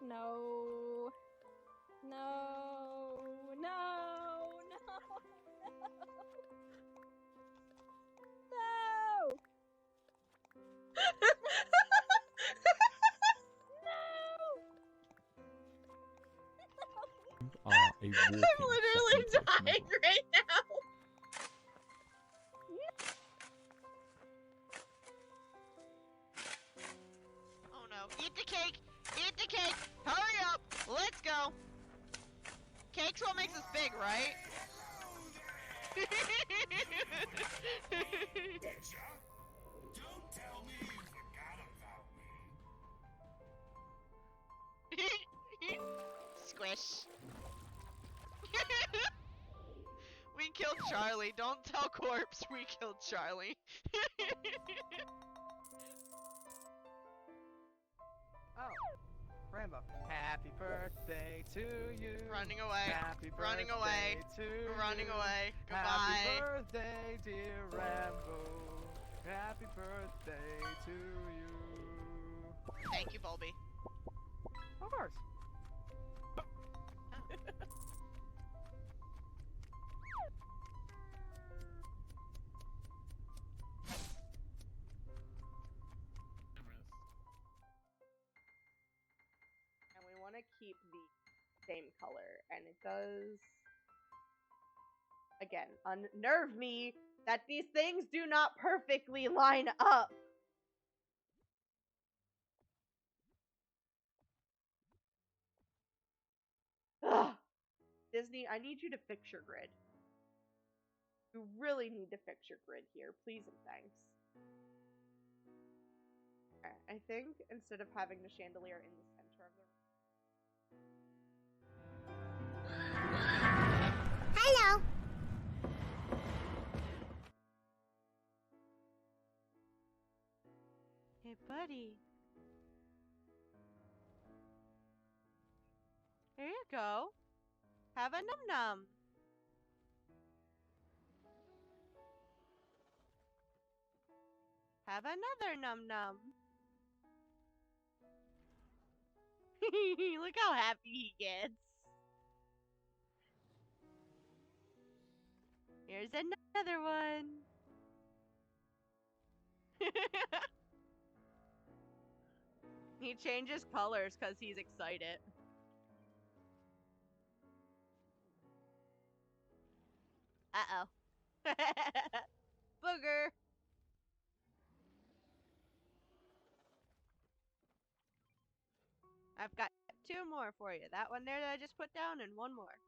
No. No. No. No. No. Are a walking I'm literally second dying right now. Oh no. Eat the cake! Eat the cake! Hurry up! Let's go! Cake's what makes us big, right? Don't tell me you forgot about me. Squish. We killed Charlie. Don't tell Corpse we killed Charlie. Oh, Rambo. Happy birthday to you. Running away. Happy birthday Running away. to Running you. away. Happy Goodbye. birthday, dear Rambo. Happy birthday to you. Thank you, Bulby. Of course. And we want to keep the same color, and it does again unnerve me that these things do not perfectly line up. Ugh. Disney, I need you to fix your grid. You really need to fix your grid here, please and thanks. Alright, I think instead of having the chandelier in the center of the Hello. Hey, buddy. Here you go. Have a num-num. Have another num-num. Look how happy he gets. Here's another one. He changes colors because he's excited. Uh-oh. Booger. I've got 2 more for you. That one there that I just put down and 1 more.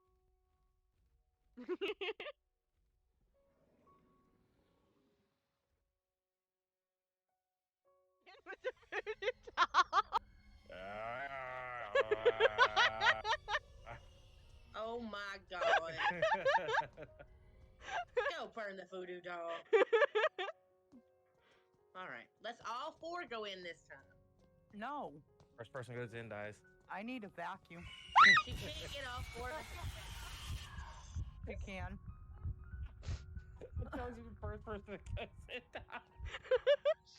With the voodoo doll. Oh my god. Go burn the voodoo doll. Alright, let's all 4 go in this time. No, First person goes in dies. I need a vacuum. She can't get all 4 of us. You can. It tells you the first person that goes in dies.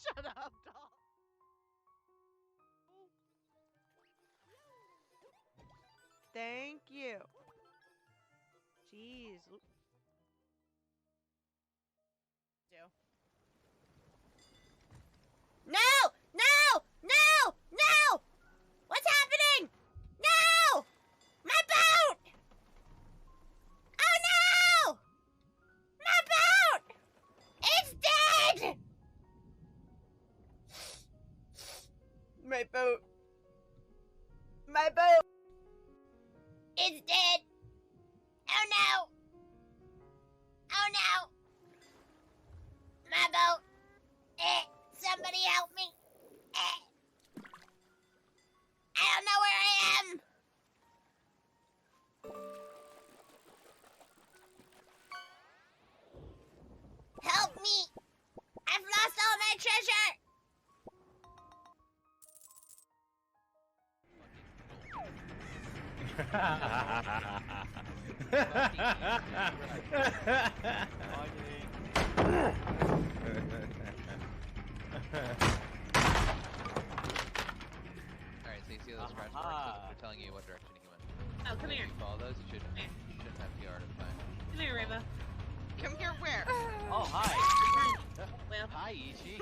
Shut up, doll. Thank you. Jeez. No! No! No! No! What's happening? No! My boat! Oh no! My boat! It's dead! My boat. My boat. It's dead! Oh no! Oh no! My boat! Somebody help me! I don't know where I am! Help me! I've lost all my treasure! Alright, so you see those scratch marks? Ah. telling you what direction he went. Oh, come If here. you follow those, you shouldn't have PR to find. Come here, Rainbow. Come here, where? Oh, hi! Well, Hi, Ichi!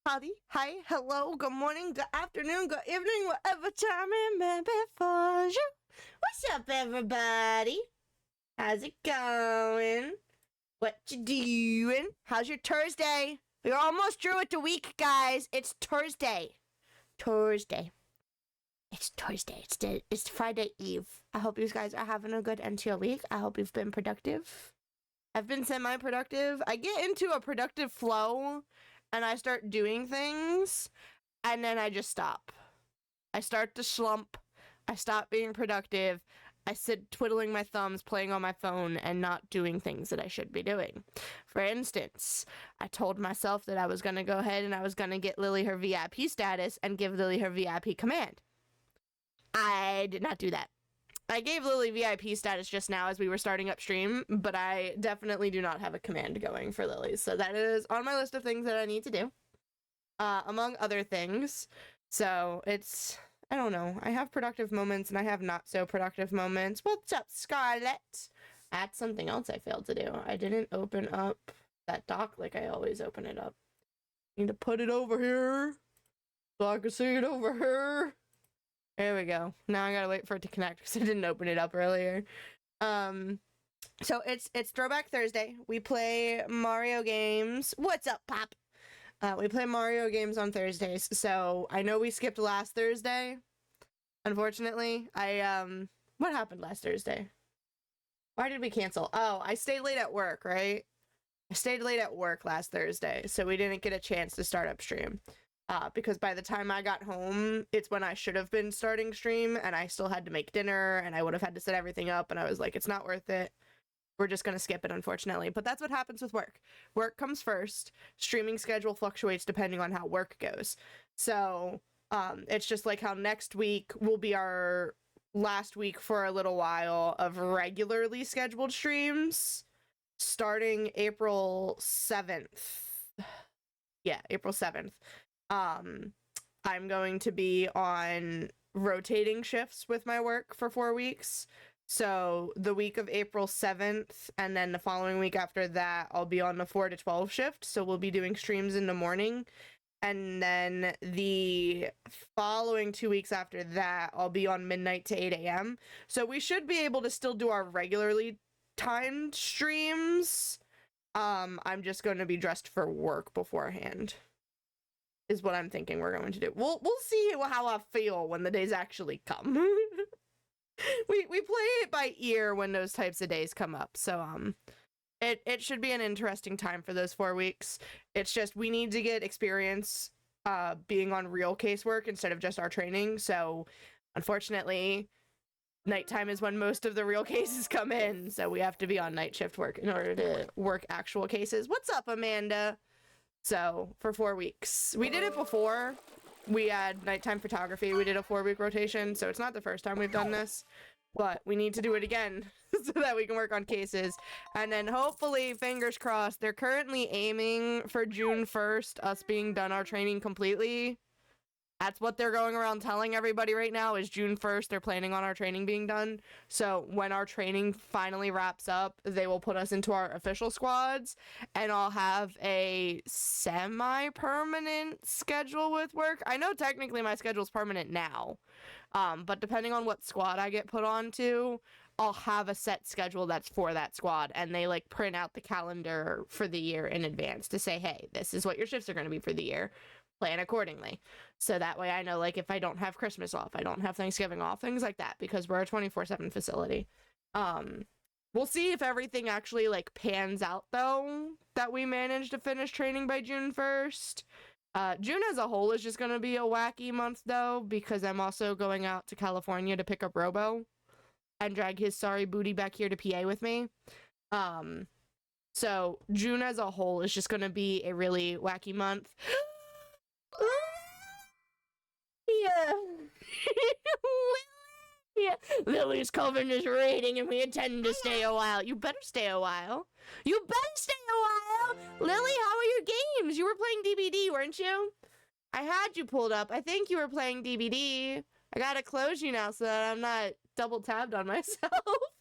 Howdy, hi, hello, good morning, good afternoon, good evening, whatever time it may be for you. What's up, everybody? How's it going? What you doing? How's your Thursday? We're almost through with the week, guys. It's Thursday. Thursday. It's Thursday. It's Friday Eve. I hope you guys are having a good end to your week. I hope you've been productive. I've been semi-productive. I get into a productive flow and I start doing things, and then I just stop. I start to slump. I stop being productive. I sit twiddling my thumbs, playing on my phone, and not doing things that I should be doing. For instance, I told myself that I was going to go ahead and I was going to get Lily her VIP status and give Lily her VIP command. I did not do that. I gave Lily VIP status just now as we were starting upstream, but I definitely do not have a command going for Lily. So that is on my list of things that I need to do, among other things. So it's, I don't know. I have productive moments and I have not so productive moments. What's up, Scarlett? That's something else I failed to do. I didn't open up that dock like I always open it up. Need to put it over here so I can see it over here. There we go. Now I gotta wait for it to connect because I didn't open it up earlier. So it's Throwback Thursday. We play Mario games. What's up, Pop? We play Mario games on Thursdays. So I know we skipped last Thursday. Unfortunately, what happened last Thursday? Why did we cancel? Oh, I stayed late at work, right? I stayed late at work last Thursday, so we didn't get a chance to start up stream. Because by the time I got home, it's when I should have been starting stream, and I still had to make dinner, and I would have had to set everything up, and I was like, it's not worth it. We're just gonna skip it, unfortunately. But that's what happens with work. Work comes first. Streaming schedule fluctuates depending on how work goes. So, it's just like how next week will be our last week for a little while of regularly scheduled streams, starting April 7th. Yeah, April 7th. I'm going to be on rotating shifts with my work for 4 weeks. So the week of April 7th and then the following week after that, I'll be on the 4 to 12 shift. So we'll be doing streams in the morning. And then the following 2 weeks after that, I'll be on midnight to 8 a.m. So we should be able to still do our regularly timed streams. I'm just going to be dressed for work beforehand. Is what I'm thinking we're going to do. We'll see how I feel when the days actually come. we play it by ear when those types of days come up. So it should be an interesting time for those 4 weeks. It's just we need to get experience being on real casework instead of just our training. So unfortunately, nighttime is when most of the real cases come in. So we have to be on night shift work in order to work actual cases. What's up, Amanda? So, for 4 weeks. We did it before. We had nighttime photography. We did a 4-week rotation, so it's not the first time we've done this. But we need to do it again so that we can work on cases. And then hopefully, fingers crossed, they're currently aiming for June 1st, us being done our training completely. That's what they're going around telling everybody right now is June 1st, they're planning on our training being done. So when our training finally wraps up, they will put us into our official squads, and I'll have a semi-permanent schedule with work. I know technically my schedule's permanent now, but depending on what squad I get put onto, I'll have a set schedule that's for that squad, and they like print out the calendar for the year in advance to say, hey, this is what your shifts are going to be for the year. Plan accordingly. So that way I know, like, if I don't have Christmas off, I don't have Thanksgiving off, things like that, because we're a 24/7 facility. We'll see if everything actually, like, pans out, though, that we managed to finish training by June 1st. June as a whole is just going to be a wacky month, though, because I'm also going out to California to pick up Robo and drag his sorry booty back here to PA with me. So June as a whole is just going to be a really wacky month. Yeah. Yeah. Lily's covering this rating and we intend to stay a while. You better stay a while. You better stay a while. Lily, how are your games? You were playing DBD, weren't you? I had you pulled up. I think you were playing DBD. I gotta close you now so that I'm not double tabbed on myself.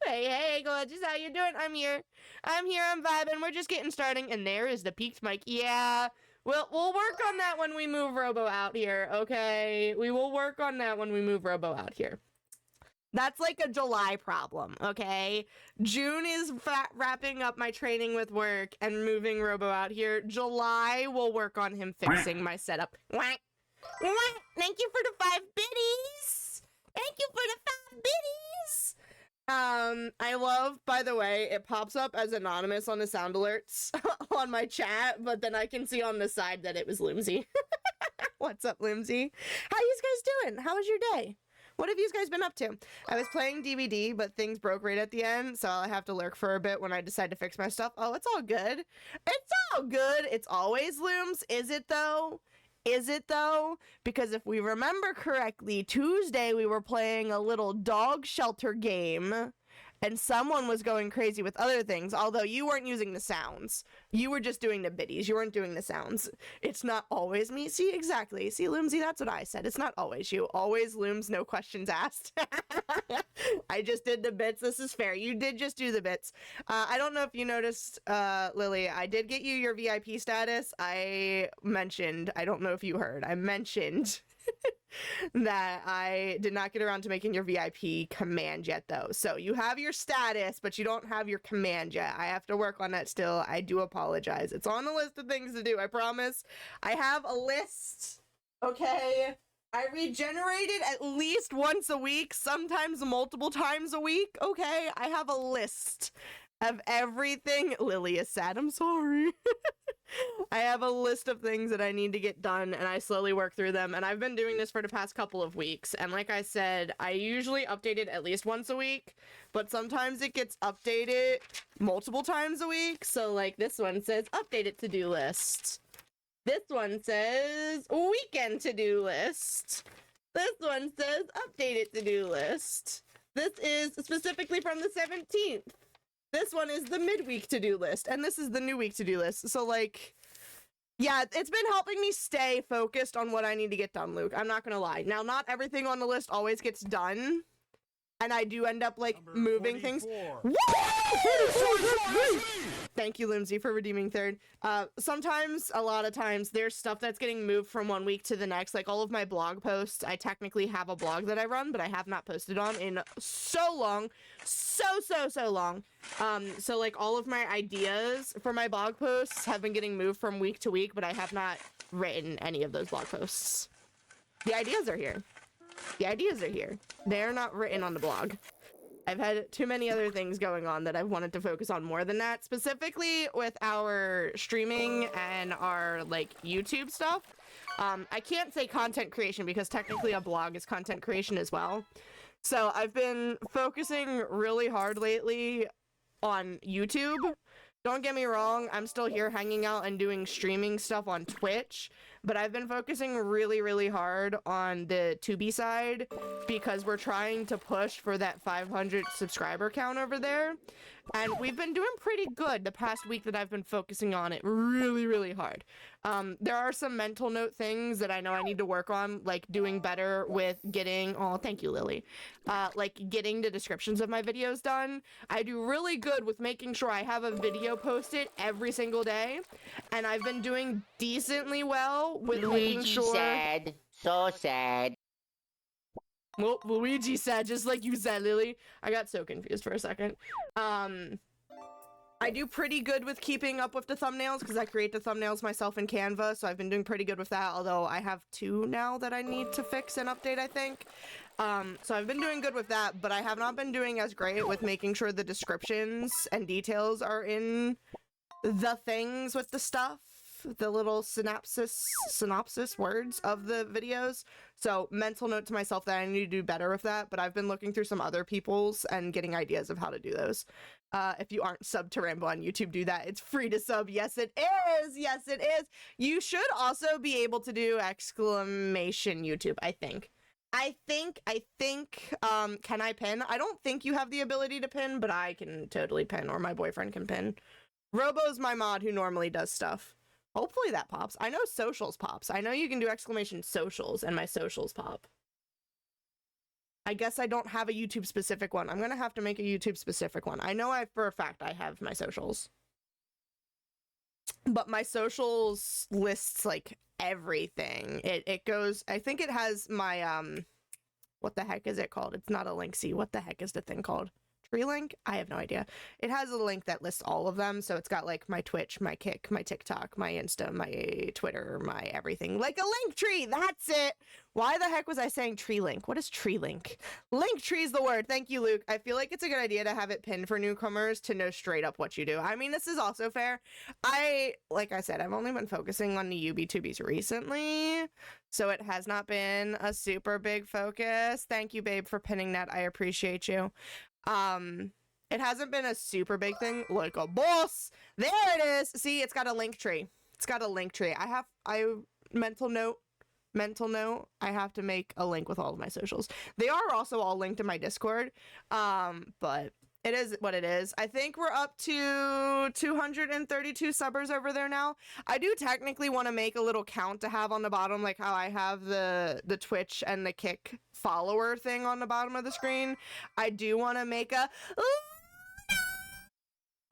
Hey, gorgeous, how you doing? I'm here, I'm vibing. We're just getting starting. And there is the peaked mic. Yeah. We'll work on that when we move Robo out here, okay? We will work on that when we move Robo out here. That's like a July problem, okay? June is wrapping up my training with work and moving Robo out here. July, we'll work on him fixing my setup. Thank you for the 5 biddies! Thank you for the 5 biddies! I love, by the way, it pops up as anonymous on the sound alerts on my chat, but then I can see on the side that it was Loomsy. What's up, Loomsy? How you guys doing? How was your day? What have you guys been up to? I was playing DVD, but things broke right at the end, so I have to lurk for a bit when I decide to fix my stuff. Oh, it's all good. It's all good. It's always Looms. Is it, though? Is it, though? Because if we remember correctly, Tuesday we were playing a little dog shelter game, and someone was going crazy with other things, although you weren't using the sounds. You were just doing the biddies. You weren't doing the sounds. It's not always me. See, exactly. See, Loomsy, that's what I said. It's not always you. Always Looms, no questions asked. I just did the bits. This is fair. You did just do the bits. I don't know if you noticed, Lily, I did get you your VIP status. I mentioned, I don't know if you heard, I mentioned that I did not get around to making your VIP command yet, though. So you have your status, but you don't have your command yet. I have to work on that still. I do apologize. It's on the list of things to do, I promise. I have a list, okay? I regenerate it at least once a week, sometimes multiple times a week, okay? I have a list of everything. Lily is sad, I'm sorry. I have a list of things that I need to get done, and I slowly work through them, and I've been doing this for the past couple of weeks, and like I said, I usually update it at least once a week, but sometimes it gets updated multiple times a week, so like this one says updated to-do list. This one says weekend to-do list. This one says updated to-do list. This is specifically from the 17th. This one is the midweek to-do list, and this is the new week to-do list. So, like, yeah, it's been helping me stay focused on what I need to get done, Luke. I'm not gonna lie. Now, not everything on the list always gets done, and I do end up, like, moving things. Thank you, Lindsay, for redeeming third. Sometimes, a lot of times, there's stuff that's getting moved from one week to the next. Like, all of my blog posts, I technically have a blog that I run, but I have not posted on in so long. So long. So, like, all of my ideas for my blog posts have been getting moved from week to week, but I have not written any of those blog posts. The ideas are here. The ideas are here. They're not written on the blog. I've had too many other things going on that I've wanted to focus on more than that, specifically with our streaming and our, like, YouTube stuff. I can't say content creation because technically a blog is content creation as well. So I've been focusing really hard lately on YouTube. Don't get me wrong, I'm still here hanging out and doing streaming stuff on Twitch, but I've been focusing really hard on the Tubi side because we're trying to push for that 500 subscriber count over there. And we've been doing pretty good the past week that I've been focusing on it really, really hard. There are some mental note things that I know I need to work on, like doing better with getting, oh, thank you, Lily. Like getting the descriptions of my videos done. I do really good with making sure I have a video posted every single day. And I've been doing decently well with making sure. sad. So sad. Well, Luigi said, just like you said, Lily. I got so confused for a second. I do pretty good with keeping up with the thumbnails because I create the thumbnails myself in Canva, so I've been doing pretty good with that, although I have 2 now that I need to fix and update, I think. So I've been doing good with that, but I have not been doing as great with making sure the descriptions and details are in the things with the stuff, the little synopsis words of the videos. So mental note to myself that I need to do better with that, but I've been looking through some other people's and getting ideas of how to do those. If you aren't subbed to Rambo on YouTube, do that. It's free to sub. Yes, it is. Yes, it is. You should also be able to do exclamation YouTube, I think. I think, can I pin? I don't think you have the ability to pin, but I can totally pin, or my boyfriend can pin. Robo's my mod who normally does stuff. Hopefully that pops. I know socials pops. I know you can do exclamation socials, and my socials pop. I guess I don't have a YouTube specific one. I'm gonna have to make a YouTube specific one. I know for a fact I have my socials. But my socials lists like everything. It goes, I think it has my what the heck is it called? It's not a link. See, what the heck is the thing called? Tree link? I have no idea. It has a link that lists all of them, so it's got like my Twitch, my Kick, my TikTok, my Insta, my Twitter, my everything. Like a link tree, that's it! Why the heck was I saying tree link? What is tree link? Link tree is the word. Thank you, Luke. I feel like it's a good idea to have it pinned for newcomers to know straight up what you do. I mean, this is also fair. Like I said, I've only been focusing on the UBTubies recently, so it has not been a super big focus. Thank you, babe, for pinning that. I appreciate you. It hasn't been a super big thing, like a boss. There it is. See, it's got a link tree. It's got a link tree. Mental note, I have to make a link with all of my socials. They are also all linked in my Discord. But it is what it is. I think we're up to 232 subbers over there now. I do technically want to make a little count to have on the bottom, like how I have the Twitch and the Kick follower thing on the bottom of the screen. I do want to make a...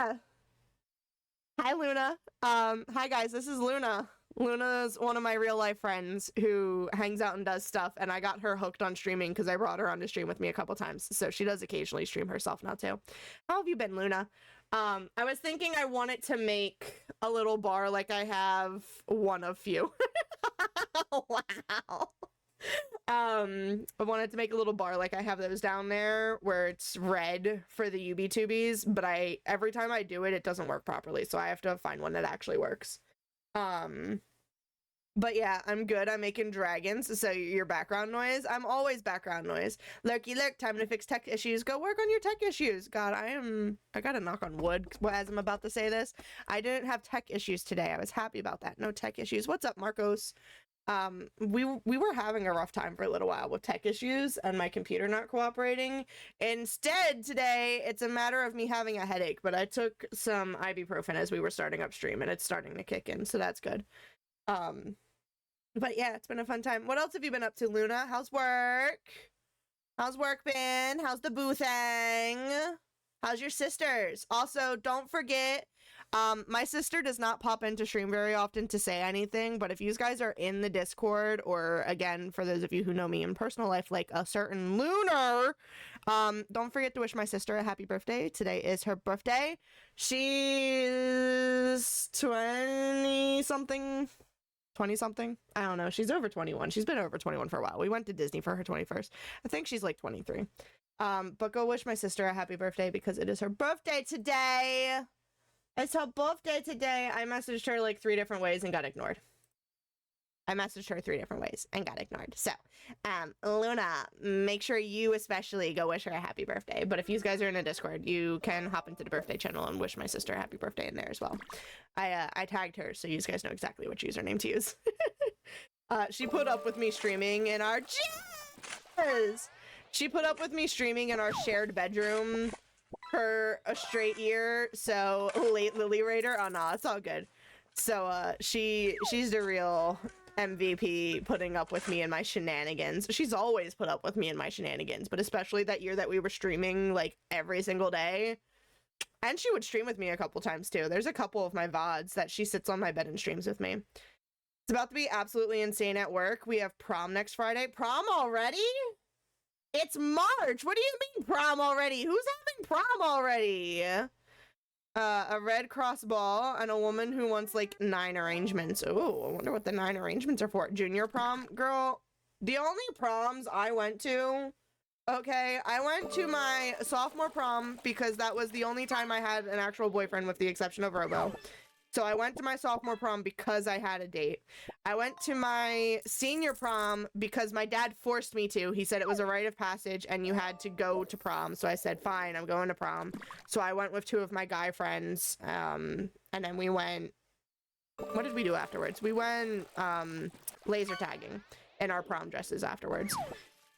Hi, Luna. Hi, guys. This is Luna. Luna's one of my real life friends who hangs out and does stuff, and I got her hooked on streaming because I brought her on to stream with me a couple times, so she does occasionally stream herself now too. How have you been, Luna? I was thinking I wanted to make a little bar like I have one of few. Wow. I wanted to make a little bar like I have those down there where it's red for the UBTubies, but every time I do it, it doesn't work properly, so I have to find one that actually works. But yeah, I'm good. I'm making dragons, so your background noise. I'm always background noise. Lurky lurk, time to fix tech issues. Go work on your tech issues. God, I gotta knock on wood as I'm about to say this. I didn't have tech issues today. I was happy about that. No tech issues. What's up, Marcos? We were having a rough time for a little while with tech issues and my computer not cooperating. Instead, today, it's a matter of me having a headache, but I took some ibuprofen as we were starting up stream, and it's starting to kick in, so that's good. But yeah, it's been a fun time. What else have you been up to, Luna? How's work? How's work been? How's the boo thing? How's your sisters? Also, don't forget, my sister does not pop into stream very often to say anything, but if you guys are in the Discord, or again, for those of you who know me in personal life, like a certain Lunar, don't forget to wish my sister a happy birthday. Today is her birthday. She's 20-something. I don't know. She's over 21. She's been over 21 for a while. We went to Disney for her 21st. I think she's like 23. But go wish my sister a happy birthday because it is her birthday today. It's her birthday today. I messaged her like 3 different ways and got ignored. So, Luna, make sure you especially go wish her a happy birthday. But if you guys are in a Discord, you can hop into the birthday channel and wish my sister a happy birthday in there as well. I tagged her, so you guys know exactly which username to use. She put up with me streaming in our... She put up with me streaming in our shared bedroom her a straight year, so late Lily Raider. Oh no, it's all good. So she's the real MVP, putting up with me and my shenanigans. She's always put up with me and my shenanigans, but especially that year that we were streaming like every single day. And she would stream with me a couple times too. There's a couple of my VODs that she sits on my bed and streams with me. It's about to be absolutely insane at work. We have prom next Friday. Prom already? It's March. What do you mean prom already? Who's having prom already? A Red Cross ball and a woman who wants like 9 arrangements. Oh, I wonder what the 9 arrangements are for. Junior prom, girl. The only proms I went to, okay, I went to my sophomore prom because that was the only time I had an actual boyfriend with the exception of Robo. So I went to my sophomore prom because I had a date. I went to my senior prom because my dad forced me to. He said it was a rite of passage and you had to go to prom. So I said, fine, I'm going to prom. So I went with 2 of my guy friends. And then we went, what did we do afterwards? We went laser tagging in our prom dresses afterwards.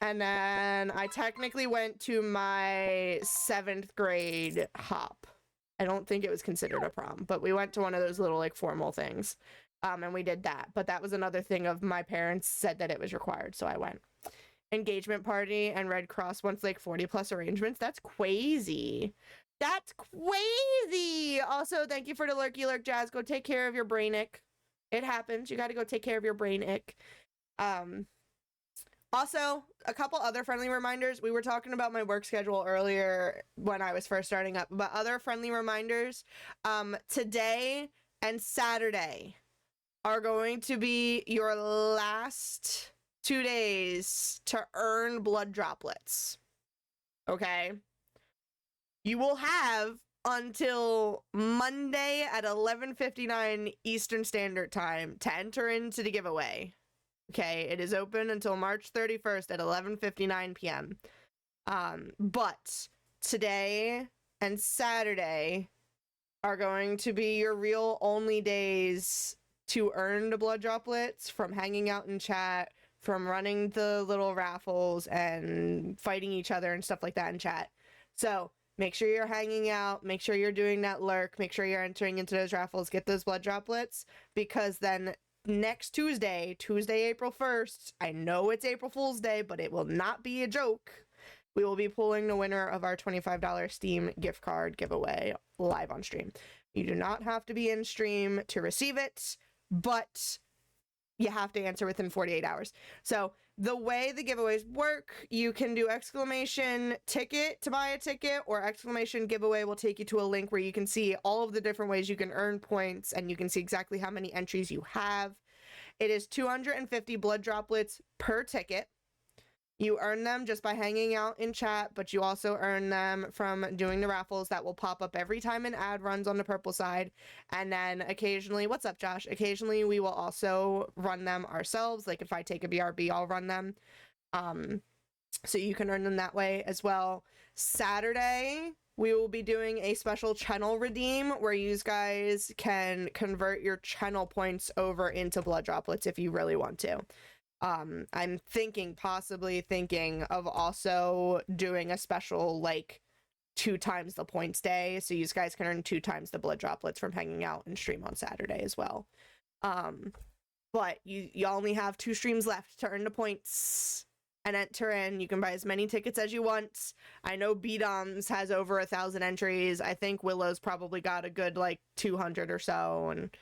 And then I technically went to my 7th grade hop. I don't think it was considered a prom, but we went to one of those little like formal things. And we did that. But that was another thing of my parents said that it was required, so I went. Engagement party and Red Cross wants like 40+ arrangements. That's crazy. That's crazy. Also, thank you for the lurky lurk, Jazz. Go take care of your brain ick. It happens. You got to go take care of your brain ick. Also, a couple other friendly reminders. We were talking about my work schedule earlier when I was first starting up, but other friendly reminders. Today and Saturday are going to be your last 2 days to earn blood droplets. Okay? You will have until Monday at 11:59 Eastern Standard Time to enter into the giveaway. Okay, it is open until March 31st at 11:59 p.m. But today and Saturday are going to be your real only days to earn the blood droplets from hanging out in chat, from running the little raffles and fighting each other and stuff like that in chat. So make sure you're hanging out, make sure you're doing that lurk, make sure you're entering into those raffles, get those blood droplets, because then next Tuesday, April 1st, I know it's April Fool's Day, but it will not be a joke. We will be pulling the winner of our $25 Steam gift card giveaway live on stream. You do not have to be in stream to receive it, but you have to answer within 48 hours. So the way the giveaways work, you can do exclamation ticket to buy a ticket, or exclamation giveaway will take you to a link where you can see all of the different ways you can earn points, and you can see exactly how many entries you have. It is 250 blood droplets per ticket. You earn them just by hanging out in chat, but you also earn them from doing the raffles that will pop up every time an ad runs on the purple side. And then occasionally, what's up, Josh? Occasionally, we will also run them ourselves. Like if I take a BRB, I'll run them. So you can earn them that way as well. Saturday, we will be doing a special channel redeem where you guys can convert your channel points over into blood droplets if you really want to. I'm possibly thinking of also doing a special like 2 times the points day, so you guys can earn 2 times the blood droplets from hanging out and stream on Saturday as well. But you only have 2 streams left to earn the points and enter in. You can buy as many tickets as you want. I know B-Doms has over 1,000 entries. I think Willow's probably got a good like 200 or so, and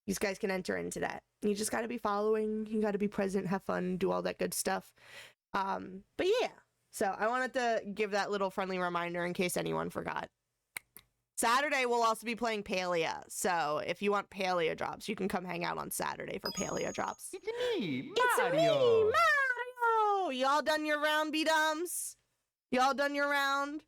you guys can enter into that. You just got to be following. You got to be present, have fun, do all that good stuff. But yeah, so I wanted to give that little friendly reminder in case anyone forgot. Saturday, we'll also be playing Palea. So if you want Palea drops, you can come hang out on Saturday for Palea drops. It's me, It's Mario. me, Mario! Y'all done your round, B-Dums? Y'all done your round?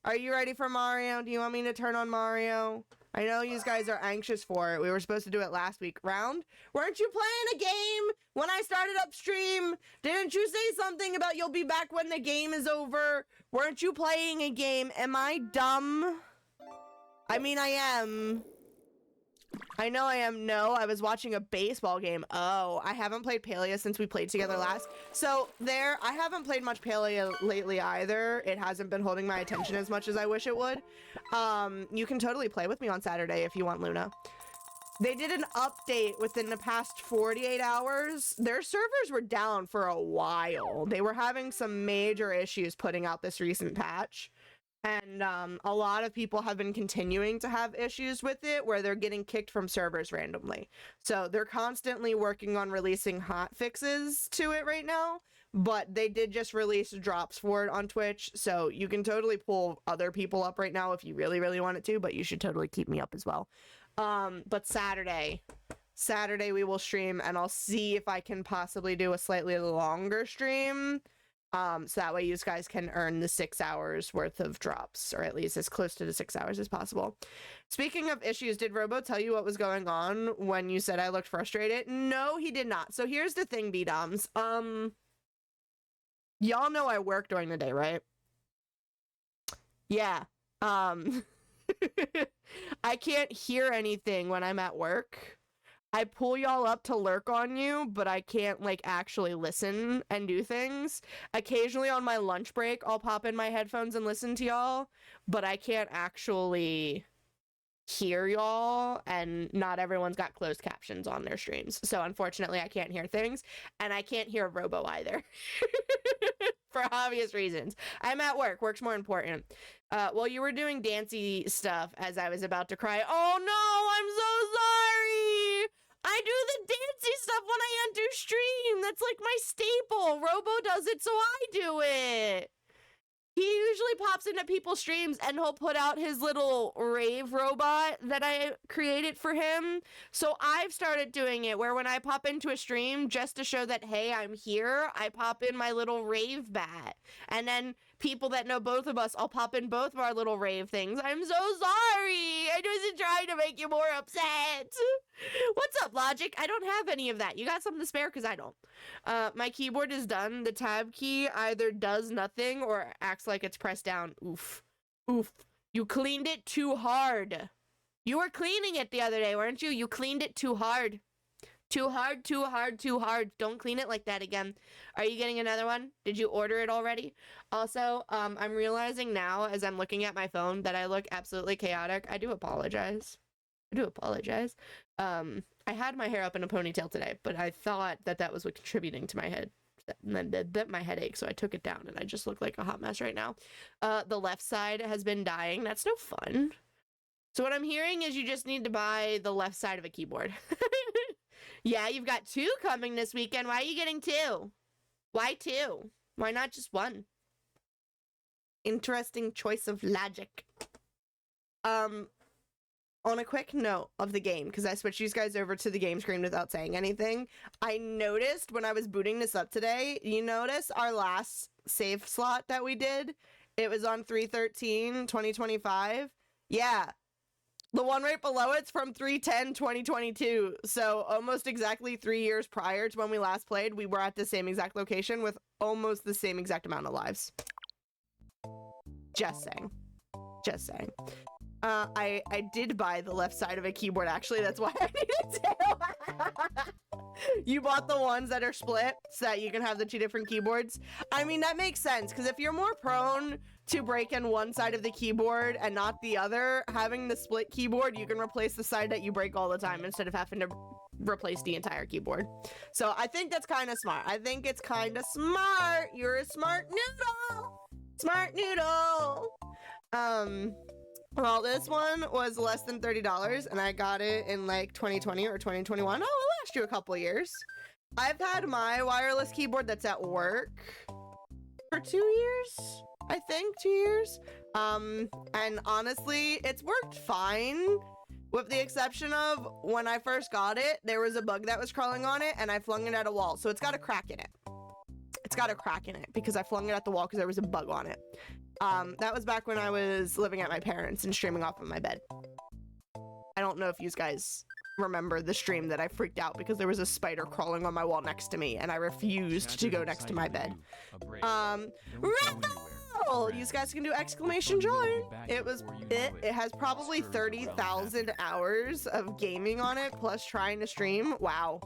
Are you ready for Mario? Do you want me to turn on Mario? I know you guys are anxious for it. We were supposed to do it last week. Round? Weren't you playing a game when I started up stream? Didn't you say something about you'll be back when the game is over? Weren't you playing a game? Am I dumb? I mean, I am. I know I am. No, I was watching a baseball game. Oh, I haven't played Palea since we played together last. So there, I haven't played much Palea lately either. It hasn't been holding my attention as much as I wish it would. You can totally play with me on Saturday if you want, Luna. They did an update within the past 48 hours. Their servers were down for a while. They were having some major issues putting out this recent patch. And a lot of people have been continuing to have issues with it where they're getting kicked from servers randomly. So they're constantly working on releasing hot fixes to it right now. But they did just release drops for it on Twitch. So you can totally pull other people up right now if you really, really wanted to. But you should totally keep me up as well. But Saturday we will stream, and I'll see if I can possibly do a slightly longer stream. So that way you guys can earn the 6 hours worth of drops, or at least as close to the 6 hours as possible. Speaking of issues, did Robo tell you what was going on when you said I looked frustrated? No, he did not. So here's the thing, B-Doms. Y'all know I work during the day, right? Yeah. I can't hear anything when I'm at work. I pull y'all up to lurk on you, but I can't, like, actually listen and do things. Occasionally on my lunch break, I'll pop in my headphones and listen to y'all, but I can't actually hear y'all, and not everyone's got closed captions on their streams. So unfortunately, I can't hear things, and I can't hear Robo either. For obvious reasons. I'm at work. Work's more important. Well, you were doing dancy stuff as I was about to cry. Oh no, I'm so sorry. I do the dancey stuff when I enter stream. That's like my staple. Robo does it, so I do it. He usually pops into people's streams and he'll put out his little rave robot that I created for him. So I've started doing it where when I pop into a stream just to show that, hey, I'm here, I pop in my little rave bat. And then people that know both of us, I'll pop in both of our little rave things. I'm so sorry. I wasn't trying to make you more upset. What's up, Logic? I don't have any of that. You got something to spare? Because I don't. My keyboard is done. The tab key either does nothing or acts like it's pressed down. Oof. Oof. You cleaned it too hard. You were cleaning it the other day, weren't you? You cleaned it too hard. Too hard, too hard, too hard. Don't clean it like that again. Are you getting another one? Did you order it already? Also, I'm realizing now as I'm looking at my phone that I look absolutely chaotic. I do apologize. I had my hair up in a ponytail today, but I thought that that was what contributing to my head. And then my headache, so I took it down and I just look like a hot mess right now. The left side has been dying. That's no fun. So what I'm hearing is you just need to buy the left side of a keyboard. Yeah, you've got 2 coming this weekend. Why are you getting 2? Why 2? Why not just 1? Interesting choice of logic. On a quick note of the game, because I switched you guys over to the game screen without saying anything, I noticed when I was booting this up today, you notice our last save slot that we did? It was on 3/13/2025. Yeah. The one right below it's from 3/10/2022. So almost exactly 3 years prior to when we last played, we were at the same exact location with almost the same exact amount of lives. Just saying. Just saying. I did buy the left side of a keyboard, actually. That's why I needed to. You bought the ones that are split so that you can have the 2 different keyboards. I mean, that makes sense, because if you're more prone to break in one side of the keyboard and not the other, having the split keyboard, you can replace the side that you break all the time instead of having to replace the entire keyboard. So I think that's kind of smart. I think it's kind of smart. You're a smart noodle. Smart noodle. Well, this one was less than $30, and I got it in like 2020 or 2021. Oh, it'll last you a couple years. I've had my wireless keyboard that's at work for 2 years, I think, 2 years. And honestly, it's worked fine, with the exception of when I first got it, there was a bug that was crawling on it, and I flung it at a wall, so it's got a crack in it. It's got a crack in it because I flung it at the wall because there was a bug on it. That was back when I was living at my parents' and streaming off of my bed. I don't know if you guys remember the stream that I freaked out because there was a spider crawling on my wall next to me and I refused to go next to my bed. Rafa! well, you guys can do exclamation join. It has probably 30,000 hours of gaming on it plus trying to stream. Wow.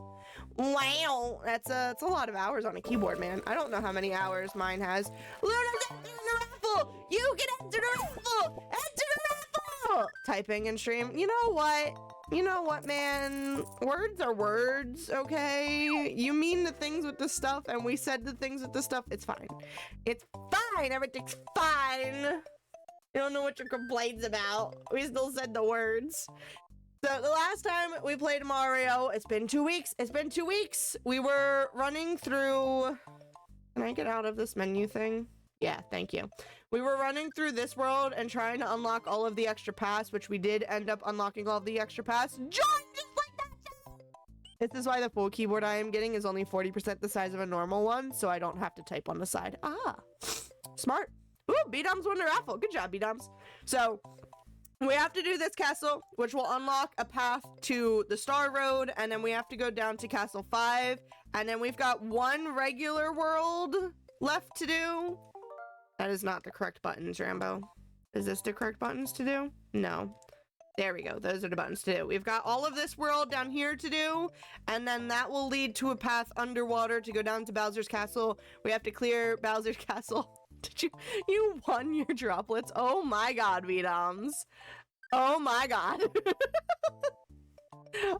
Wow, that's a lot of hours on a keyboard, man. I don't know how many hours mine has. Luna's entering the raffle! You can enter the raffle! Enter the raffle! Typing and stream. You know what? You know what, man? Words are words, okay? You mean the things with the stuff, and we said the things with the stuff. It's fine. It's fine. Everything's fine. You don't know what your complaints about. We still said the words. So the last time we played Mario, it's been 2 weeks. It's been 2 weeks. We were running through... Can I get out of this menu thing? Yeah, thank you. We were running through this world and trying to unlock all of the extra pass, which we did end up unlocking all of the extra pass. Join just like that! This is why the full keyboard I am getting is only 40% the size of a normal one, so I don't have to type on the side. Ah, smart. Ooh, B-Doms won the raffle. Good job, B-Doms. So... we have to do this castle, which will unlock a path to the Star Road, and then we have to go down to Castle 5, and then we've got one regular world left to do. That is not the correct buttons, Rambo. Is this the correct buttons to do? No. There we go. Those are the buttons to do. We've got all of this world down here to do, and then that will lead to a path underwater to go down to Bowser's Castle. We have to clear Bowser's Castle. Did you won your droplets? Oh my god, V-Doms. Oh my god.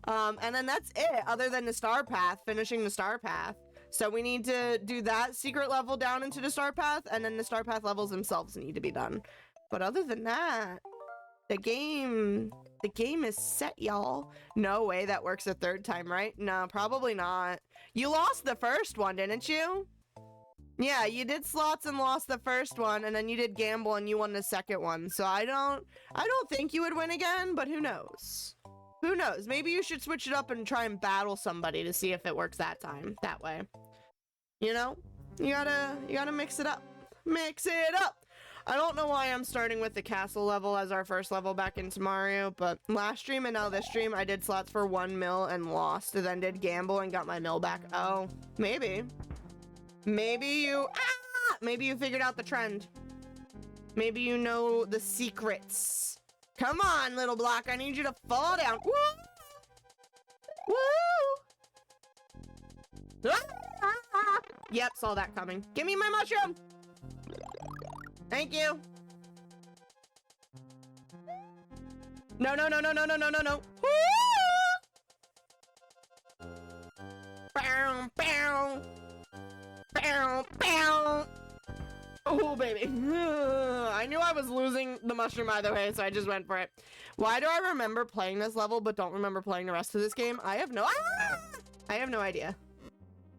And then that's it, other than the star path, finishing the star path. So we need to do that secret level down into the star path, and then the star path levels themselves need to be done. But other than that, the game is set, y'all. No way that works a third time, right? No, probably not. You lost the first one, didn't you? Yeah, you did slots and lost the first one, and then you did gamble and you won the second one. So I don't think you would win again, but who knows? Who knows? Maybe you should switch it up and try and battle somebody to see if it works that time. That way. You know? You gotta mix it up. Mix it up! I don't know why I'm starting with the castle level as our first level back into Mario, but last stream and now this stream, I did slots for 1 mil and lost, and then did gamble and got my mil back. Oh, maybe. Maybe you figured out the trend. Maybe you know the secrets. Come on, little block. I need you to fall down. Woo! Woo! Ah! Yep, saw that coming. Give me my mushroom. Thank you. No, no, no, no, no, no, no, no, no. Woo! Bow, bow. Bow, bow. Oh, baby. I knew I was losing the mushroom either way, so I just went for it. Why do I remember playing this level but don't remember playing the rest of this game? I have no idea.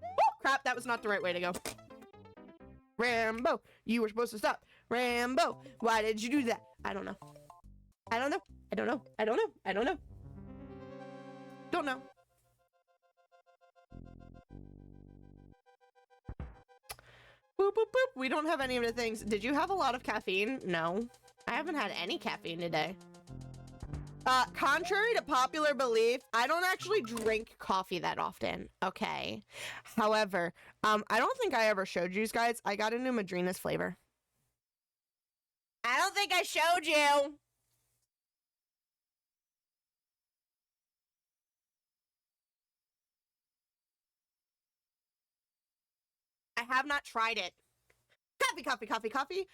Oh, crap. That was not the right way to go. Rambo, you were supposed to stop. Rambo, why did you do that? I don't know. I don't know. I don't know. I don't know. I don't know. Don't know. Boop, boop, boop. We don't have any of the things. Did you have a lot of caffeine? No. I haven't had any caffeine today. Contrary to popular belief, I don't actually drink coffee that often, okay? However, I don't think I ever showed you guys. I got a new Madrina's flavor. I don't think I showed you. I have not tried it. Coffee, coffee, coffee, coffee.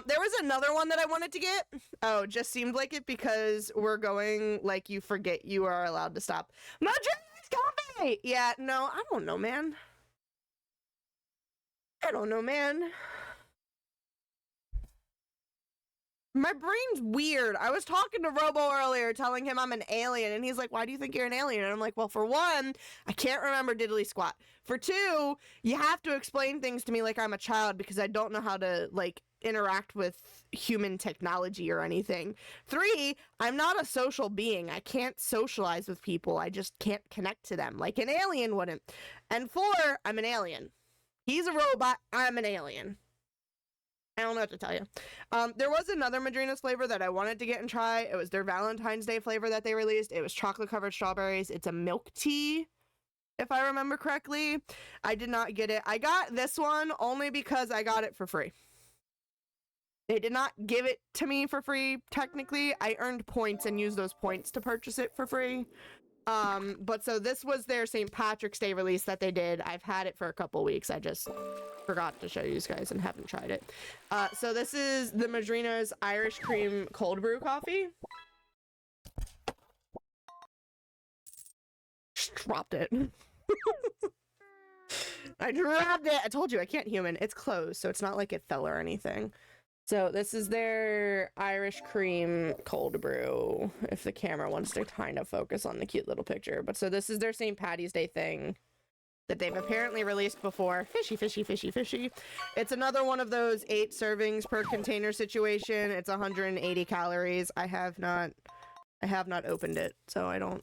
There was another one that I wanted to get. Oh, just seemed like it because we're going like you forget you are allowed to stop. Madrina's coffee! Yeah, no, I don't know, man. I don't know, man. My brain's weird. I was talking to Robo earlier, telling him I'm an alien, and he's like, why do you think you're an alien? And I'm like, well, for one, I can't remember diddly squat. For two, you have to explain things to me like I'm a child because I don't know how to, like, interact with human technology or anything. Three, I'm not a social being. I can't socialize with people. I just can't connect to them like an alien wouldn't. And four, I'm an alien. He's a robot. I'm an alien. I don't know what to tell you. There was another Madrina's flavor that I wanted to get and try. It was their Valentine's Day flavor that they released. It was chocolate-covered strawberries. It's a milk tea, if I remember correctly. I did not get it. I got this one only because I got it for free. They did not give it to me for free, technically. I earned points and used those points to purchase it for free. But so this was their St. Patrick's Day release that they did. I've had it for a couple weeks. I just forgot to show you guys and haven't tried it. So this is the Madrina's Irish Cream Cold Brew Coffee. Just dropped it. I dropped it. I told you I can't human. It's closed, so it's not like it fell or anything. So this is their Irish Cream Cold Brew, if the camera wants to kind of focus on the cute little picture. But so this is their St. Patty's Day thing that they've apparently released before. Fishy, fishy, fishy, fishy. It's another one of those 8 servings per container situation. It's 180 calories. I have not opened it, so I don't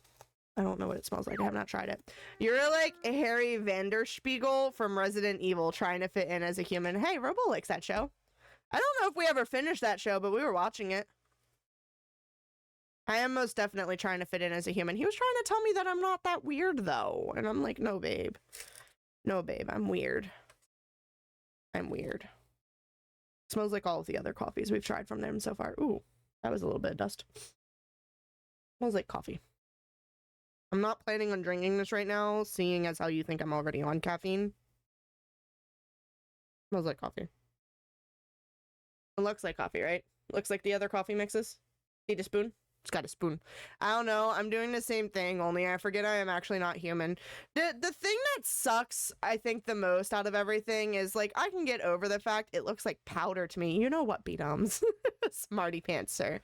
know what it smells like. I have not tried it. You're like a Harry Vanderspiegel from Resident Evil trying to fit in as a human. Hey, Robo likes that show. I don't know if we ever finished that show, but we were watching it. I am most definitely trying to fit in as a human. He was trying to tell me that I'm not that weird, though. And I'm like, no, babe. No, babe, I'm weird. I'm weird. Smells like all of the other coffees we've tried from them so far. Ooh, that was a little bit of dust. Smells like coffee. I'm not planning on drinking this right now, seeing as how you think I'm already on caffeine. Smells like coffee. It looks like coffee, right? Looks like the other coffee mixes. Need a spoon? It's got a spoon. I don't know. I'm doing the same thing, only I forget I am actually not human. The thing that sucks, I think, the most out of everything is, like, I can get over the fact it looks like powder to me. You know what, B-dums? Smarty pants, sir.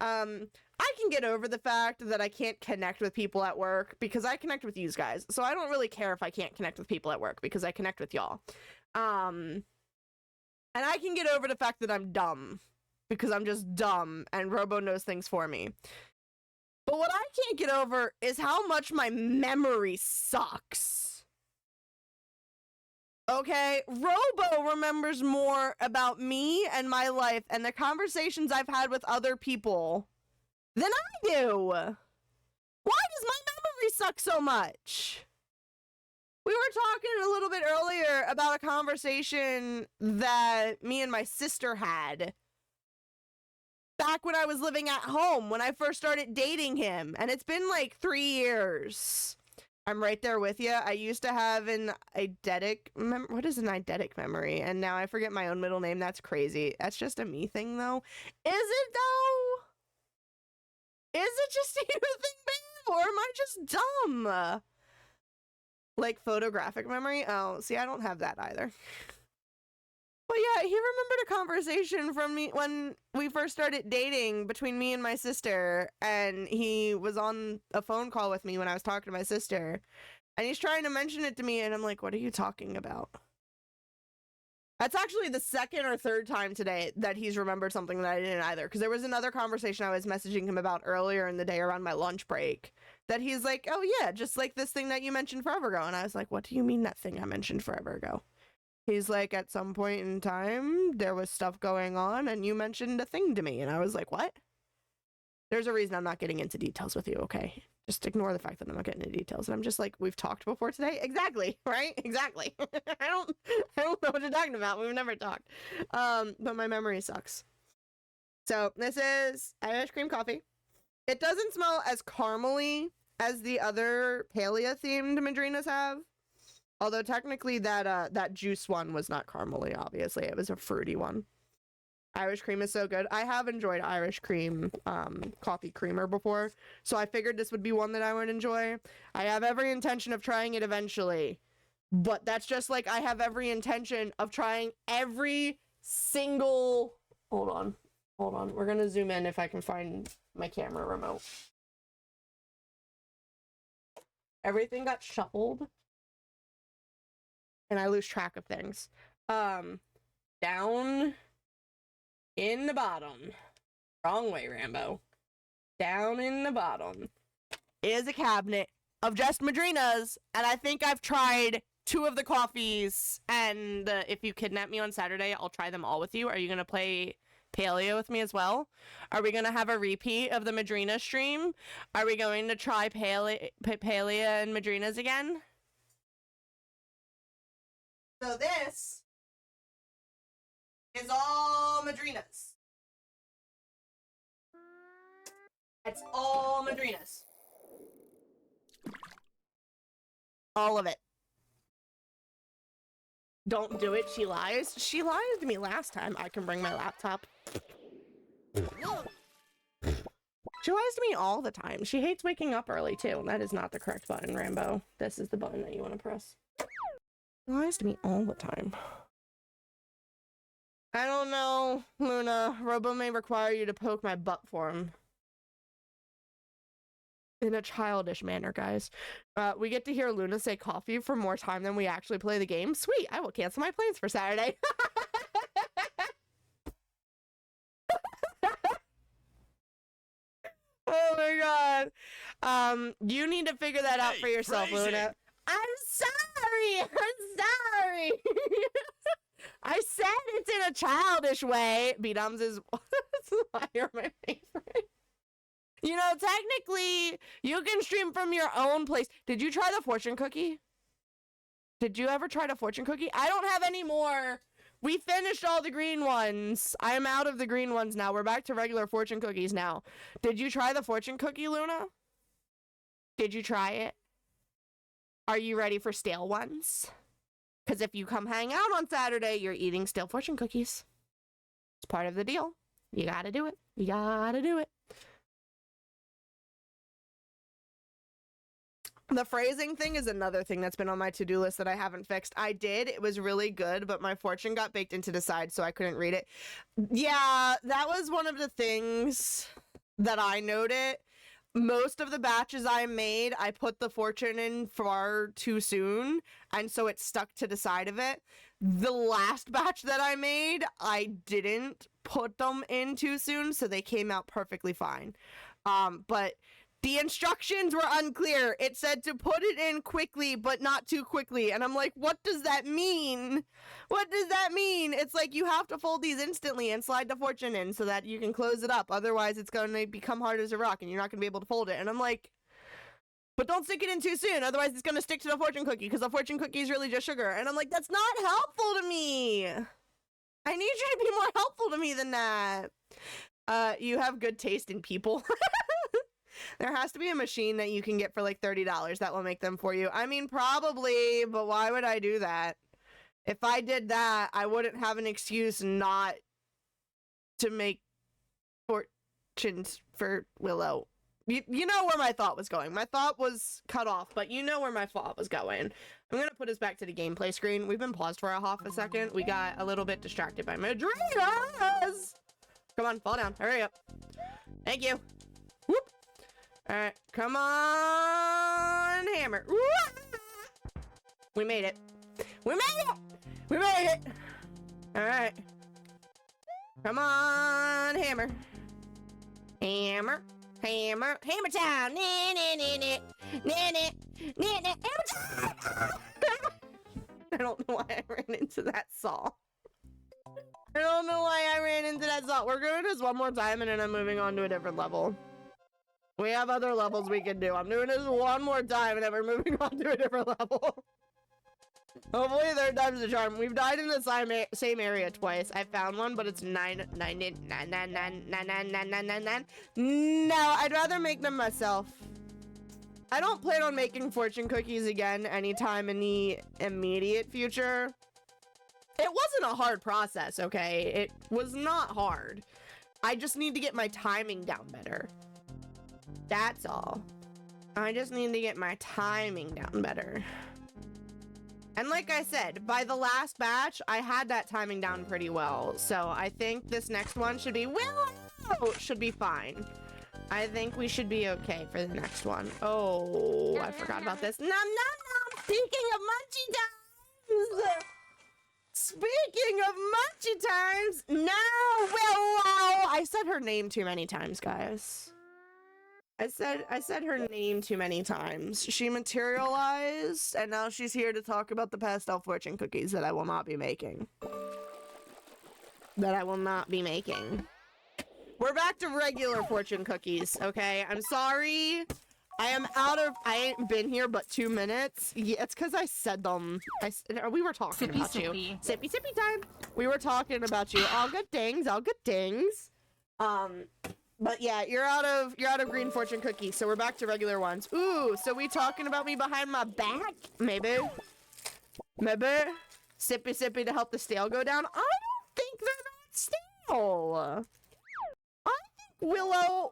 I can get over the fact that I can't connect with people at work because I connect with you guys. So I don't really care if I can't connect with people at work because I connect with y'all. And I can get over the fact that I'm dumb because I'm just dumb and Robo knows things for me. But what I can't get over is how much my memory sucks. Okay, Robo remembers more about me and my life and the conversations I've had with other people than I do. Why does my memory suck so much? We were talking a little bit earlier about a conversation that me and my sister had back when I was living at home, when I first started dating him, and it's been like 3 years. I'm right there with you. I used to have an eidetic what is an eidetic memory? And now I forget my own middle name. That's crazy. That's just a me thing, though. Is it, though? Is it just a you thing, babe? Or am I just dumb? Like photographic memory? Oh, see, I don't have that either. But yeah, he remembered a conversation from me when we first started dating between me and my sister, and he was on a phone call with me when I was talking to my sister, and he's trying to mention it to me, and I'm like, what are you talking about? That's actually the second or third time today that he's remembered something that I didn't either, because there was another conversation I was messaging him about earlier in the day around my lunch break that he's like, oh yeah, just like this thing that you mentioned forever ago. And I was like, what do you mean that thing I mentioned forever ago? He's like, at some point in time, there was stuff going on and you mentioned a thing to me. And I was like, what? There's a reason I'm not getting into details with you, okay? Just ignore the fact that I'm not getting into details. And I'm just like, we've talked before today? Exactly, right? Exactly. I don't know what you're talking about. We've never talked. But my memory sucks. So this is Irish cream coffee. It doesn't smell as caramely as the other paleo-themed Madrinas have. Although technically that juice one was not caramely, obviously. It was a fruity one. Irish cream is so good. I have enjoyed Irish cream coffee creamer before, so I figured this would be one that I would enjoy. I have every intention of trying it eventually, but that's just like I have every intention of trying every single... Hold on. We're gonna zoom in if I can find my camera remote. Everything got shuffled, and I lose track of things. Down in the bottom. Wrong way, Rambo. Down in the bottom is a cabinet of just Madrinas, and I think I've tried 2 of the coffees, and if you kidnap me on Saturday, I'll try them all with you. Are you gonna play paleo with me as well? Are we gonna have a repeat of the Madrina stream? Are we going to try paleo and Madrinas again? So this is all Madrinas. It's all Madrinas. All of it. Don't do it, she lies. She lied to me last time. I can bring my laptop. She lies to me all the time. She hates waking up early too. That is not the correct button, Rambo. This is the button that you want to press. She lies to me all the time. I don't know, Luna. Robo may require you to poke my butt for him. In a childish manner, guys. We get to hear Luna say coffee for more time than we actually play the game. Sweet, I will cancel my plans for Saturday. Oh my god. You need to figure that out for yourself, phrasing. Luna. I'm sorry! I'm sorry! I said it's in a childish way. B-Dums is why you're my favorite. You know, technically, you can stream from your own place. Did you try the fortune cookie? Did you ever try the fortune cookie? I don't have any more. We finished all the green ones. I'm out of the green ones now. We're back to regular fortune cookies now. Did you try the fortune cookie, Luna? Did you try it? Are you ready for stale ones? Because if you come hang out on Saturday, you're eating stale fortune cookies. It's part of the deal. You gotta do it. You gotta do it. The phrasing thing is another thing that's been on my to-do list that I haven't fixed. I did. It was really good, but my fortune got baked into the side, so I couldn't read it. Yeah, that was one of the things that I noted. Most of the batches I made, I put the fortune in far too soon, and so it stuck to the side of it. The last batch that I made, I didn't put them in too soon, so they came out perfectly fine. But the instructions were unclear. It said to put it in quickly, but not too quickly. And I'm like, what does that mean? What does that mean? It's like you have to fold these instantly and slide the fortune in so that you can close it up. Otherwise, it's going to become hard as a rock and you're not going to be able to fold it. And I'm like, but don't stick it in too soon. Otherwise, it's going to stick to the fortune cookie because the fortune cookie is really just sugar. And I'm like, that's not helpful to me. I need you to be more helpful to me than that. You have good taste in people. There has to be a machine that you can get for like $30 that will make them for you. I mean, probably, but why would I do that? If I did that, I wouldn't have an excuse not to make fortunes for Willow. You know where my thought was going. My thought was cut off, but you know where my thought was going. I'm going to put us back to the gameplay screen. We've been paused for a half a second. We got a little bit distracted by Madrinas. Come on, fall down. Hurry up. Thank you. Whoop. All right, come on, hammer. We made it. We made it. We made it. All right. Come on, hammer. Hammer. Hammer. Hammer time. Hammer time. I don't know why I ran into that saw. I don't know why I ran into that saw. We're doing this one more time and then I'm moving on to a different level. We have other levels we can do. I'm doing this one more time and then we're moving on to a different level. Hopefully third time's the charm. We've died in the same area twice. I found one, but it's 999999999. No, I'd rather make them myself. I don't plan on making fortune cookies again anytime in the immediate future. It wasn't a hard process, okay? It was not hard. I just need to get my timing down better. That's all. I just need to get my timing down better. And like I said, by the last batch, I had that timing down pretty well. So I think this next one should be should be fine. I think we should be okay for the next one. Oh, I forgot about this. Nom nom nom! Speaking of munchy times! Speaking of munchy times! No! Willow! I said her name too many times, guys. I said her name too many times. She materialized, and now she's here to talk about the pastel fortune cookies that I will not be making. We're back to regular fortune cookies, okay? I'm sorry. I am out of. I ain't been here but 2 minutes. Yeah, it's because I said them. We were talking about you. Sippy sippy time. We were talking about you. All good things. All good things. But yeah, you're out of green fortune cookie. So we're back to regular ones. Ooh, so we talking about me behind my back? Maybe. Sippy sippy to help the stale go down. I don't think they're that stale.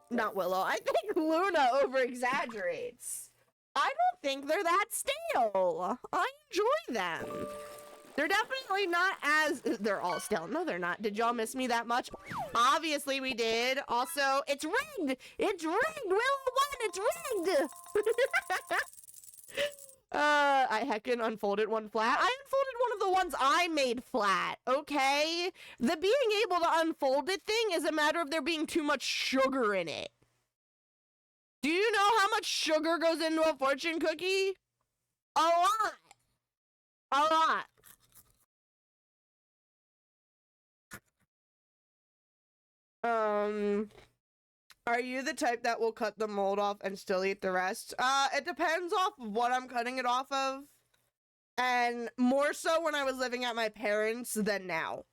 Not Willow, I think Luna over exaggerates. I don't think they're that stale. I enjoy them. They're definitely not as, they're all stale. No, they're not. Did y'all miss me that much? Obviously we did. Also, it's rigged. It's rigged. Willow won. It's rigged. I heckin' unfolded one flat. I unfolded one of the ones I made flat, okay? The being able to unfold it thing is a matter of there being too much sugar in it. Do you know how much sugar goes into a fortune cookie? A lot. A lot. Are you the type that will cut the mold off and still eat the rest? It depends off what I'm cutting it off of. And more so when I was living at my parents' than now.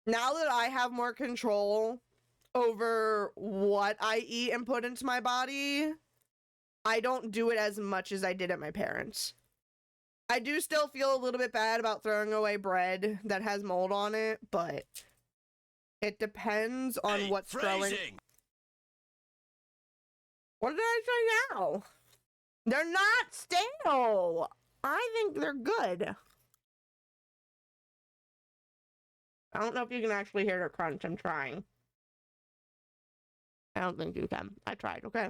Now that I have more control over what I eat and put into my body, I don't do it as much as I did at my parents'. I do still feel a little bit bad about throwing away bread that has mold on it, but it depends on what's growing. What did I say now? They're not stale. I think they're good. I don't know if you can actually hear the crunch. I'm trying. I don't think you can. I tried, okay?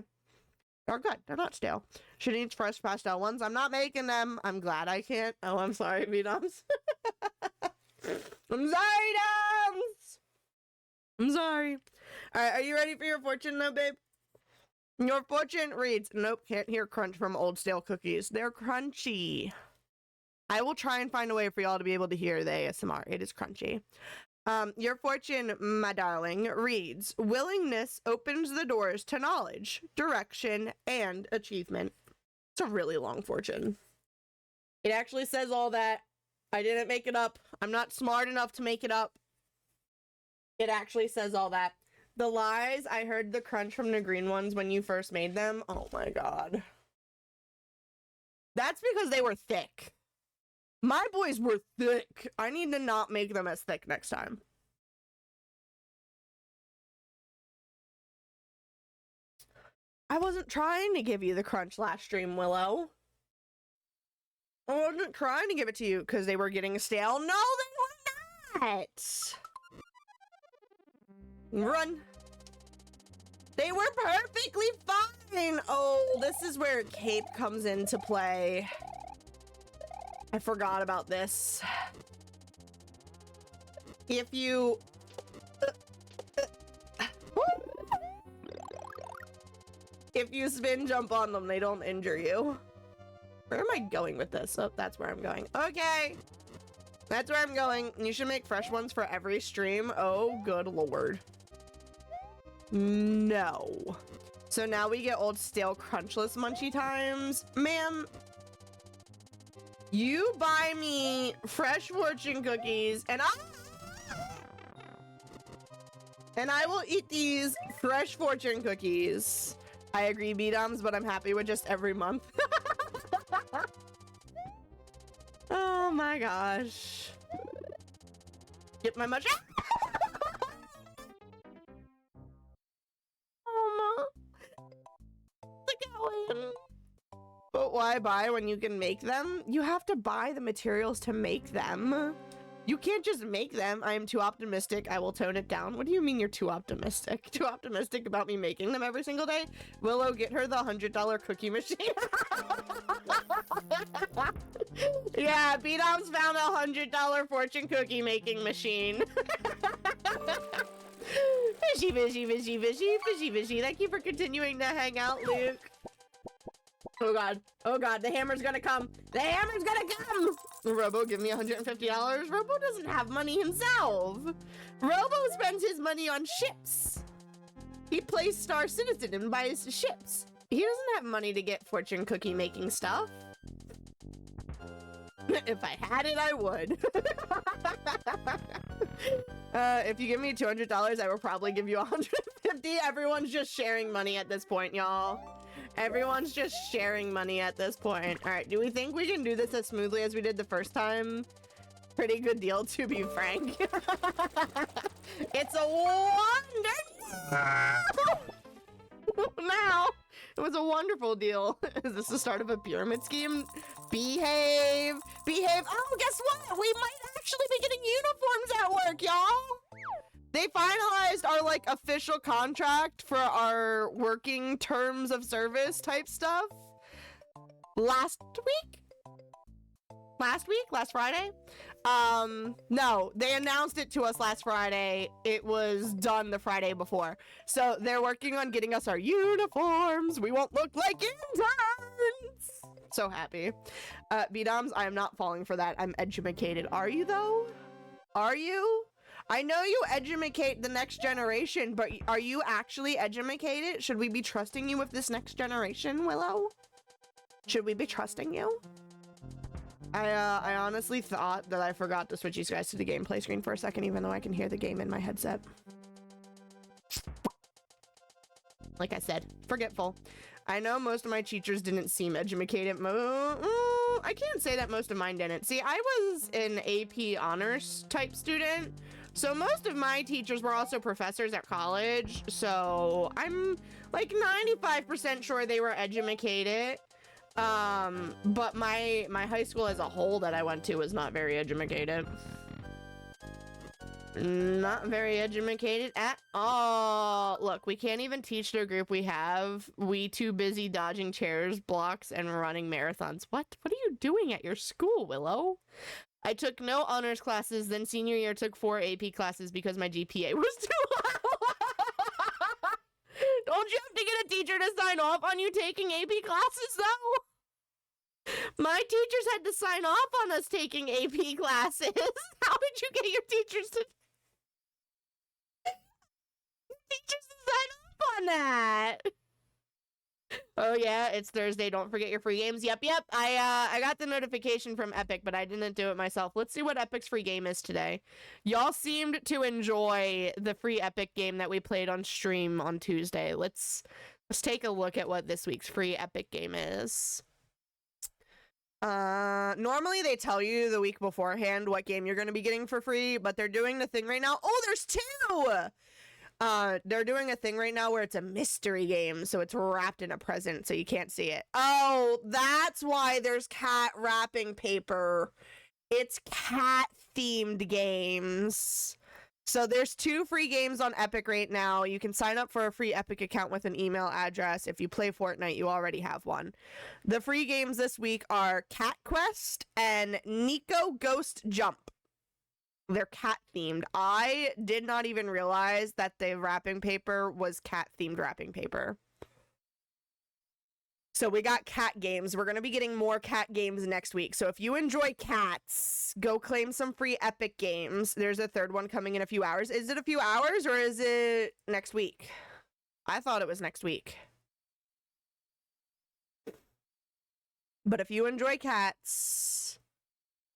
They're good. They're not stale. She needs fresh pastel ones. I'm not making them. I'm glad I can't. Oh, I'm sorry, B-Dums. I'm sorry, Dums! I'm sorry. Alright, are you ready for your fortune though, babe? Your fortune reads, nope, can't hear crunch from old stale cookies. They're crunchy. I will try and find a way for y'all to be able to hear the ASMR. It is crunchy. Your fortune, my darling, reads, willingness opens the doors to knowledge, direction, and achievement. It's a really long fortune. It actually says all that. I didn't make it up. I'm not smart enough to make it up. It actually says all that. The lies, I heard the crunch from the green ones when you first made them. Oh my god. That's because they were thick. My boys were thick. I need to not make them as thick next time. I wasn't trying to give you the crunch last stream, Willow. I wasn't trying to give it to you because they were getting stale. No, they were not. Run. They were perfectly fine. Oh, this is where cape comes into play. I forgot about this. If you... if you spin jump on them, they don't injure you. Where am I going with this? Oh, that's where I'm going. Okay. That's where I'm going. You should make fresh ones for every stream. Oh, good lord. No. So now we get old stale crunchless munchie times. Ma'am, you buy me fresh fortune cookies and I will eat these fresh fortune cookies. I agree, B-Dums, but I'm happy with just every month. Oh my gosh. Get my munchie. But why buy when you can make them? You have to buy the materials to make them. You can't just make them. I am too optimistic. I will tone it down. What do you mean you're too optimistic? Too optimistic about me making them every single day? Willow, get her the $100 cookie machine. Yeah, B-Dom's found a $100 fortune cookie making machine. Fishy, fishy, fishy, fishy, fishy, fishy. Thank you for continuing to hang out, Luke. Oh god. Oh god, the hammer's gonna come. The hammer's gonna come! Robo, give me $150. Robo doesn't have money himself. Robo spends his money on ships. He plays Star Citizen and buys ships. He doesn't have money to get fortune cookie making stuff. If I had it, I would. If you give me $200, I will probably give you $150. Everyone's just sharing money at this point, y'all. Everyone's just sharing money at this point. All right, do we think we can do this as smoothly as we did the first time? Pretty good deal, to be frank. It's a wonder. Now, it was a wonderful deal. Is this the start of a pyramid scheme? Behave. Behave. Oh, guess what? We might actually be getting uniforms at work, y'all. They finalized our, like, official contract for our working terms of service type stuff last week? Last Friday? No, they announced it to us last Friday. It was done the Friday before. So they're working on getting us our uniforms. We won't look like interns. So happy. B-Doms, I am not falling for that. I'm edumacated. Are you, though? Are you? I know you edumacate the next generation, but are you actually edumacated? Should we be trusting you with this next generation, Willow? Should we be trusting you? I honestly thought that I forgot to switch you guys to the gameplay screen for a second, even though I can hear the game in my headset. Like I said, forgetful. I know most of my teachers didn't seem educated. I can't say that most of mine didn't. See, I was an AP honors type student, so most of my teachers were also professors at college, so I'm like 95% sure they were educated. But my high school as a whole that I went to was not very educated. Not very educated at all. Look, we can't even teach the group we have. We too busy dodging chairs, blocks, and running marathons. What are you doing at your school, Willow? I took no honors classes, then senior year took 4 AP classes because my GPA was too low. Don't you have to get a teacher to sign off on you taking AP classes, though? My teachers had to sign off on us taking AP classes. How did you get your teachers to sign off on that? Oh yeah, it's Thursday. Don't forget your free games. Yep. I got the notification from Epic, but I didn't do it myself. Let's see what Epic's free game is today. Y'all seemed to enjoy the free Epic game that we played on stream on Tuesday. Let's take a look at what this week's free Epic game is. Normally they tell you the week beforehand what game you're going to be getting for free, but they're doing the thing right now. Oh, there's 2! They're doing a thing right now where it's a mystery game, so it's wrapped in a present, so you can't see it. Oh, that's why there's cat wrapping paper. It's cat-themed games. So there's 2 free games on Epic right now. You can sign up for a free Epic account with an email address. If you play Fortnite, you already have one. The free games this week are Cat Quest and Nico Ghost Jump. They're cat-themed. I did not even realize that the wrapping paper was cat-themed wrapping paper. So we got cat games. We're going to be getting more cat games next week. So if you enjoy cats, go claim some free Epic games. There's a 3rd one coming in a few hours. Is it a few hours or is it next week? I thought it was next week. But if you enjoy cats,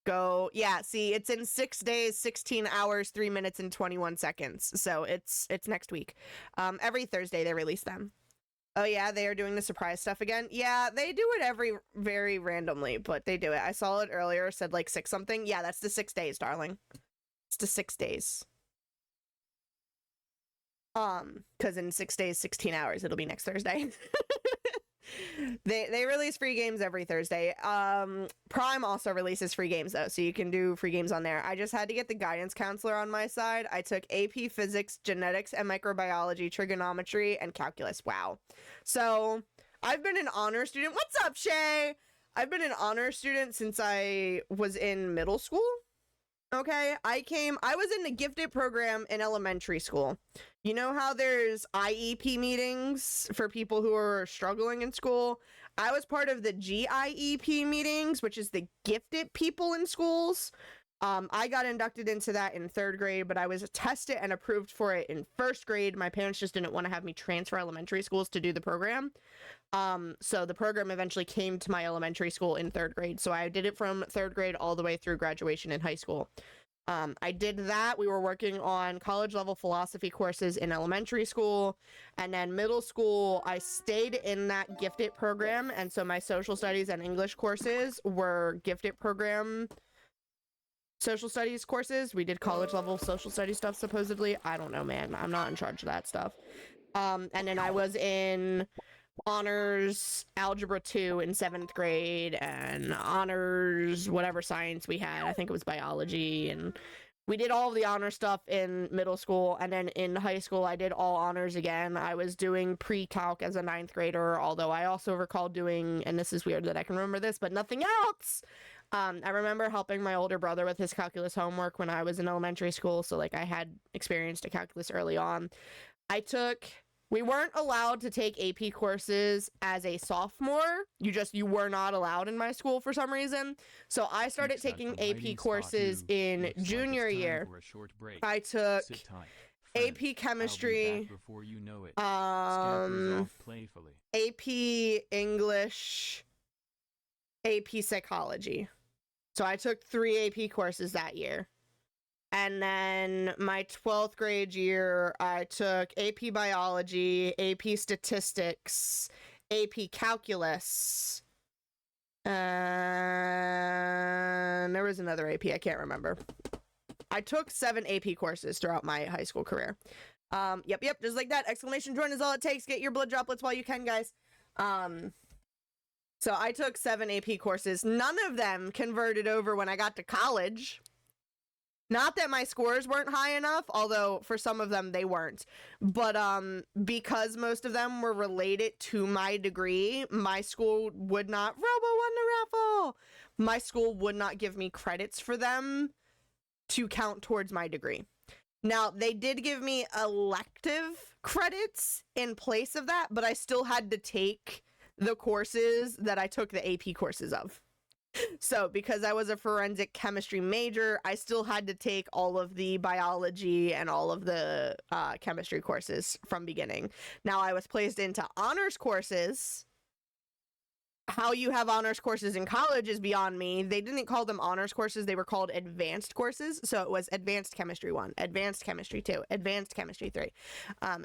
go. Yeah, see, it's in 6 days, 16 hours, 3 minutes, and 21 seconds. So it's next week. Every Thursday they release them. Oh yeah, they are doing the surprise stuff again. Yeah, they do it very randomly, but they do it. I saw it earlier, said like 6 something. Yeah, that's the 6 days, darling. It's the 6 days. Because in 6 days, 16 hours, it'll be next Thursday. They release free games every Thursday. Prime also releases free games though, so you can do free games on there. I just had to get the guidance counselor on my side. I took AP Physics, Genetics and Microbiology, Trigonometry, and Calculus. Wow. So I've been an honor student. What's up, Shay? I've been an honor student since I was in middle school. Okay, I was in the gifted program in elementary school. You know how there's IEP meetings for people who are struggling in school? I was part of the GIEP meetings, which is the gifted people in schools. I got inducted into that in 3rd grade, but I was tested and approved for it in 1st grade. My parents just didn't want to have me transfer elementary schools to do the program. So the program eventually came to my elementary school in 3rd grade. So I did it from 3rd grade all the way through graduation in high school. I did that. We were working on college level philosophy courses in elementary school, and then middle school, I stayed in that gifted program. And so my social studies and English courses were gifted program social studies courses. We did college level social studies stuff, supposedly. I don't know, man. I'm not in charge of that stuff. And then I was in honors algebra 2 in 7th grade and honors whatever science we had. I think it was biology, and we did all of the honor stuff in middle school. And then in high school, I did all honors again. I was doing pre-calc as a 9th grader, although I also recall doing, and this is weird that I can remember this, but nothing else. I remember helping my older brother with his calculus homework when I was in elementary school, so like I had experience to calculus early on. We weren't allowed to take AP courses as a sophomore. You were not allowed in my school for some reason. So I started taking AP courses in junior year. I took AP chemistry, AP English, AP psychology. So I took 3 AP courses that year. And then my 12th grade year, I took AP biology, AP statistics, AP calculus. And there was another AP, I can't remember. I took 7 AP courses throughout my high school career. Yep, just like that. Exclamation join is all it takes. Get your blood droplets while you can, guys. So I took 7 AP courses. None of them converted over when I got to college. Not that my scores weren't high enough, although for some of them they weren't. But because most of them were related to my degree, my school would not, Robo won the raffle! My school would not give me credits for them to count towards my degree. Now, they did give me elective credits in place of that, but I still had to take the courses that I took the AP courses of. So because I was a forensic chemistry major, I still had to take all of the biology and all of the chemistry courses from beginning. Now I was placed into honors courses. How you have honors courses in college is beyond me. They didn't call them honors courses. They were called advanced courses. So it was advanced chemistry 1, advanced chemistry 2, advanced chemistry 3,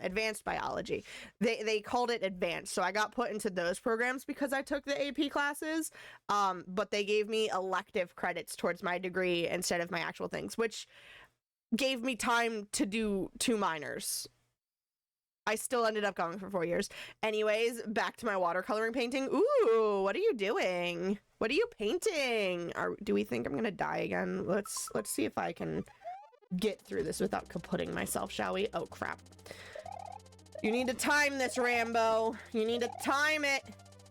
advanced biology. They called it advanced. So I got put into those programs because I took the AP classes. But they gave me elective credits towards my degree instead of my actual things, which gave me time to do 2 minors. I still ended up going for 4 years. Anyways, back to my watercoloring painting. Ooh, what are you doing? What are you painting? Do we think I'm gonna die again? Let's see if I can get through this without kaputting myself, shall we? Oh, crap. You need to time this, Rambo. You need to time it.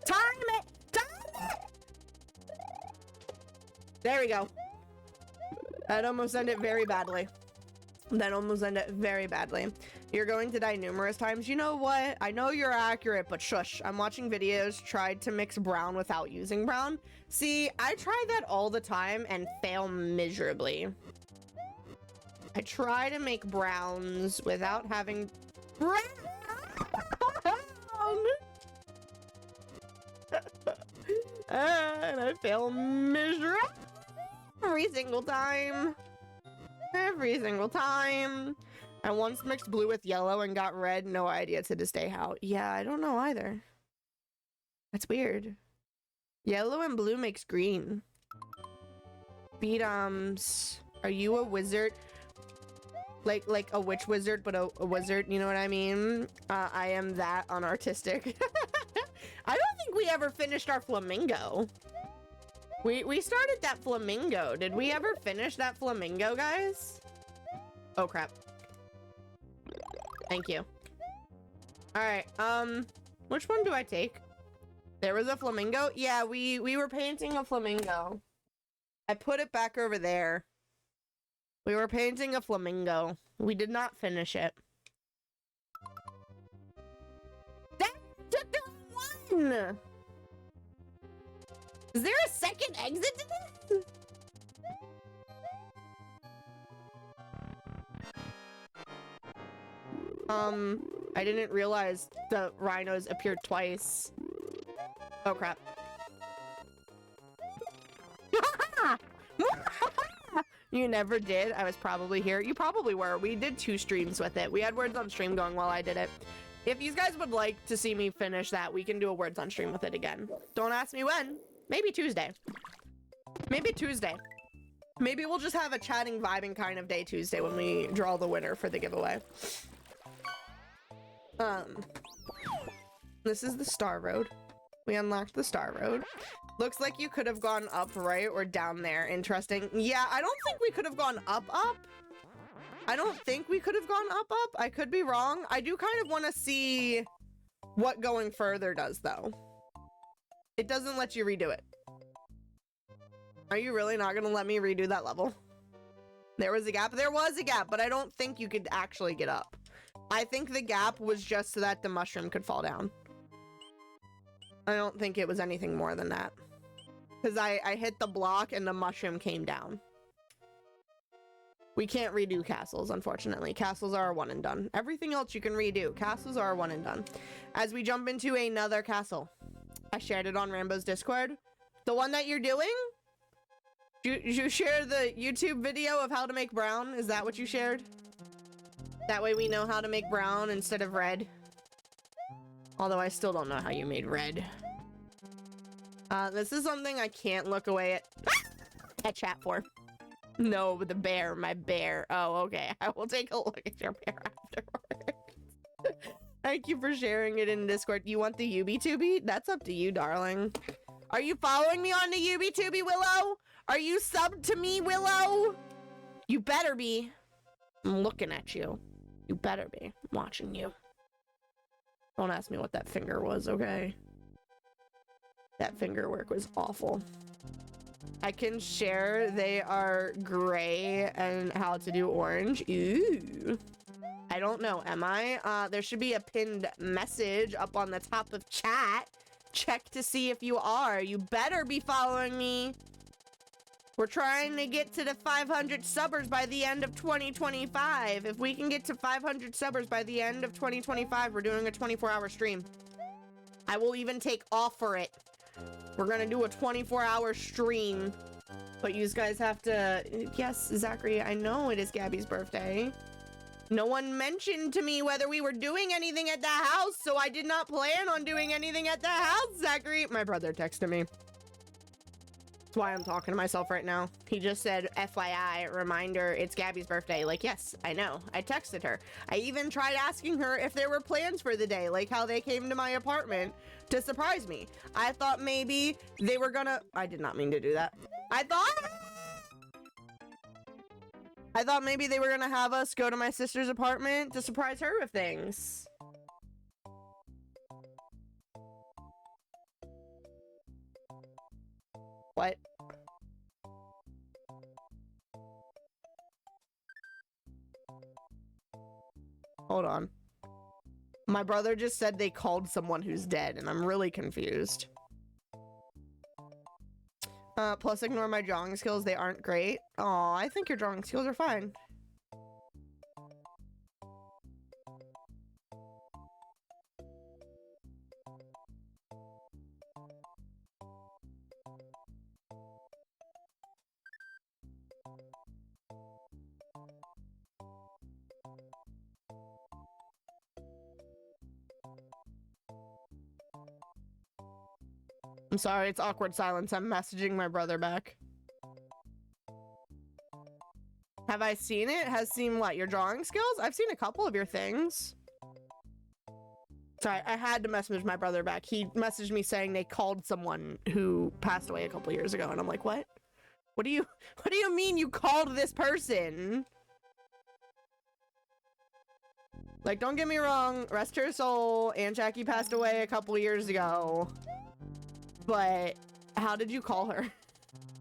Time it! Time it! There we go. That almost ended very badly. You're going to die numerous times. You know what? I know you're accurate, but shush. I'm watching videos tried to mix brown without using brown. See, I try that all the time and fail miserably. I try to make browns without having brown. And I fail miserably every single time. I once mixed blue with yellow and got red. No idea to this day how. Yeah, I don't know either. That's weird. Yellow and blue makes green. Beatums. Are you a wizard? Like a witch wizard, but a wizard, you know what I mean? I am that unartistic. I don't think we ever finished our flamingo. We started that flamingo. Did we ever finish that flamingo, guys? Oh, crap. Thank you. Alright, which one do I take? There was a flamingo? Yeah, we were painting a flamingo. I put it back over there. We were painting a flamingo. We did not finish it. That took the one! Is there a second exit to this? I didn't realize the rhinos appeared twice. Oh crap. You never did? I was probably here. You probably were. We did 2 streams with it. We had words on stream going while I did it. If you guys would like to see me finish that, we can do a words on stream with it again. Don't ask me when. Maybe Tuesday. Maybe Tuesday. Maybe we'll just have a chatting, vibing kind of day Tuesday when we draw the winner for the giveaway. This is the Star Road. We unlocked the Star Road. Looks like you could have gone up, right? Or down there. Interesting. Yeah, I don't think we could have gone up. I don't think we could have gone up. I could be wrong. I do kind of want to see what going further does, though. It doesn't let you redo it. Are you really not going to let me redo that level? There was a gap. There was a gap, but I don't think you could actually get up. I think the gap was just so that the mushroom could fall down. I don't think it was anything more than that. Because I hit the block and the mushroom came down. We can't redo castles, unfortunately. Castles are a one and done. Everything else you can redo. Castles are a one and done. As we jump into another castle. I shared it on Rambo's Discord. The one that you're doing? You share the YouTube video of how to make brown? Is that what you shared? That way we know how to make brown instead of red. Although I still don't know how you made red. This is something I can't look away at chat for. No, the bear, my bear. Oh, okay. I will take a look at your bear afterwards. Thank you for sharing it in Discord. You want the UbiTubi? That's up to you, darling. Are you following me on the UbiTubi, Willow? Are you subbed to me, Willow? You better be. I'm looking at you. You better be. I'm watching you. Don't ask me what that finger was, okay? That finger work was awful. I can share they are gray and how to do orange. Ooh. I don't know, am I? There should be a pinned message up on the top of chat. Check to see if you are. You better be following me. We're trying to get to the 500 subbers by the end of 2025. If we can get to 500 subbers by the end of 2025, we're doing a 24-hour stream. I will even take off for it. We're gonna do a 24-hour stream. But you guys have to... Yes, Zachary, I know it is Gabby's birthday. No one mentioned to me whether we were doing anything at the house, so I did not plan on doing anything at the house, Zachary. My brother texted me. That's why I'm talking to myself right now. He just said, FYI, reminder, it's Gabby's birthday. Like, yes, I know. I texted her. I even tried asking her if there were plans for the day, like how they came to my apartment to surprise me. I thought maybe they were gonna... I did not mean to do that. I thought maybe they were gonna have us go to my sister's apartment to surprise her with things. What? Hold on. My brother just said they called someone who's dead, and I'm really confused. Plus ignore my drawing skills, they aren't great. Aw, I think your drawing skills are fine. I'm sorry, it's awkward silence. I'm messaging my brother back. Have I seen it? Has seen what? Your drawing skills? I've seen a couple of your things. Sorry, I had to message my brother back. He messaged me saying they called someone who passed away a couple years ago, and I'm like, what? What do you mean you called this person? Like, don't get me wrong, rest her soul. Aunt Jackie passed away a couple years ago. But how did you call her?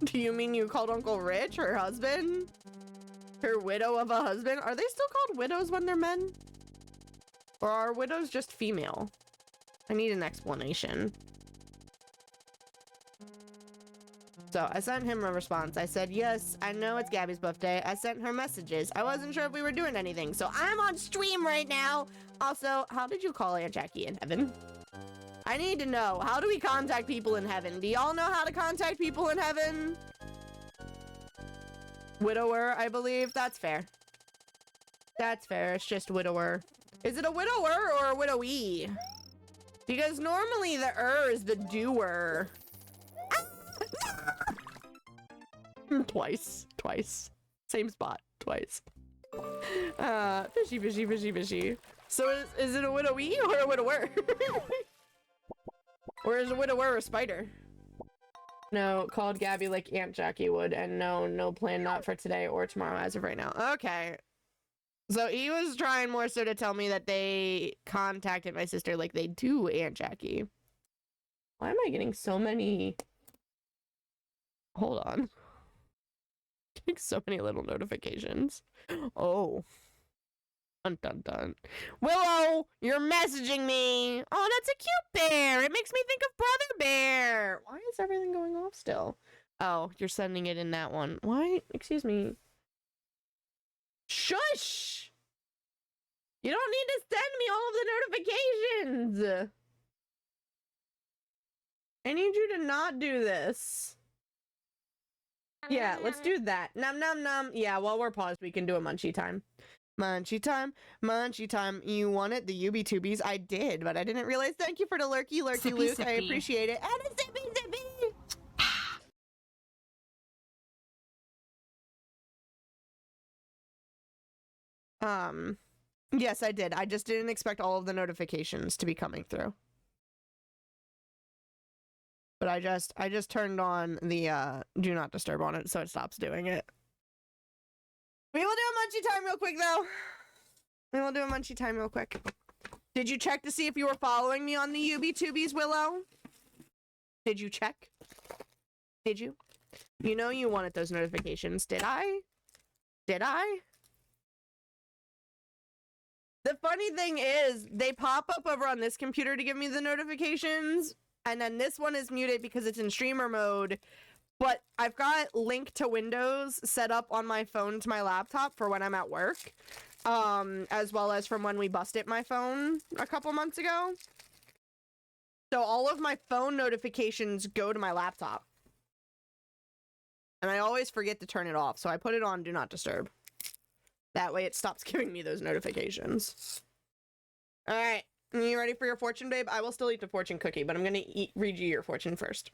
Do you mean you called Uncle Rich, her husband? Her widow of a husband? Are they still called widows when they're men? Or are widows just female? I need an explanation. So I sent him a response. I said, yes, I know it's Gabby's birthday. I sent her messages. I wasn't sure if we were doing anything. So I'm on stream right now. Also, how did you call Aunt Jackie in heaven? I need to know. How do we contact people in heaven? Do y'all know how to contact people in heaven? Widower, I believe. That's fair. That's fair. It's just widower. Is it a widower or a widowee? Because normally the is the doer. Twice. Same spot. Twice. Fishy, fishy, fishy, fishy. So is it a widowee or a widower? Or is a widower a spider? No, called Gabby like Aunt Jackie would, and no plan, not for today or tomorrow as of right now. Okay. So he was trying more so to tell me that they contacted my sister like they do Aunt Jackie. Why am I getting so many? Hold on. Getting so many little notifications. Oh. Dun dun dun. Willow, you're messaging me. Oh, that's a cute bear. It makes me think of Brother Bear. Why is everything going off still? Oh, you're sending it in that one. Why? Excuse me. Shush! You don't need to send me all of the notifications. I need you to not do this. Yeah, let's do that. Num num num. Yeah, while we're paused, we can do a munchie time. Munchie time, munchie time. You want it? The UB tubies? I did, but I didn't realize. Thank you for the lurky Sippy, Luke. I sippy. appreciate it. And a zippy zippy. Yes, I did. I just didn't expect all of the notifications to be coming through. But I just turned on the do not disturb on it so it stops doing it. We will do a munchie time real quick though. We will do a munchie time real quick. Did you check to see if you were following me on the UB tubies, Willow? Did you check? Did you? You know you wanted those notifications. Did I? Did I? The funny thing is, they pop up over on this computer to give me the notifications, and then this one is muted because it's in streamer mode, but I've got link to Windows set up on my phone to my laptop for when I'm at work, as well as from when we busted my phone a couple months ago. So all of my phone notifications go to my laptop. And I always forget to turn it off, so I put it on Do Not Disturb. That way it stops giving me those notifications. All right. You ready for your fortune, babe? I will still eat the fortune cookie, but I'm going to read you your fortune first.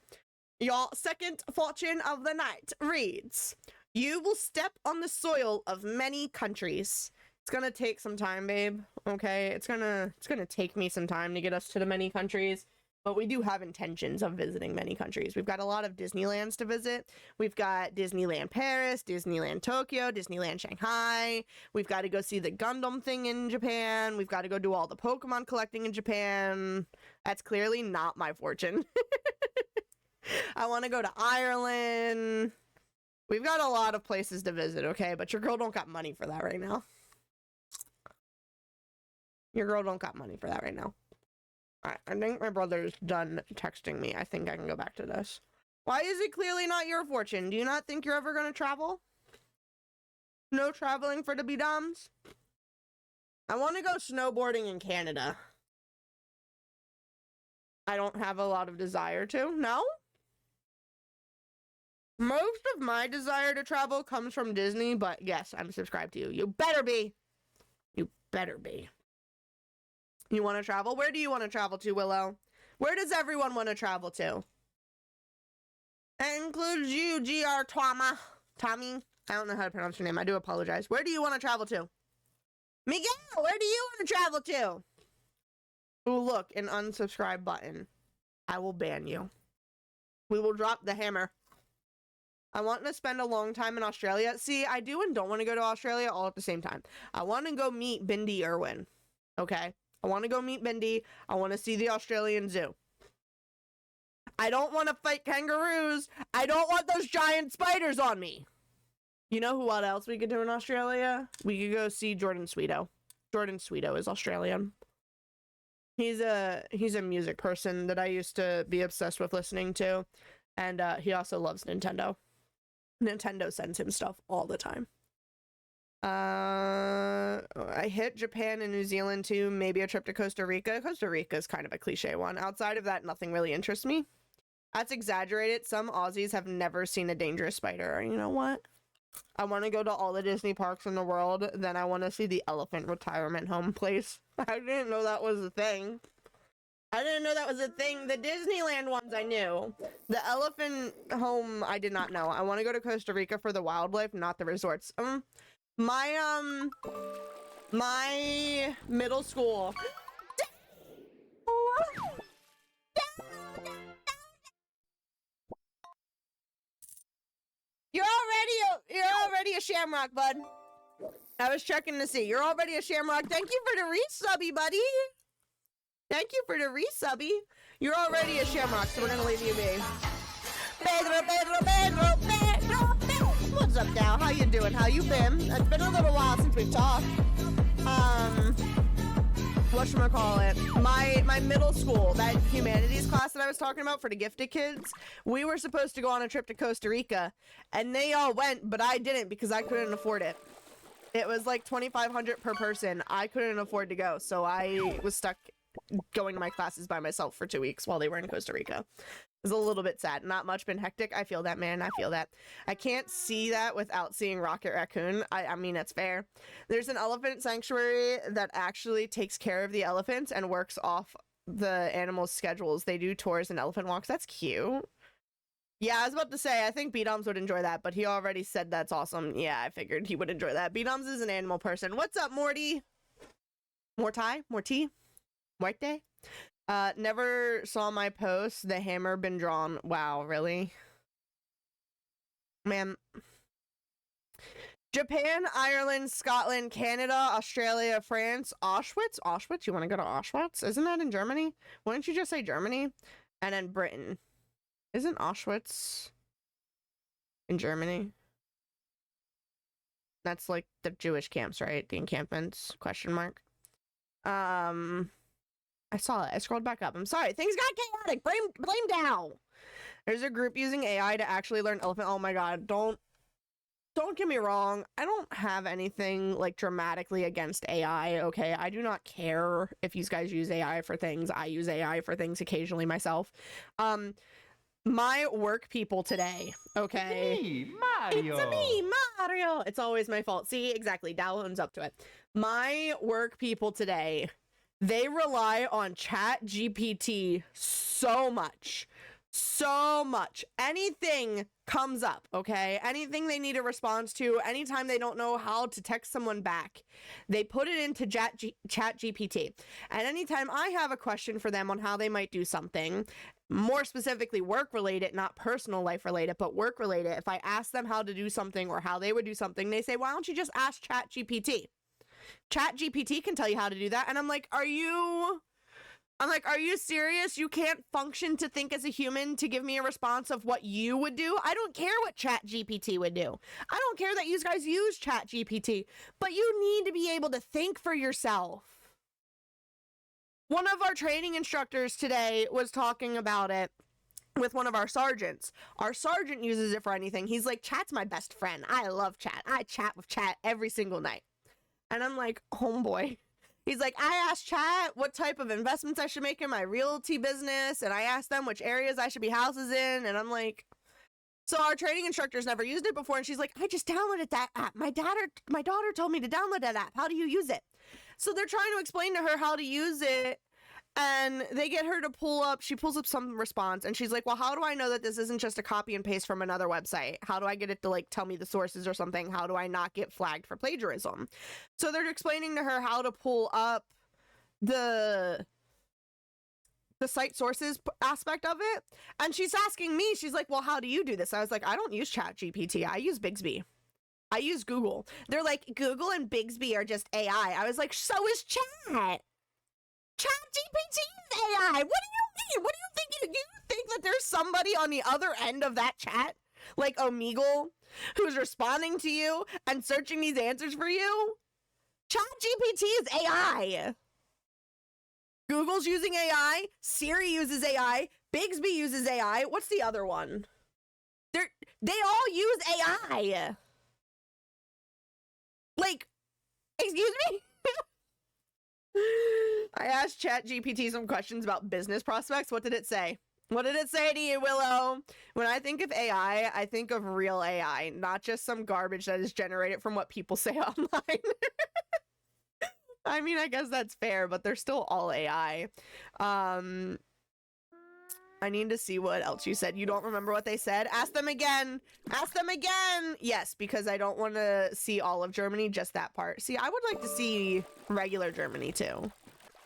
Your second fortune of the night reads, you will step on the soil of many countries. It's going to take some time, babe. Okay? It's going to take me some time to get us to the many countries. But we do have intentions of visiting many countries. We've got a lot of Disneylands to visit. We've got Disneyland Paris, Disneyland Tokyo, Disneyland Shanghai. We've got to go see the Gundam thing in Japan. We've got to go do all the Pokemon collecting in Japan. That's clearly not my fortune. I want to go to Ireland. We've got a lot of places to visit, okay? But your girl don't got money for that right now. Your girl don't got money for that right now. Alright, I think my brother's done texting me. I think I can go back to this. Why is it clearly not your fortune? Do you not think you're ever going to travel? No traveling for the B-Doms? I want to go snowboarding in Canada. I don't have a lot of desire to. No? Most of my desire to travel comes from Disney, but yes, I'm subscribed to you. You better be. You better be. You want to travel? Where do you want to travel to, Willow? Where does everyone want to travel to? That includes you, GR Tommy. I don't know how to pronounce your name. I do apologize. Where do you want to travel to? Miguel, where do you want to travel to? Ooh, look, an unsubscribe button. I will ban you. We will drop the hammer. I want to spend a long time in Australia. See, I do and don't want to go to Australia all at the same time. I want to go meet Bindi Irwin. Okay? I want to go meet Bindi. I want to see the Australian Zoo. I don't want to fight kangaroos. I don't want those giant spiders on me. You know what else we could do in Australia? We could go see Jordan Sweeto. Jordan Sweeto is Australian. He's a music person that I used to be obsessed with listening to. And he also loves Nintendo. Nintendo sends him stuff all the time. I hit Japan and New Zealand too. Maybe a trip to Costa Rica. Costa Rica is kind of a cliche one. Outside of that, nothing really interests me. That's exaggerated. Some Aussies have never seen a dangerous spider. You know what? I want to go to all the Disney parks in the world. Then I want to see the elephant retirement home place. I didn't know that was a thing. I didn't know that was a thing. The Disneyland ones I knew. The elephant home I did not know. I want to go to Costa Rica for the wildlife, not the resorts. My middle school. You're already a shamrock, bud. I was checking to see. You're already a shamrock. Thank you for the resubby, buddy. Thank you for the resubby. You're already a shamrock, so we're gonna leave you be. Pedro. What's up, now? How you doing? How you been? It's been a little while since we've talked. Whatchamacallit? My middle school, that humanities class that I was talking about for the gifted kids, we were supposed to go on a trip to Costa Rica, and they all went, but I didn't because I couldn't afford it. It was like $2,500 per person. I couldn't afford to go, so I was stuck going to my classes by myself for 2 weeks while they were in Costa Rica. It was a little bit sad. Not much been hectic. I feel that, man. I feel that. I can't see that without seeing Rocket Raccoon. I mean, it's fair. There's an elephant sanctuary that actually takes care of the elephants and works off the animals' schedules. They do tours and elephant walks. That's cute. Yeah, I was about to say, I think B-Doms would enjoy that, but he already said that's awesome. Yeah, I figured he would enjoy that. B-Doms is an animal person. What's up, Morty? More tie? More tea? White day? Never saw my post. The hammer been drawn. Wow, really? Man. Japan, Ireland, Scotland, Canada, Australia, France, Auschwitz? Auschwitz? You want to go to Auschwitz? Isn't that in Germany? Why don't you just say Germany? And then Britain. Isn't Auschwitz in Germany? That's like the Jewish camps, right? The encampments? Question mark. I saw it. I scrolled back up. I'm sorry. Things got chaotic. Blame Dow. There's a group using AI to actually learn elephant. Oh my god. Don't get me wrong. I don't have anything like dramatically against AI, okay? I do not care if you guys use AI for things. I use AI for things occasionally myself. My work people today, okay? Hey, Mario. It's me, Mario. It's always my fault. See, exactly. Dow owns up to it. My work people today, they rely on Chat GPT so much. Anything comes up, okay? Anything they need a response to, anytime they don't know how to text someone back, they put it into Chat GPT. And anytime I have a question for them on how they might do something, more specifically work related, not personal life related, but work related, if I ask them how to do something or how they would do something, they say, why don't you just ask Chat GPT? Chat GPT can tell you how to do that. And I'm like, are you serious? You can't function to think as a human to give me a response of what you would do? I don't care what Chat GPT would do. I don't care that you guys use Chat GPT, but you need to be able to think for yourself. One of our training instructors today was talking about it with one of our sergeants. Our sergeant uses it for anything. He's like, Chat's my best friend. I love Chat. I chat with Chat every single night. And I'm like, homeboy. He's like, I asked Chat what type of investments I should make in my realty business, and I asked them which areas I should be houses in, and I'm like, so our training instructor's never used it before, and she's like, I just downloaded that app. My daughter told me to download that app. How do you use it? So they're trying to explain to her how to use it, and they get her to she pulls up some response, and she's like, well, how do I know that this isn't just a copy and paste from another website? How do I get it to like tell me the sources or something? How do I not get flagged for plagiarism? So they're explaining to her how to pull up the site sources aspect of it, and she's asking me, she's like, well, how do you do this? I was like, I don't use Chat GPT. I use Bixby. I use Google. They're like, Google and Bixby are just AI. I was like, so is Chat. Chat GPT is AI. What do you mean? What do you think? Do you think that there's somebody on the other end of that chat, like Omegle, who's responding to you and searching these answers for you? Chat GPT is AI. Google's using AI. Siri uses AI. Bigsby uses AI. What's the other one? They all use AI. Like, excuse me? I asked ChatGPT some questions about business prospects. What did it say? What did it say to you, Willow? When I think of AI, I think of real AI, not just some garbage that is generated from what people say online. I mean, I guess that's fair, but they're still all AI. I need to see what else you said. You don't remember what they said? Ask them again. Ask them again. Yes, because I don't want to see all of Germany, just that part. See, I would like to see regular Germany too.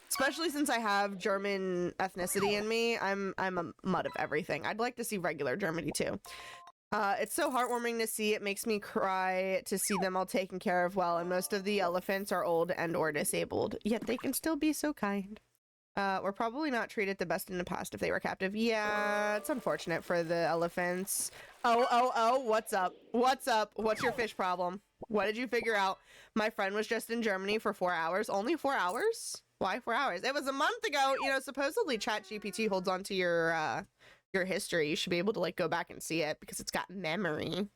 Especially since I have German ethnicity in me. I'm a mutt of everything. I'd like to see regular Germany too. It's so heartwarming to see. It makes me cry to see them all taken care of well, and most of the elephants are old and or disabled. Yet they can still be so kind. We're probably not treated the best in the past if they were captive. Yeah, it's unfortunate for the elephants. Oh, what's up? What's up? What's your fish problem? What did you figure out? My friend was just in Germany for 4 hours. Only 4 hours? Why 4 hours? It was a month ago. You know, supposedly ChatGPT holds on to your history. You should be able to, like, go back and see it because it's got memory.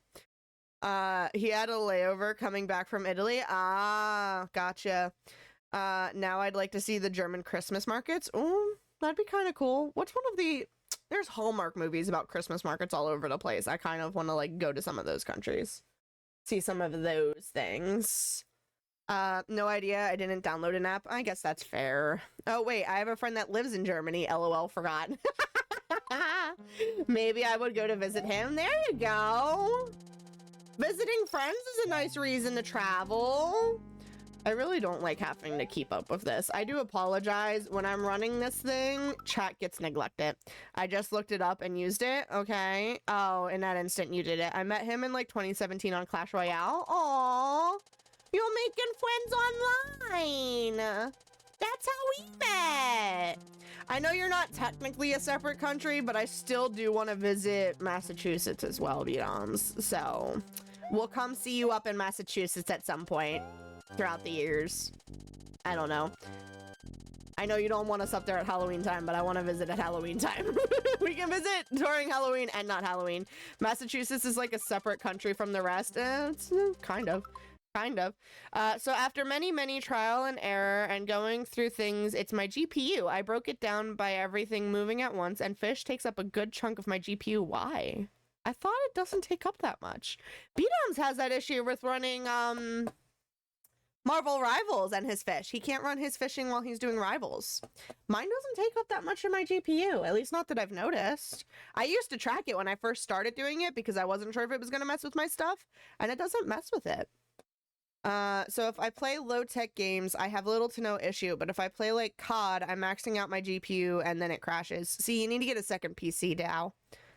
He had a layover coming back from Italy. Ah, gotcha. Now I'd like to see the German Christmas markets. Oh, that'd be kind of cool. What's one of the... There's Hallmark movies about Christmas markets all over the place. I kind of want to, like, go to some of those countries. See some of those things. No idea. I didn't download an app. I guess that's fair. Oh, wait. I have a friend that lives in Germany. LOL, forgot. Maybe I would go to visit him. There you go. Visiting friends is a nice reason to travel. I really don't like having to keep up with this. I do apologize. When I'm running this thing, chat gets neglected. I just looked it up and used it. Okay. Oh, in that instant you did it. I met him in like 2017 on Clash Royale. Aww. You're making friends online. That's how we met. I know you're not technically a separate country, but I still do want to visit Massachusetts as well, Vietnams. So we'll come see you up in Massachusetts at some point throughout the years. I don't know. I know you don't want us up there at Halloween time, but I want to visit at Halloween time. We can visit during Halloween and not Halloween. Massachusetts is like a separate country from the rest. It's kind of. So after many trial and error and going through things, it's my GPU. I broke it down by everything moving at once, and fish takes up a good chunk of my GPU. Why? I thought it doesn't take up that much. B-Doms has that issue with running Marvel Rivals and his fish. He can't run his fishing while he's doing Rivals. Mine doesn't take up that much of my GPU, at least not that I've noticed. I used to track it when I first started doing it because I wasn't sure if it was going to mess with my stuff, and it doesn't mess with it. So if I play low-tech games, I have little to no issue, but if I play like COD, I'm maxing out my GPU and then it crashes. See, you need to get a second PC, Dow.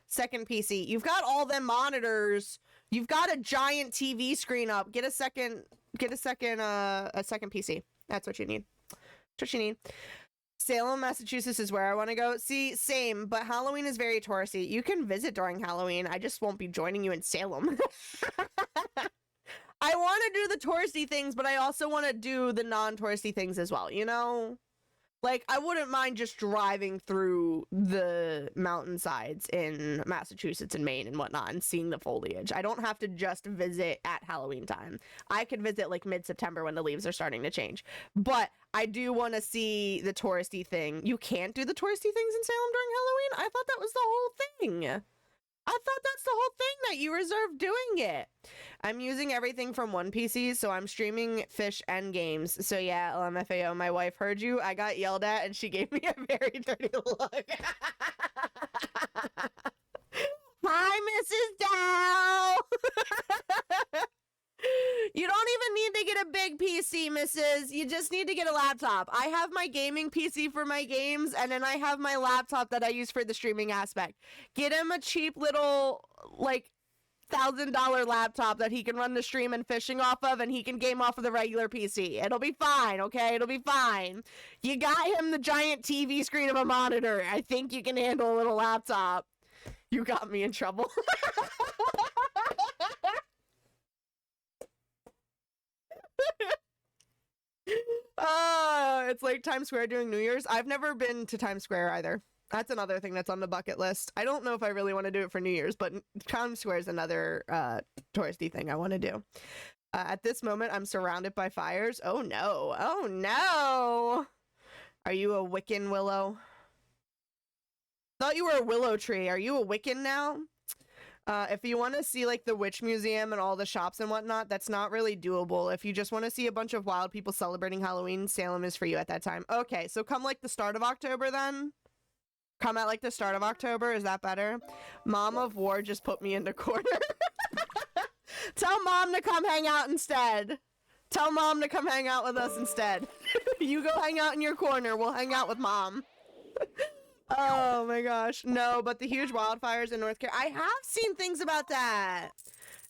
Second PC. You've got all them monitors. You've got a giant TV screen up. Get a second PC. That's what you need. That's what you need. Salem, Massachusetts is where I want to go. See, same, but Halloween is very touristy. You can visit during Halloween. I just won't be joining you in Salem. I want to do the touristy things, but I also want to do the non-touristy things as well, you know? Like, I wouldn't mind just driving through the mountainsides in Massachusetts and Maine and whatnot and seeing the foliage. I don't have to just visit at Halloween time. I could visit, like, mid-September when the leaves are starting to change. But I do want to see the touristy thing. You can't do the touristy things in Salem during Halloween? I thought that was the whole thing. I thought that's the whole thing, that you reserved doing it. I'm using everything from one PC, so I'm streaming fish and games. So yeah, LMFAO, my wife heard you. I got yelled at and she gave me a very dirty look. Hi, Mrs. Dow. You don't even need to get a big PC, Mrs. You just need to get a laptop. I have my gaming PC for my games, and then I have my laptop that I use for the streaming aspect. Get him a cheap little, like, $1,000 laptop that he can run the stream and fishing off of, and he can game off of the regular PC. It'll be fine, okay? It'll be fine. You got him the giant TV screen of a monitor. I think you can handle a little laptop. You got me in trouble. It's like Times Square doing New Year's. I've never been to Times Square either. That's another thing that's on the bucket list. I don't know if I really want to do it for New Year's, but Town Square is another touristy thing I want to do. At this moment, I'm surrounded by fires. Oh no. Oh no. Are you a Wiccan Willow? Thought you were a willow tree. Are you a Wiccan now? If you want to see like the witch museum and all the shops and whatnot, that's not really doable. If you just want to see a bunch of wild people celebrating Halloween, Salem is for you at that time. Okay, so come like the start of October then. Come at like the start of October. Is that better? Mom of War just put me in the corner. Tell Mom to come hang out instead. Tell Mom to come hang out with us instead. You go hang out in your corner. We'll hang out with Mom. Oh my gosh. No, but the huge wildfires in North Carolina. I have seen things about that.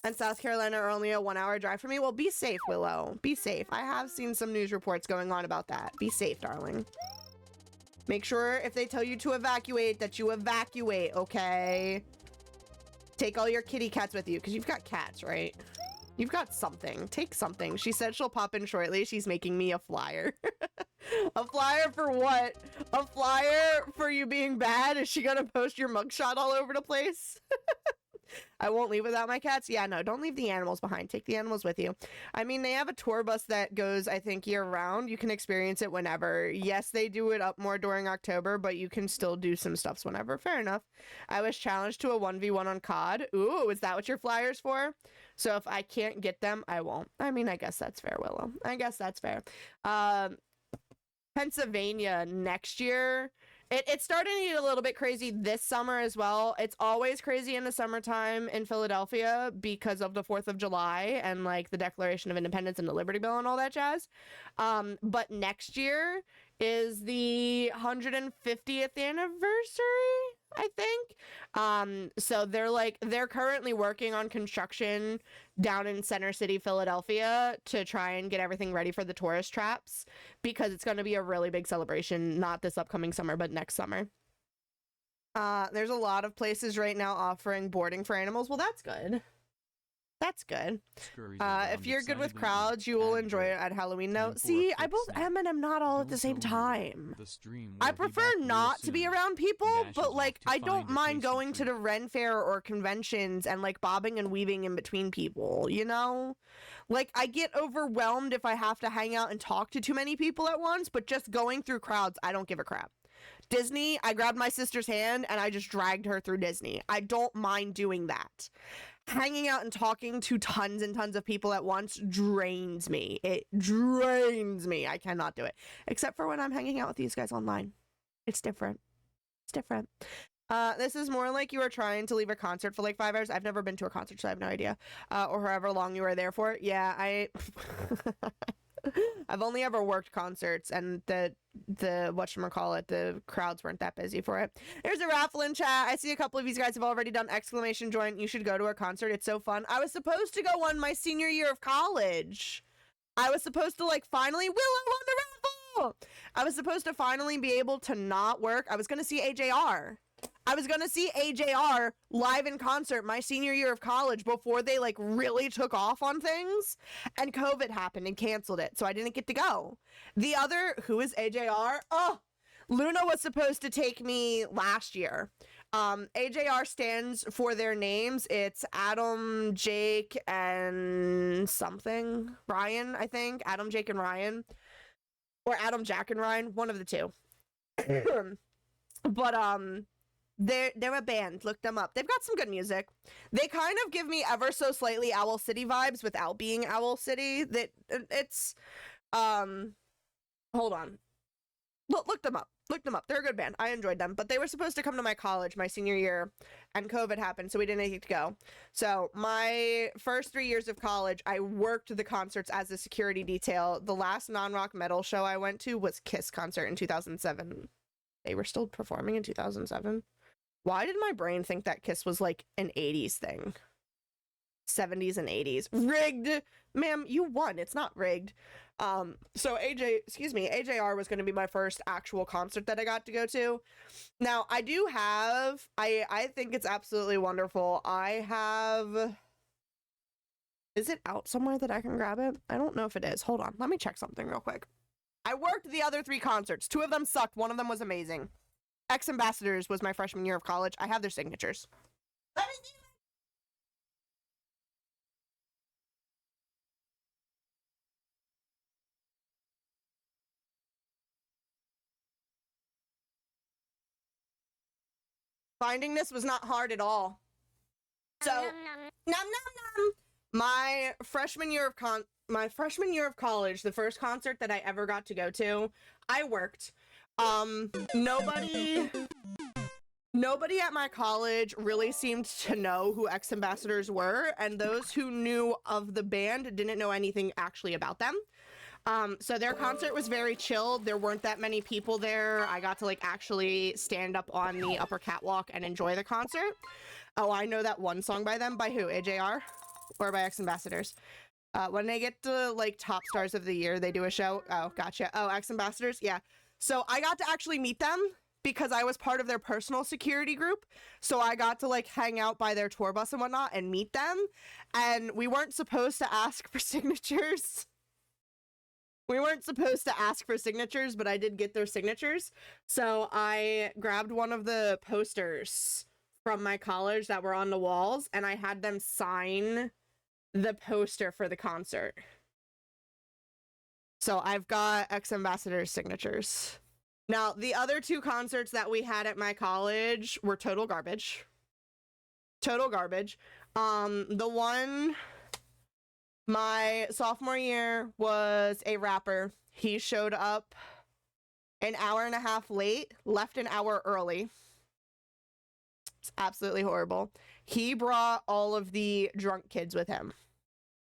And South Carolina are only a 1-hour drive for me. Well, be safe, Willow. Be safe. I have seen some news reports going on about that. Be safe, darling. Make sure if they tell you to evacuate, that you evacuate, okay? Take all your kitty cats with you, because you've got cats, right? You've got something. Take something. She said she'll pop in shortly. She's making me a flyer. A flyer for what? A flyer for you being bad? Is she gonna post your mugshot all over the place? I won't leave without my cats. Yeah, no, don't leave the animals behind. Take the animals with you. I mean, they have a tour bus that goes, I think, year round. You can experience it whenever. Yes, they do it up more during October, but you can still do some stuffs whenever. Fair enough. I was challenged to a 1v1 on COD. Ooh, is that what your flyer's for? So if I can't get them, I won't. I mean, I guess that's fair, Willow. I guess that's fair. Pennsylvania next year. It's starting to get a little bit crazy this summer as well. It's always crazy in the summertime in Philadelphia because of the 4th of July and like the Declaration of Independence and the Liberty Bell and all that jazz. But next year is the 150th anniversary, I think. So they're currently working on construction down in Center City, Philadelphia to try and get everything ready for the tourist traps because it's going to be a really big celebration, not this upcoming summer, but next summer. There's a lot of places right now offering boarding for animals. Well, that's good. That's good. If you're good with crowds, you will enjoy it at Halloween. Now, see, I both am and am not all at the same time. I prefer not to be around people, but like, I don't mind going to the Ren Fair or conventions and like bobbing and weaving in between people, you know? Like, I get overwhelmed if I have to hang out and talk to too many people at once, but just going through crowds, I don't give a crap. Disney, I grabbed my sister's hand and I just dragged her through Disney. I don't mind doing that. Hanging out and talking to tons and tons of people at once drains me. It drains me. I cannot do it. Except for when I'm hanging out with these guys online. It's different. It's different. This is more like you were trying to leave a concert for like 5 hours. I've never been to a concert, so I have no idea. Or however long you were there for. Yeah, I've only ever worked concerts, and the whatchamacallit, the crowds weren't that busy for it. There's a raffle in chat. I see a couple of you guys have already done exclamation join. You should go to a concert. It's so fun. I was supposed to go one my senior year of college. I was supposed to like finally Willow on the raffle. I was supposed to finally be able to not work. I was going to see AJR. I was going to see AJR live in concert my senior year of college before they like really took off on things, and COVID happened and canceled it. So I didn't get to go. The other, who is AJR? Oh, Luna was supposed to take me last year. AJR stands for their names. It's Adam, Jake, and something. Ryan, I think. Adam, Jake, and Ryan. Or Adam, Jack, and Ryan. One of the two. But, they're a band. Look them up. They've got some good music. They kind of give me ever so slightly Owl City vibes without being Owl City. That it's hold on. Look them up. Look them up. They're a good band. I enjoyed them. But they were supposed to come to my college my senior year, and COVID happened, so we didn't get to go. So my first 3 years of college, I worked the concerts as a security detail. The last non-rock metal show I went to was Kiss concert in 2007. They were still performing in 2007. Why did my brain think that Kiss was like an 80s thing? 70s and 80s. Rigged! Ma'am, you won. It's not rigged. So AJR was going to be my first actual concert that I got to go to. Now, I do have, I think it's absolutely wonderful. I have, is it out somewhere that I can grab it? I don't know if it is. Hold on. Let me check something real quick. I worked the other 3 concerts. 2 of them sucked. 1 of them was amazing. Ambassadors was my freshman year of college. I have their signatures. Let me see. Finding this was not hard at all. So, nom nom nom. My freshman year of college, the first concert that I ever got to go to, I worked. Nobody at my college really seemed to know who X Ambassadors were, and those who knew of the band didn't know anything actually about them. So their concert was very chilled. There weren't that many people there. I got to like actually stand up on the upper catwalk and enjoy the concert. Oh, I know that one song by them. By who? AJR? Or by X Ambassadors? When they get to like top stars of the year, they do a show. Oh, gotcha. Oh, X Ambassadors? Yeah. So I got to actually meet them because I was part of their personal security group. So I got to like hang out by their tour bus and whatnot and meet them. And we weren't supposed to ask for signatures. We weren't supposed to ask for signatures, but I did get their signatures. So I grabbed one of the posters from my college that were on the walls, and I had them sign the poster for the concert. So I've got X Ambassadors signatures. Now, the other two concerts that we had at my college were total garbage. Total garbage. The one my sophomore year was a rapper. He showed up an hour and a half late, left an hour early. It's absolutely horrible. He brought all of the drunk kids with him.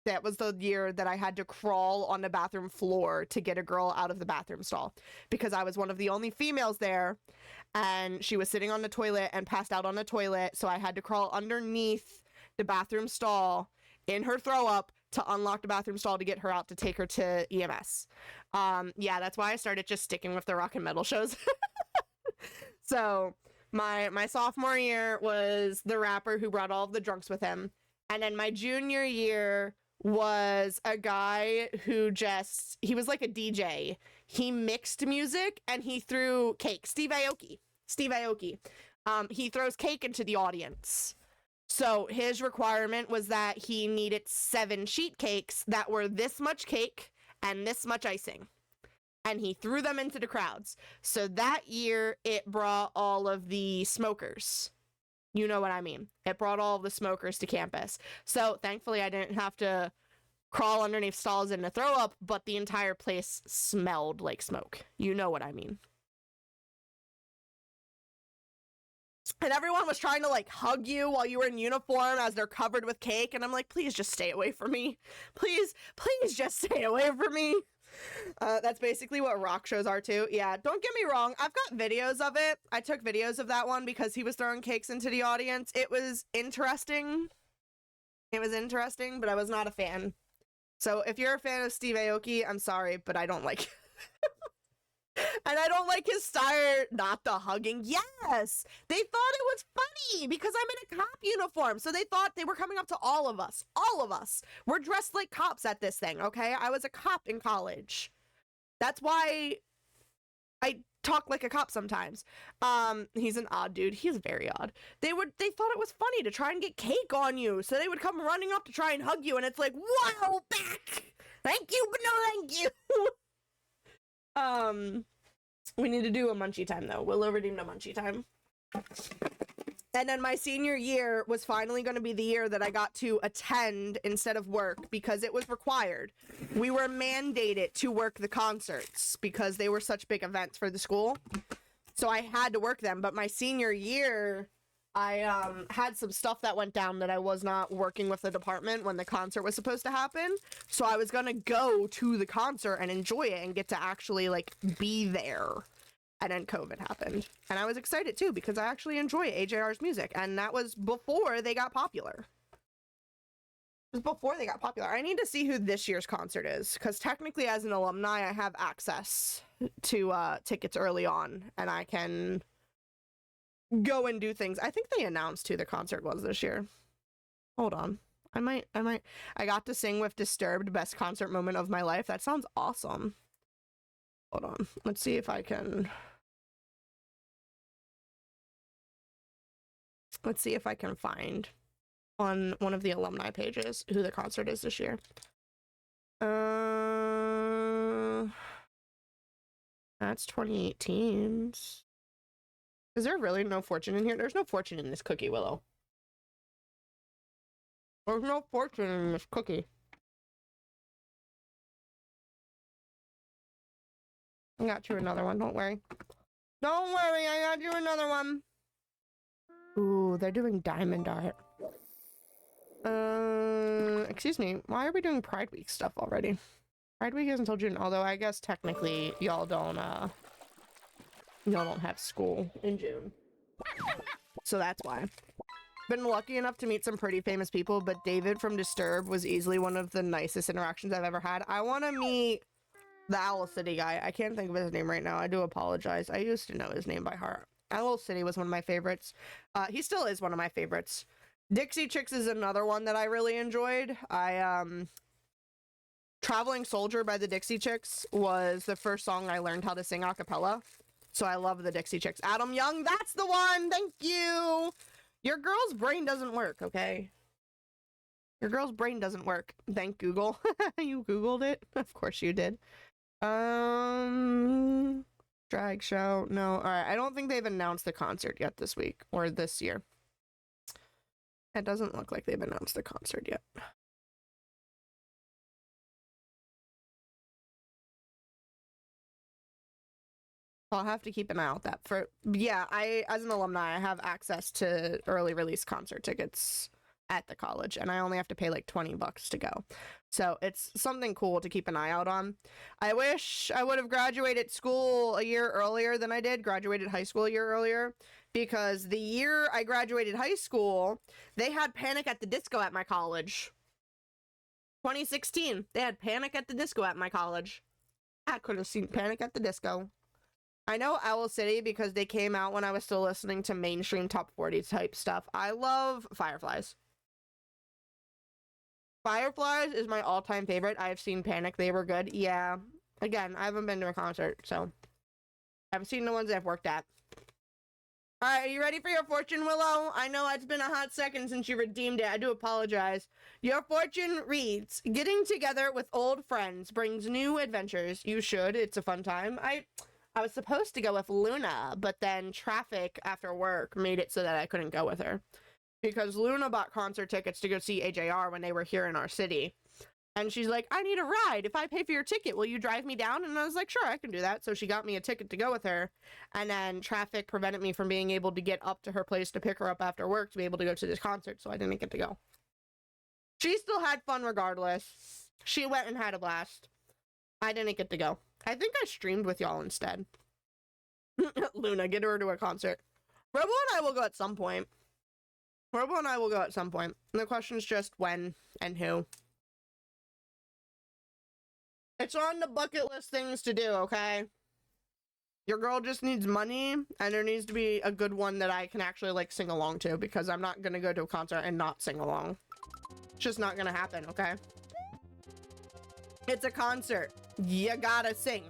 That was the year that I had to crawl on the bathroom floor to get a girl out of the bathroom stall because I was one of the only females there, and she was sitting on the toilet and passed out on the toilet, so I had to crawl underneath the bathroom stall in her throw up to unlock the bathroom stall to get her out to take her to EMS. Yeah, that's why I started just sticking with the rock and metal shows. So my sophomore year was the rapper who brought all of the drunks with him. And then my junior year was a guy who he was like a DJ. He mixed music and he threw cake. Steve Aoki. He throws cake into the audience. So his requirement was that he needed 7 sheet cakes that were this much cake and this much icing. And he threw them into the crowds. So that year, it brought all of the smokers. You know what I mean. It brought all of the smokers to campus. So thankfully, I didn't have to crawl underneath stalls and to throw up, but the entire place smelled like smoke. You know what I mean. And everyone was trying to like hug you while you were in uniform as they're covered with cake. And I'm like, please just stay away from me. Please just stay away from me. That's basically what rock shows are too. Yeah, don't get me wrong. I've got videos of it. I took videos of that one because he was throwing cakes into the audience. It was interesting. But I was not a fan. So if you're a fan of Steve Aoki, I'm sorry, but I don't like and I don't like his style, not the hugging. Yes! They thought it was funny because I'm in a cop uniform. So they thought they were coming up to all of us. All of us. We're dressed like cops at this thing, okay? I was a cop in college. That's why I talk like a cop sometimes. He's an odd dude. He's very odd. They thought it was funny to try and get cake on you. So they would come running up to try and hug you. And it's like, wow, back! Thank you, but no thank you! We need to do a munchie time though. Willow redeemed a munchie time. And then my senior year was finally going to be the year that I got to attend instead of work because it was required. We were mandated to work the concerts because they were such big events for the school. So I had to work them. But my senior year, I had some stuff that went down that I was not working with the department when the concert was supposed to happen. So I was going to go to the concert and enjoy it and get to actually like be there. And then COVID happened. And I was excited too because I actually enjoy AJR's music. And that was before they got popular. It was before they got popular. I need to see who this year's concert is because technically as an alumni, I have access to tickets early on and I can go and do things. I think they announced who the concert was this year. Hold on. I got to sing with Disturbed, best concert moment of my life. That sounds awesome. Hold on. Let's see if I can Let's see if I can find on one of the alumni pages who the concert is this year. That's 2018. Is there really no fortune in here? There's no fortune in this cookie, Willow. There's no fortune in this cookie. I got you another one, don't worry. Don't worry, I got you another one. Ooh, they're doing diamond art. Excuse me, why are we doing Pride Week stuff already? Pride Week isn't until June, although I guess technically y'all don't have school in June. So that's why. Been lucky enough to meet some pretty famous people, but David from Disturbed was easily one of the nicest interactions I've ever had. I want to meet the Owl City guy. I can't think of his name right now. I do apologize. I used to know his name by heart. Owl City was one of my favorites. He still is one of my favorites. Dixie Chicks is another one that I really enjoyed. Traveling Soldier by the Dixie Chicks was the first song I learned how to sing a cappella. So I love the Dixie Chicks. Adam Young, that's the one! Thank you! Your girl's brain doesn't work, okay? Your girl's brain doesn't work. Thank Google. You Googled it? Of course you did. Drag show. No, alright. I don't think they've announced the concert yet this week. Or this year. It doesn't look like they've announced the concert yet. I'll have to keep an eye out that for, yeah, as an alumni, I have access to early release concert tickets at the college, and I only have to pay like $20 to go. So it's something cool to keep an eye out on. I wish I would have graduated school a year earlier than I did, graduated high school a year earlier, because the year I graduated high school, they had Panic at the Disco at my college. 2016, they had Panic at the Disco at my college. I could have seen Panic at the Disco. I know Owl City because they came out when I was still listening to mainstream top 40 type stuff. I love Fireflies. Fireflies is my all-time favorite. I've seen Panic. They were good. Yeah. Again, I haven't been to a concert, so I've seen the ones I've worked at. Alright, are you ready for your fortune, Willow? I know it's been a hot second since you redeemed it. I do apologize. Your fortune reads, getting together with old friends brings new adventures. You should. It's a fun time. I was supposed to go with Luna, but then traffic after work made it so that I couldn't go with her. Because Luna bought concert tickets to go see AJR when they were here in our city. And she's like, I need a ride. If I pay for your ticket, will you drive me down? And I was like, sure, I can do that. So she got me a ticket to go with her. And then traffic prevented me from being able to get up to her place to pick her up after work to be able to go to this concert. So I didn't get to go. She still had fun regardless. She went and had a blast. I didn't get to go. I think I streamed with y'all instead. Luna, get her to a concert. Robo and I will go at some point. Robo and I will go at some point. And the question is just when and who. It's on the bucket list things to do, okay? Your girl just needs money, and there needs to be a good one that I can actually, like, sing along to, because I'm not gonna go to a concert and not sing along. It's just not gonna happen, okay? It's a concert. You gotta sing.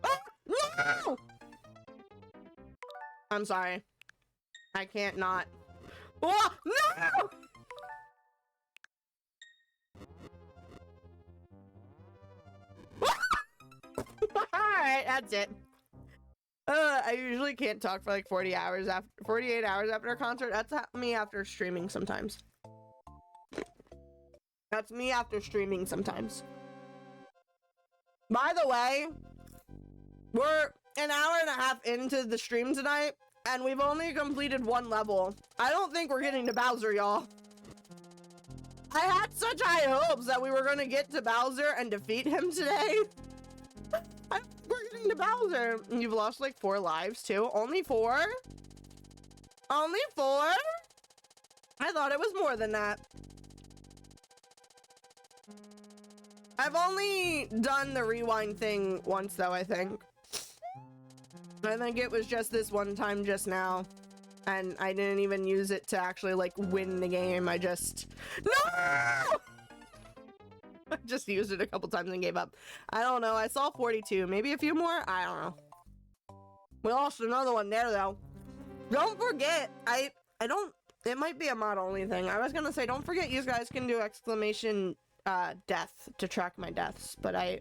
Ah, no! I'm sorry. I can't not. Oh, no! Alright, that's it. I usually can't talk for like 48 hours after a concert. That's me after streaming sometimes. That's me after streaming sometimes. By the way, we're an hour and a half into the stream tonight, and we've only completed one level. I don't think we're getting to Bowser, y'all. I had such high hopes that we were gonna get to Bowser and defeat him today. We're getting to Bowser. You've lost like 4 lives too. Only 4? Only 4? I thought it was more than that. I've only done the rewind thing once though, I think. I think it was just this one time just now. And I didn't even use it to actually like win the game. I just... No! I just used it a couple times and gave up. I don't know. I saw 42. Maybe a few more? I don't know. We lost another one there, though. Don't forget, I don't, it might be a mod only thing. I was gonna say, don't forget you guys can do exclamation death to track my deaths, but I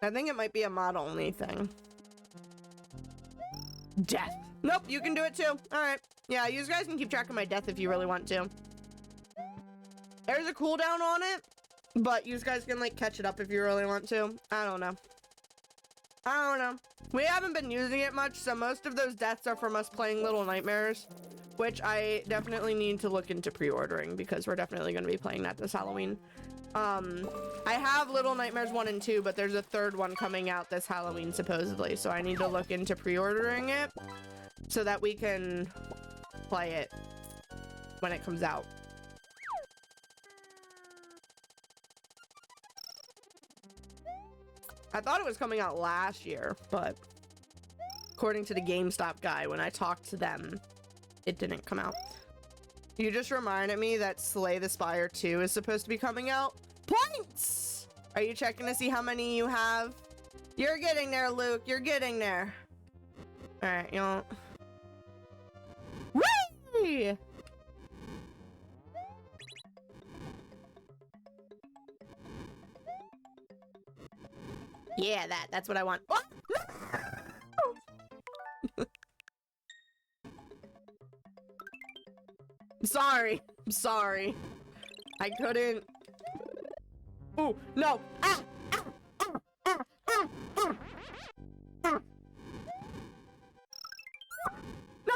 think it might be a mod only thing. Death. Nope, you can do it too. Alright. Yeah, you guys can keep track of my death if you really want to. There's a cooldown on it, but you guys can like catch it up if you really want to. I don't know. We haven't been using it much, so most of those deaths are from us playing Little Nightmares, which I definitely need to look into pre-ordering because we're definitely going to be playing that this Halloween. I have Little Nightmares 1 and 2, but there's a third one coming out this Halloween supposedly, so I need to look into pre-ordering it so that we can play it when it comes out. I thought it was coming out last year, but according to the GameStop guy, when I talked to them, it didn't come out. You just reminded me that Slay the Spire 2 is supposed to be coming out. Points! Are you checking to see how many you have? You're getting there, Luke. You're getting there. Alright, you know. Whee! Yeah, that's what I want. Oh! I'm sorry. I couldn't. Oh, no. Ah! No!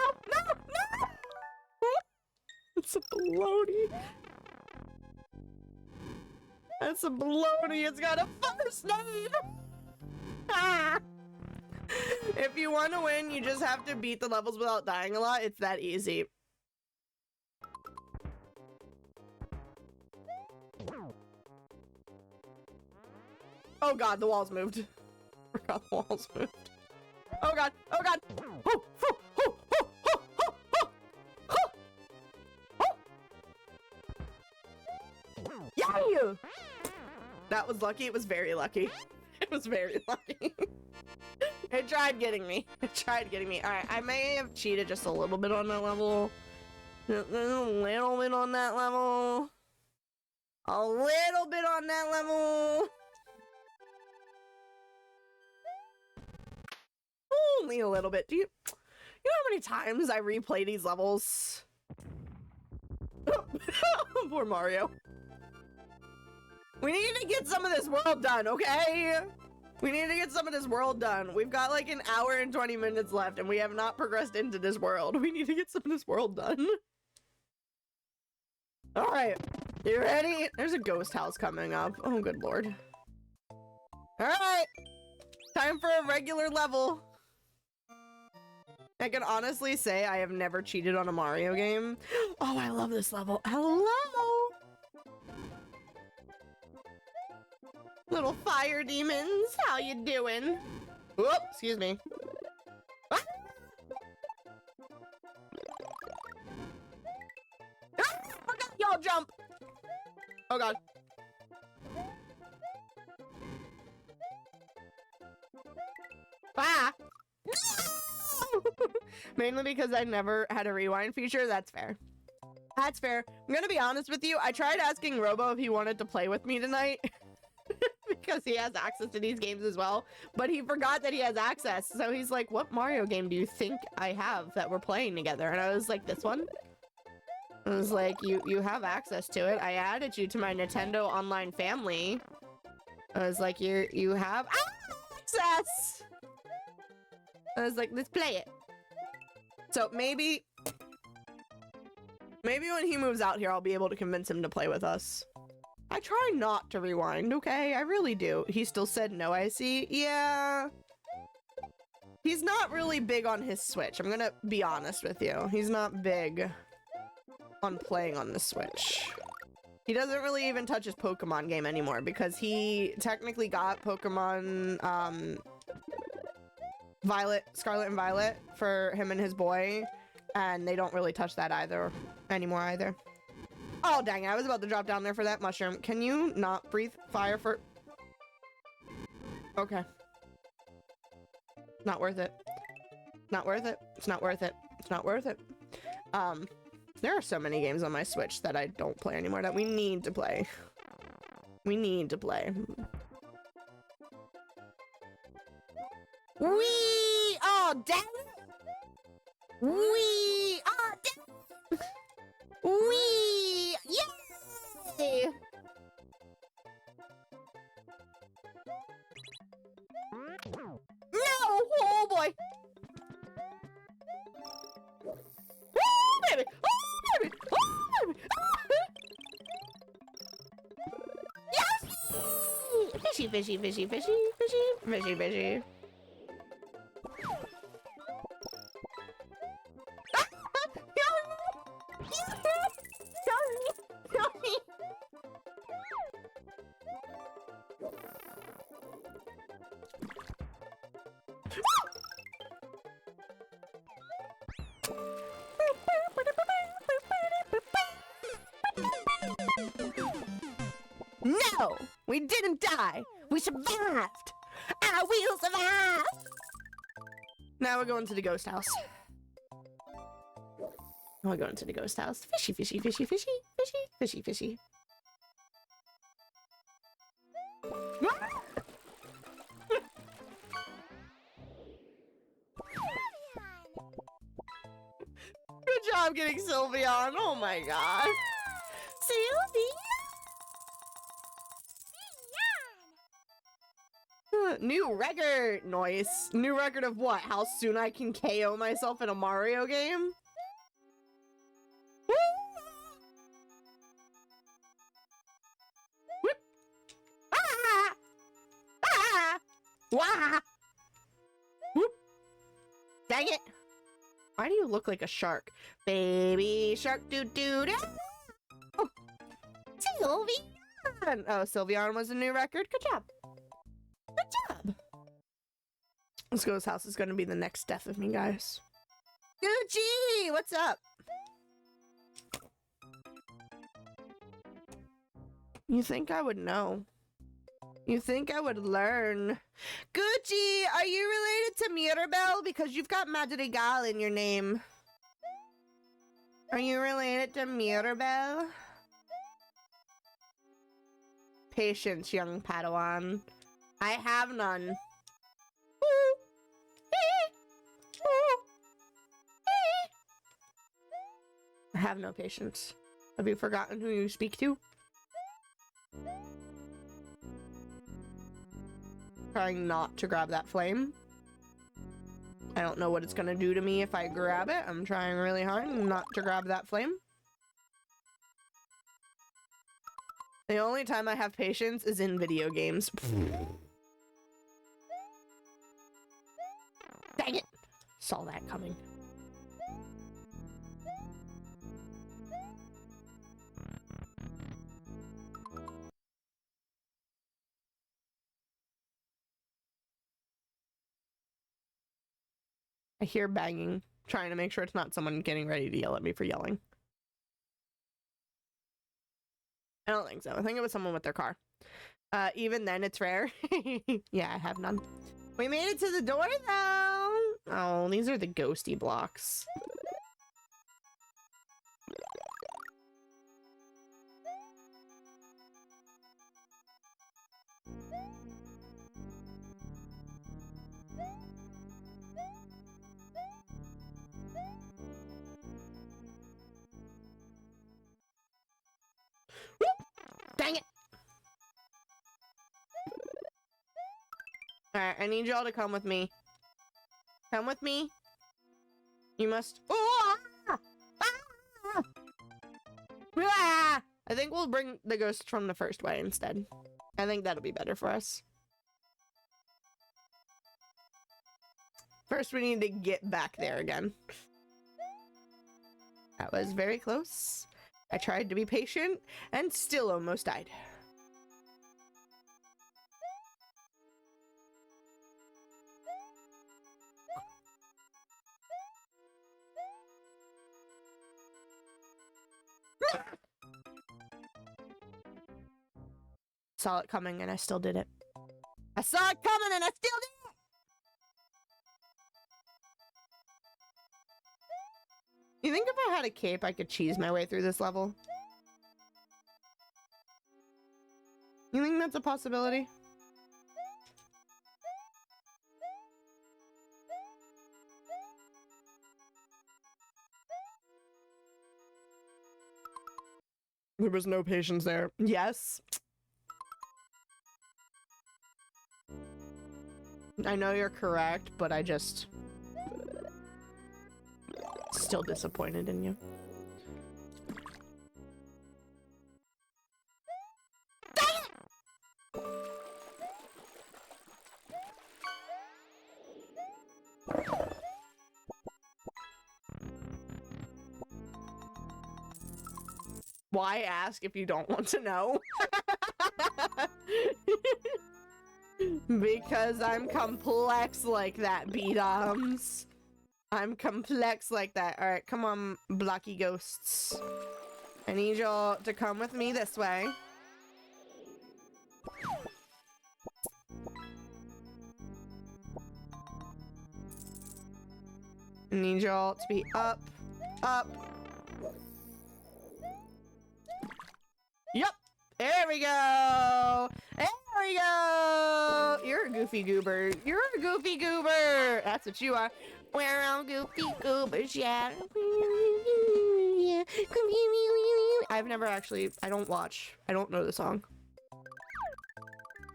It's a baloney. That's a baloney. It's got a first name. Ah! If you want to win, you just have to beat the levels without dying a lot. It's that easy. Oh god, the walls moved. Forgot the walls moved. Oh god, oh god. Oh, oh, oh, oh, oh, oh, oh, oh, oh. Yeah! That was lucky. It was very lucky. It was very lucky. It tried getting me. Alright, I may have cheated just a little bit on that level. A little bit on that level. A little bit on that level. Only a little bit. Do you know how many times I replay these levels? Poor Mario. We need to get some of this world done, okay? We need to get some of this world done. We've got like an hour and 20 minutes left and we have not progressed into this world. We need to get some of this world done. All right, you ready? There's a ghost house coming up. Oh, good lord. All right, time for a regular level. I can honestly say I have never cheated on a Mario game. Oh, I love this level. Hello. Little fire demons, how you doing? Whoop, excuse me. Ah! Ah, forgot y'all jump. Oh god. Ah! Mainly because I never had a rewind feature. That's fair. That's fair. I'm gonna be honest with you. I tried asking Robo if he wanted to play with me tonight. Because he has access to these games as well, but he forgot that he has access, so he's like, what Mario game do you think I have that we're playing together? And I was like, this one? I was like, you have access to it. I added you to my Nintendo Online family. I was like, you have access! I was like, let's play it. So maybe when he moves out here, I'll be able to convince him to play with us. I try not to rewind, okay? I really do. He still said no, I see. Yeah. He's not really big on his Switch. I'm gonna be honest with you. He's not big on playing on the Switch. He doesn't really even touch his Pokemon game anymore because he technically got Pokemon, Scarlet and Violet for him and his boy, and they don't really touch that anymore either. Oh, dang it. I was about to drop down there for that mushroom. Can you not breathe fire for... Okay. Not worth it. Not worth it. It's not worth it. It's not worth it. There are so many games on my Switch that I don't play anymore that we need to play. We need to play. We oh damn it! We oh damn it! We yay! No! Oh boy! Oh baby! Oh baby! Oh baby! Yoshi! Fishy, fishy, fishy, fishy, fishy, fishy, fishy. No! We didn't die! We survived! I will survive! Now we're going to the ghost house. Now we're going to the ghost house. Fishy, fishy, fishy, fishy, fishy, fishy, fishy. Good job getting Sylveon. Oh my god. Sylveon! New record! Nice. New record of what? How soon I can KO myself in a Mario game? Whoop. Ah! Ah! Wah! Whoop. Dang it! Why do you look like a shark? Baby shark doo doo doo! Oh. Sylveon! Oh, Sylveon was a new record. Good job. Good job. This ghost house is gonna be the next death of me, guys. Gucci! What's up? You think I would know? You think I would learn? Gucci, are you related to Mirabelle? Because you've got Madrigal in your name. Are you related to Mirabelle? Patience, young Padawan. I have none. I have no patience. Have you forgotten who you speak to? Trying not to grab that flame. I don't know what it's gonna do to me if I grab it. I'm trying really hard not to grab that flame. The only time I have patience is in video games. Dang it! Saw that coming. I hear banging, trying to make sure it's not someone getting ready to yell at me for yelling. I don't think so. I think it was someone with their car. Even then, it's rare. Yeah, I have none. We made it to the door, though! Oh, these are the ghosty blocks. Dang it! Alright, I need y'all to come with me. Come with me. You must... Oh! Ah! Ah! Ah! I think we'll bring the ghost from the first way instead. I think that'll be better for us. First, we need to get back there again. That was very close. I tried to be patient and still almost died. Saw it coming and I still did it. I saw it coming and I still did it! You think if I had a cape, I could cheese my way through this level? You think that's a possibility? There was no patience there. Yes. I know you're correct, but I just... Still disappointed in you. Why ask if you don't want to know? Because I'm complex like that, B-doms. I'm complex like that. Alright, come on, blocky ghosts. I need y'all to come with me this way. I need y'all to be up, up. Yup! There we go! There we go! You're a goofy goober. You're a goofy goober! That's what you are. We're all goofy goobers, yeah. I've never actually... I don't watch. I don't know the song.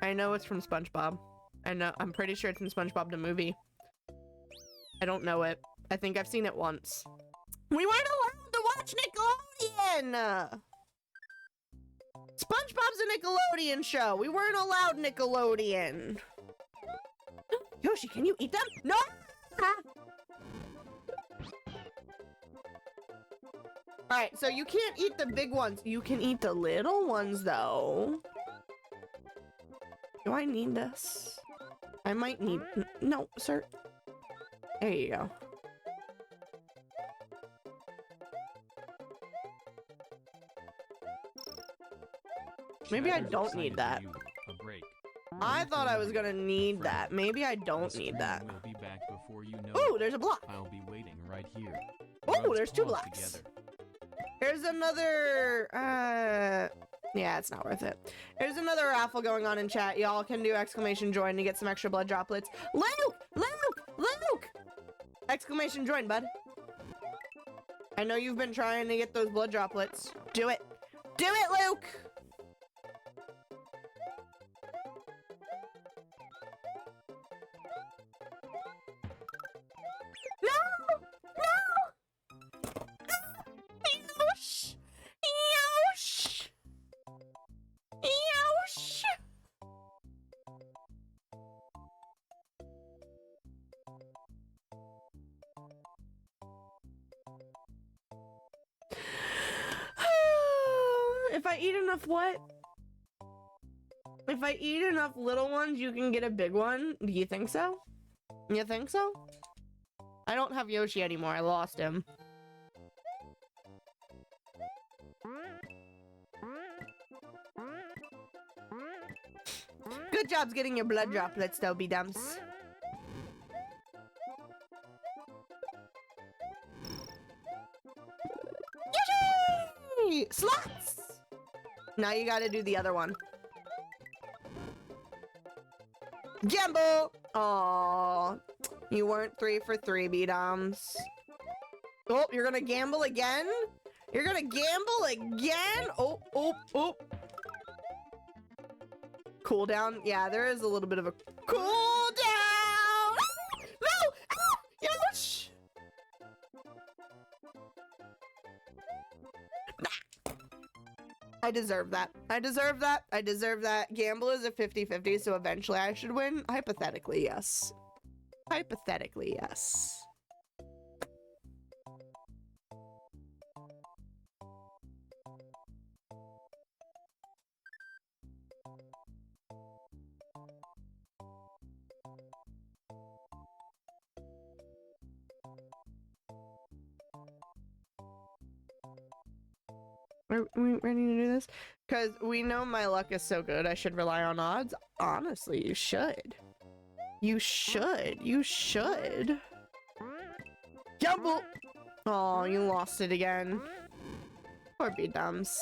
I know it's from SpongeBob. I'm pretty sure it's in SpongeBob the movie. I don't know it. I think I've seen it once. We weren't allowed to watch Nickelodeon! SpongeBob's a Nickelodeon show. We weren't allowed Nickelodeon. Yoshi, can you eat them? No! Alright, so you can't eat the big ones. You can eat the little ones, though. Do I need this? I might need... No, sir. There you go. Maybe I don't need that. I thought I was gonna need that. Maybe I don't need that. Ooh, there's a block. I'll be waiting right here. Ooh, there's 2 blocks. There's another, yeah, it's not worth it. There's another raffle going on in chat. Y'all can do exclamation join to get some extra blood droplets. Luke! Luke! Luke! Exclamation join, bud. I know you've been trying to get those blood droplets. Do it. Do it, Luke! No! No! Yosh! Yosh! Yosh! If I eat enough what? If I eat enough little ones, you can get a big one? Do you think so? You think so? I don't have Yoshi anymore. I lost him. Good job's getting your blood droplets, though, B-dums. Yoshi! Slots! Now you gotta do the other one. Gamble! Aww. You weren't 3 for 3, B-doms. Oh, you're gonna gamble again? You're gonna gamble again? Oh, oh, oh. Cooldown? Yeah, there is a little bit of a cooldown! No! Ah! Yosh! I deserve that. I deserve that. I deserve that. Gamble is a 50-50, so eventually I should win. Hypothetically, yes. Hypothetically, yes. Are we ready to do this? Because we know my luck is so good, I should rely on odds. Honestly, you should. You should. You should. Gamble! Oh, you lost it again. Poor B-Dums.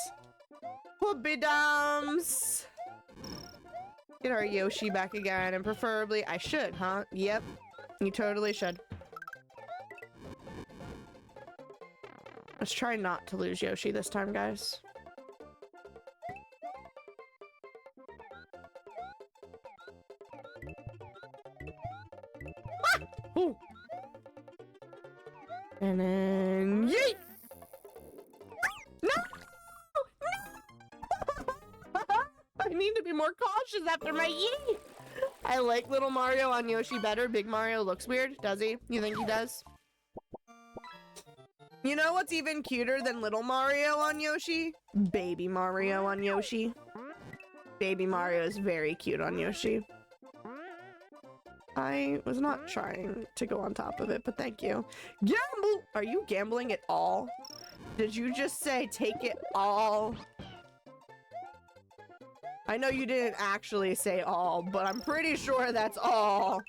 Poor B-Dums! Get our Yoshi back again, and preferably, I should, huh? Yep, you totally should. Let's try not to lose Yoshi this time, guys. Ah! Ooh. And then yeet! No! No! I need to be more cautious after my yeet! I like little Mario on Yoshi better. Big Mario looks weird. Does he? You think he does? You know what's even cuter than little Mario on Yoshi? Baby Mario on Yoshi. Baby Mario is very cute on Yoshi. I was not trying to go on top of it, but thank you. Gamble! Are you gambling at all? Did you just say take it all? I know you didn't actually say all, but I'm pretty sure that's all.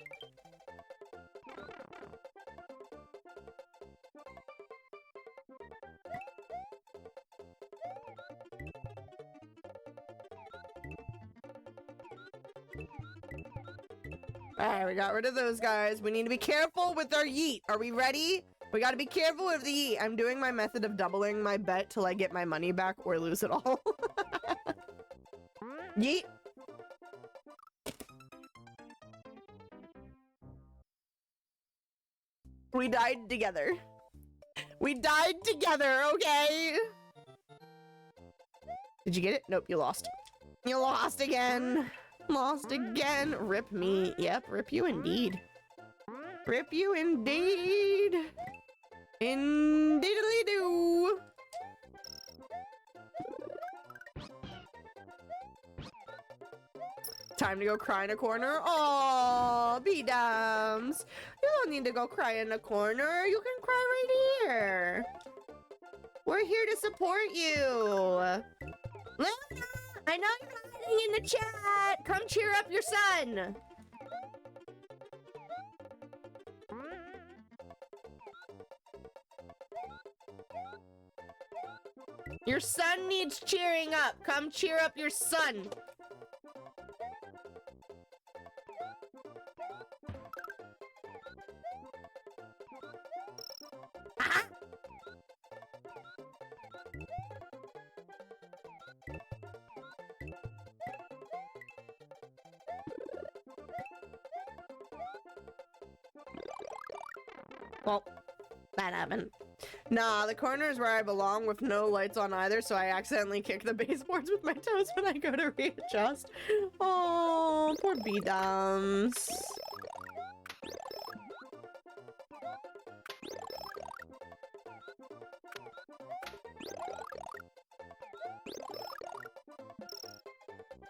Alright, we got rid of those guys. We need to be careful with our yeet. Are we ready? We gotta be careful with the yeet. I'm doing my method of doubling my bet till I get my money back or lose it all. Yeet. We died together. We died together, okay? Did you get it? Nope, you lost. You lost again. Lost again. Rip me. Yep, rip you indeed. Rip you indeed. Indeedly do. Time to go cry in a corner. Aw, B-Dums. You don't need to go cry in a corner. You can cry right here. We're here to support you. Luna, I know you're hiding in the chat. Come cheer up your son. Your son needs cheering up. Come cheer up your son. Ah! Well, that happened. Nah, the corner is where I belong with no lights on either, so I accidentally kick the baseboards with my toes when I go to readjust. Oh, poor B-Dums.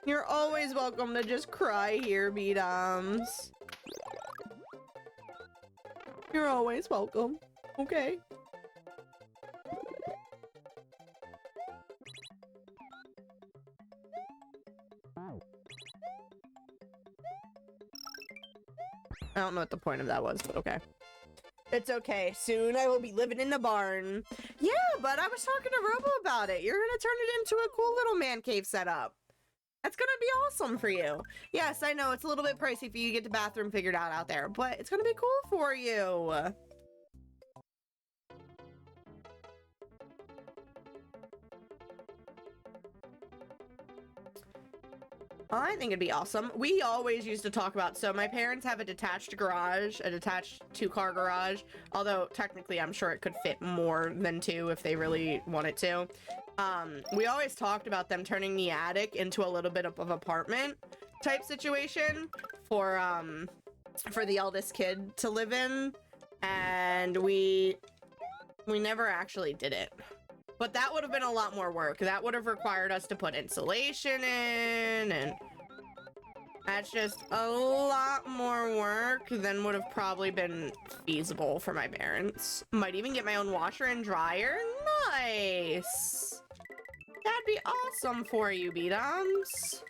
You're always welcome to just cry here, B-Dums. You're always welcome, okay? I don't know what the point of that was, but okay. It's okay. Soon I will be living in the barn. Yeah, but I was talking to Robo about it. You're gonna turn it into a cool little man cave setup. That's gonna be awesome for you. Yes, I know it's a little bit pricey for you to get the bathroom figured out there, but it's gonna be cool for you. I think it'd be awesome. We always used to talk about, so my parents have a detached garage, a detached 2-car garage, although technically I'm sure it could fit more than 2 if they really wanted to. We always talked about them turning the attic into a little bit of an apartment type situation for the eldest kid to live in, and we never actually did it. But that would have been a lot more work. That would have required us to put insulation in, and that's just a lot more work than would have probably been feasible for my parents. Might even get my own washer and dryer. Nice! That'd be awesome for you, B-Dums.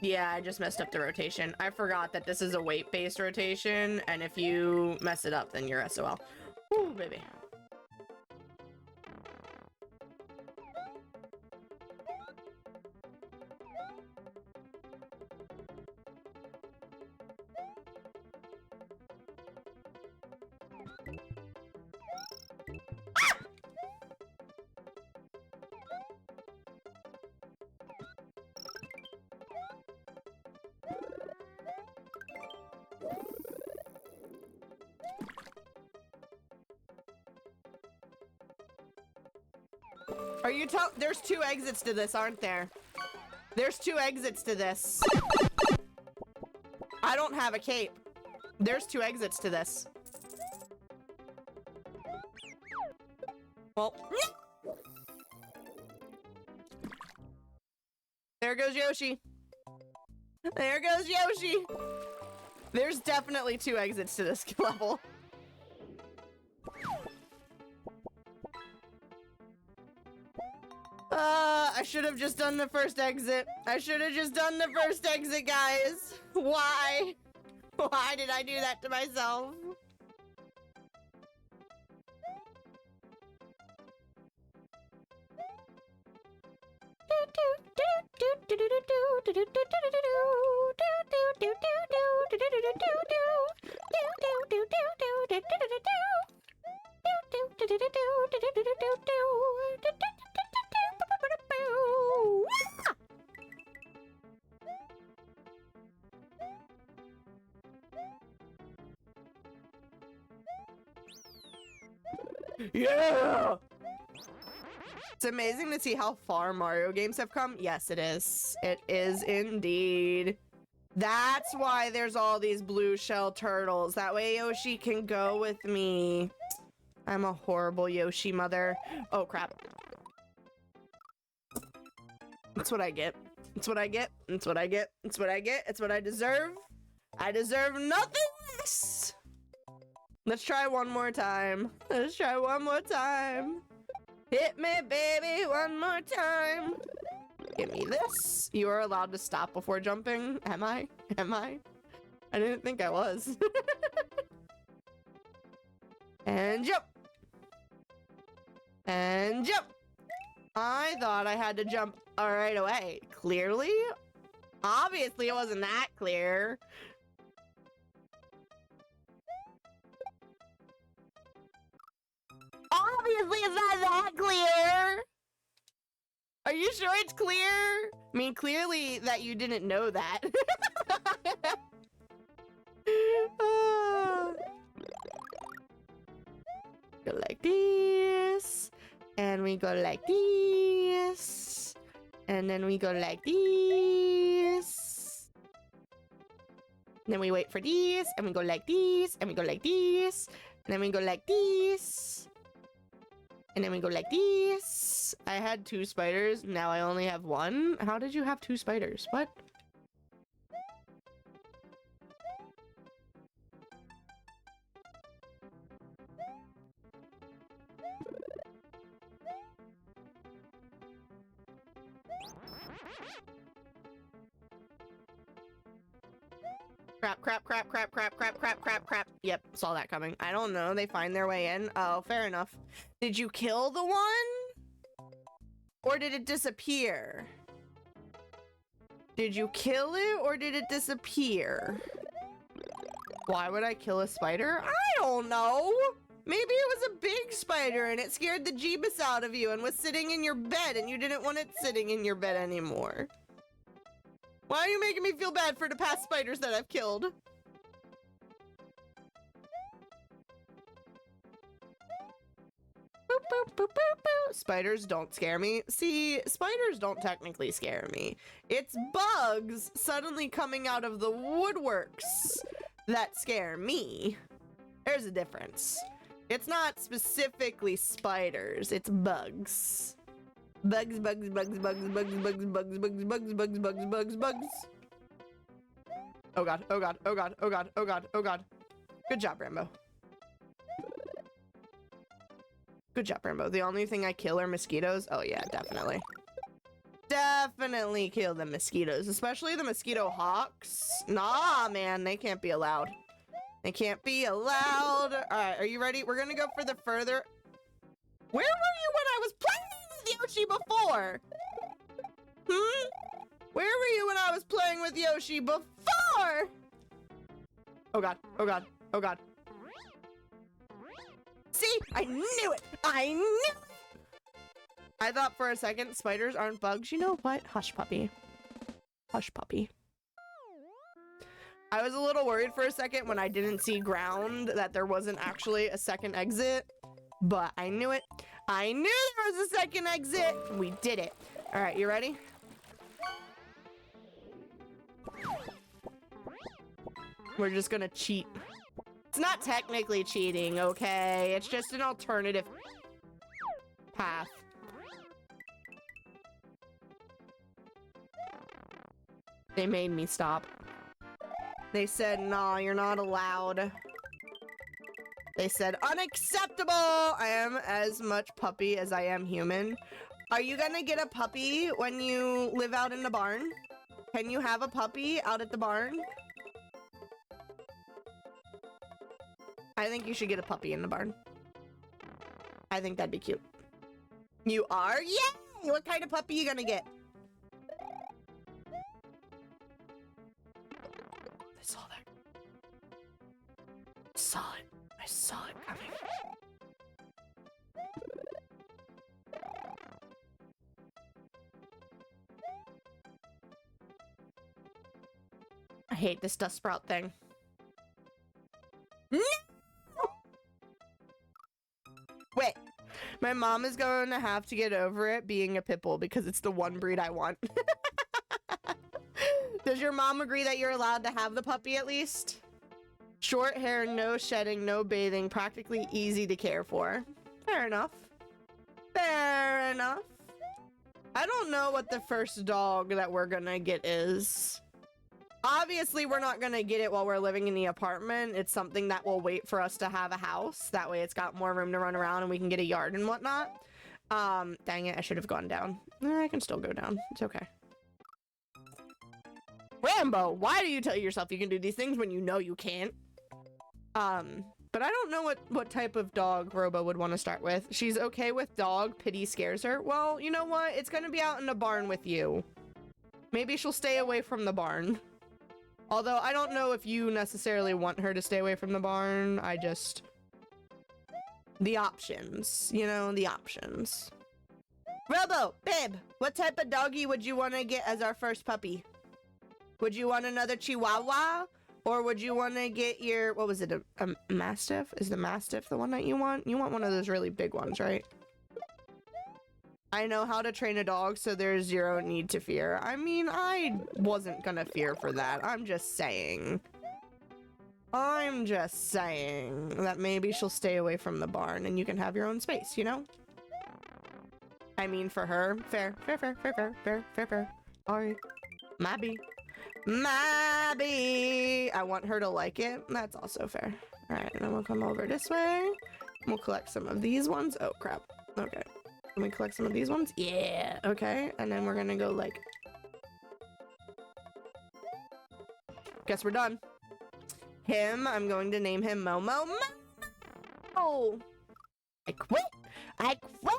Yeah, I just messed up the rotation. I forgot that this is a weight-based rotation, and if you mess it up, then you're SOL. Ooh, baby. Are you there's 2 exits to this, aren't there? There's 2 exits to this. I don't have a cape. There's 2 exits to this. Well, there goes Yoshi. There goes Yoshi. There's definitely 2 exits to this level. I should have just done the first exit. I should have just done the first exit, guys. Why? Why did I do that to myself? Yeah! It's amazing to see how far Mario games have come. Yes, it is. It is indeed. That's why there's all these blue shell turtles. That way Yoshi can go with me. I'm a horrible Yoshi mother. Oh, crap. That's what I get. That's what I get. That's what I get. That's what I get. It's what I deserve. I deserve nothing less. Let's try one more time. Let's try one more time. Hit me, baby, one more time. Give me this. You are allowed to stop before jumping. Am I? Am I? I didn't think I was. And jump. And jump. I thought I had to jump right away. Clearly? Obviously, it wasn't that clear. Obviously, it's not that clear. Are you sure it's clear? I mean, clearly that you didn't know that. Go like this. And we go like this. And then we go like this. And then we wait for this. And we go like this. And we go like this. And then we go like this. And then we go like this. I had 2 spiders. Now I only have 1. How did you have 2 spiders? What? Crap, crap, crap, crap, crap, crap, crap, crap, crap. Yep, saw that coming. I don't know. They find their way in. Oh, fair enough. Did you kill the one? Or did it disappear? Did you kill it or did it disappear? Why would I kill a spider? I don't know. Maybe it was a big spider and it scared the Jeebus out of you and was sitting in your bed and you didn't want it sitting in your bed anymore. Why are you making me feel bad for the past spiders that I've killed? Boop, boop, boop, boop, boop. Spiders don't scare me. See, spiders don't technically scare me. It's bugs suddenly coming out of the woodworks that scare me. There's a difference. It's not specifically spiders, it's bugs. Bugs, bugs, bugs, bugs, bugs, bugs, bugs, bugs, bugs, bugs, bugs, bugs, bugs. Oh god, oh god, oh god, oh god, oh god, oh god. Good job, Rambo. Good job, Rambo. The only thing I kill are mosquitoes? Oh yeah, definitely. Definitely kill the mosquitoes, especially the mosquito hawks. Nah, man, they can't be allowed. They can't be allowed. All right, are you ready? We're gonna go for the further. Where were you when I was playing with Yoshi before? Where were you when I was playing with Yoshi before? Oh god, oh god, oh god. See, I knew it. I knew it. I thought for a second spiders aren't bugs. You know what? Hush puppy. Hush puppy. I was a little worried for a second when I didn't see ground that there wasn't actually a second exit, but I knew it. I knew there was a second exit. We did it. All right, you ready? We're just gonna cheat. It's not technically cheating, okay? It's just an alternative path. They made me stop. They said, nah, you're not allowed. They said, unacceptable! I am as much puppy as I am human. Are you gonna get a puppy when you live out in the barn? Can you have a puppy out at the barn? I think you should get a puppy in the barn. I think that'd be cute. You are? Yay! What kind of puppy you gonna get? I saw that. Saw it. I saw it coming. I hate this dust sprout thing. No! Wait. My mom is going to have to get over it being a pit bull because it's the one breed I want. Does your mom agree that you're allowed to have the puppy at least? Short hair, no shedding, no bathing, practically easy to care for. Fair enough. Fair enough. I don't know what the first dog that we're gonna get is. Obviously, we're not gonna get it while we're living in the apartment. It's something that will wait for us to have a house. That way it's got more room to run around and we can get a yard and whatnot. Dang it, I should have gone down. I can still go down. It's okay. Rambo, why do you tell yourself you can do these things when you know you can't? But I don't know what type of dog Robo would want to start with. She's okay with dog, pity scares her. Well, you know what? It's gonna be out in the barn with you. Maybe she'll stay away from the barn. Although, I don't know if you necessarily want her to stay away from the barn. I just... The options. You know, the options. Robo, babe, what type of doggy would you want to get as our first puppy? Would you want another Chihuahua? Or would you want to get your... What was it? A Mastiff? Is the Mastiff the one that you want? You want one of those really big ones, right? I know how to train a dog, so there's zero need to fear. I mean, I wasn't gonna fear for that. I'm just saying. I'm just saying that maybe she'll stay away from the barn and you can have your own space, you know? I mean, for her, fair. Alright. Maybe. I want her to like it. That's also fair. Alright, and then we'll come over this way. We'll collect some of these ones. Oh, crap. Okay. Can we collect some of these ones? Yeah. Okay, and then we're gonna go like... Guess we're done. Him, I'm going to name him Momo. Oh! I quit! I quit!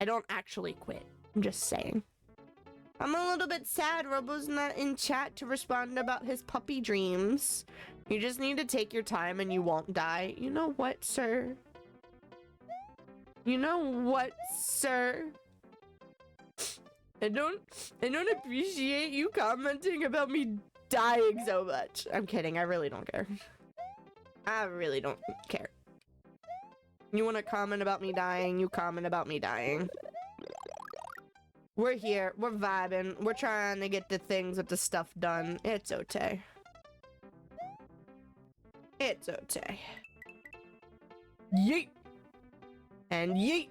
I don't actually quit. I'm just saying. I'm a little bit sad Robo's not in chat to respond about his puppy dreams. You just need to take your time and you won't die. You know what, sir? You know what, sir? I don't appreciate you commenting about me dying so much. I'm kidding, I really don't care. I really don't care. You want to comment about me dying, you comment about me dying. We're here, we're vibing, we're trying to get the things with the stuff done. It's okay. It's okay. Yeet! And yeet!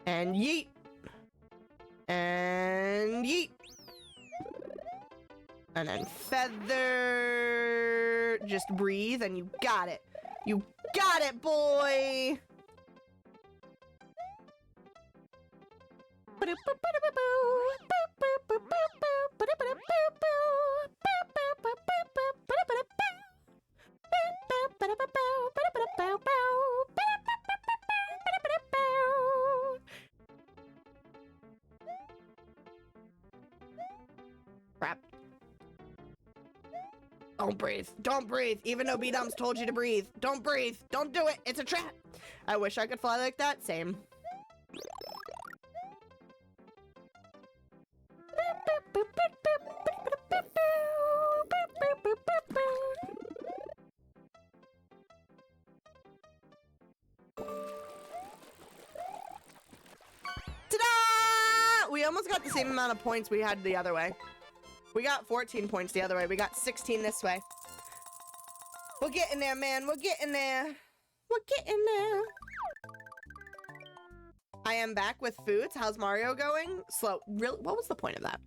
And yeet! And yeet! And then feather! Just breathe and you got it! You got it, boy! Crap. Don't breathe. Don't breathe. Even though B-Dumbs told you to breathe. Don't breathe. Don't do it. It's a trap. I wish I could fly like that. Same. Ta-da! We almost got the same amount of points we had the other way. We got 14 points the other way. We got 16 this way. We're getting there, man. We're getting there. We're getting there. I am back with foods. How's Mario going? Slow. Really? What was the point of that?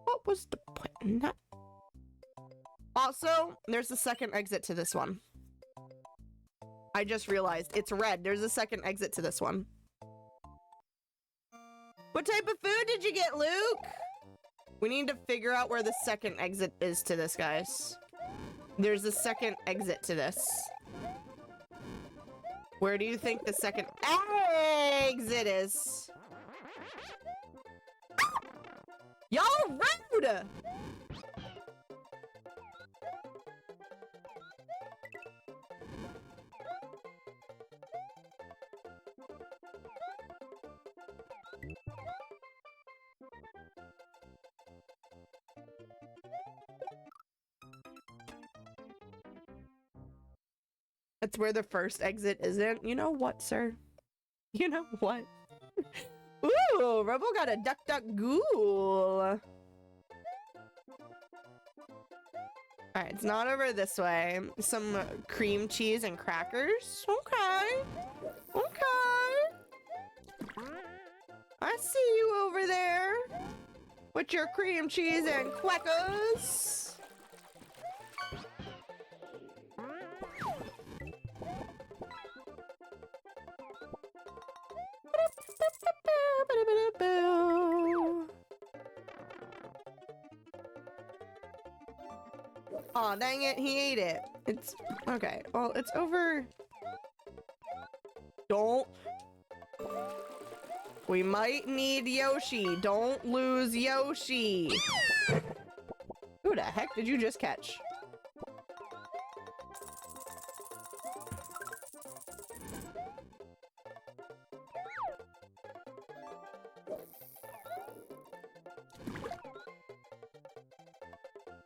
What was the point in that? Also, there's a second exit to this one. I just realized it's red. There's a second exit to this one. What type of food did you get, Luke? We need to figure out where the second exit is to this, guys. There's a second exit to this. Where do you think the second exit is? Y'all rude! That's where the first exit isn't. You know what, sir? You know what? Ooh, Robo got a duck duck ghoul. Alright, it's not over this way. Some cream cheese and crackers. Okay. Okay. I see you over there. With your cream cheese and crackers. Aw, dang it, he ate it. It's okay. Well, it's over. Don't. We might need Yoshi. Don't lose Yoshi. Who the heck did you just catch?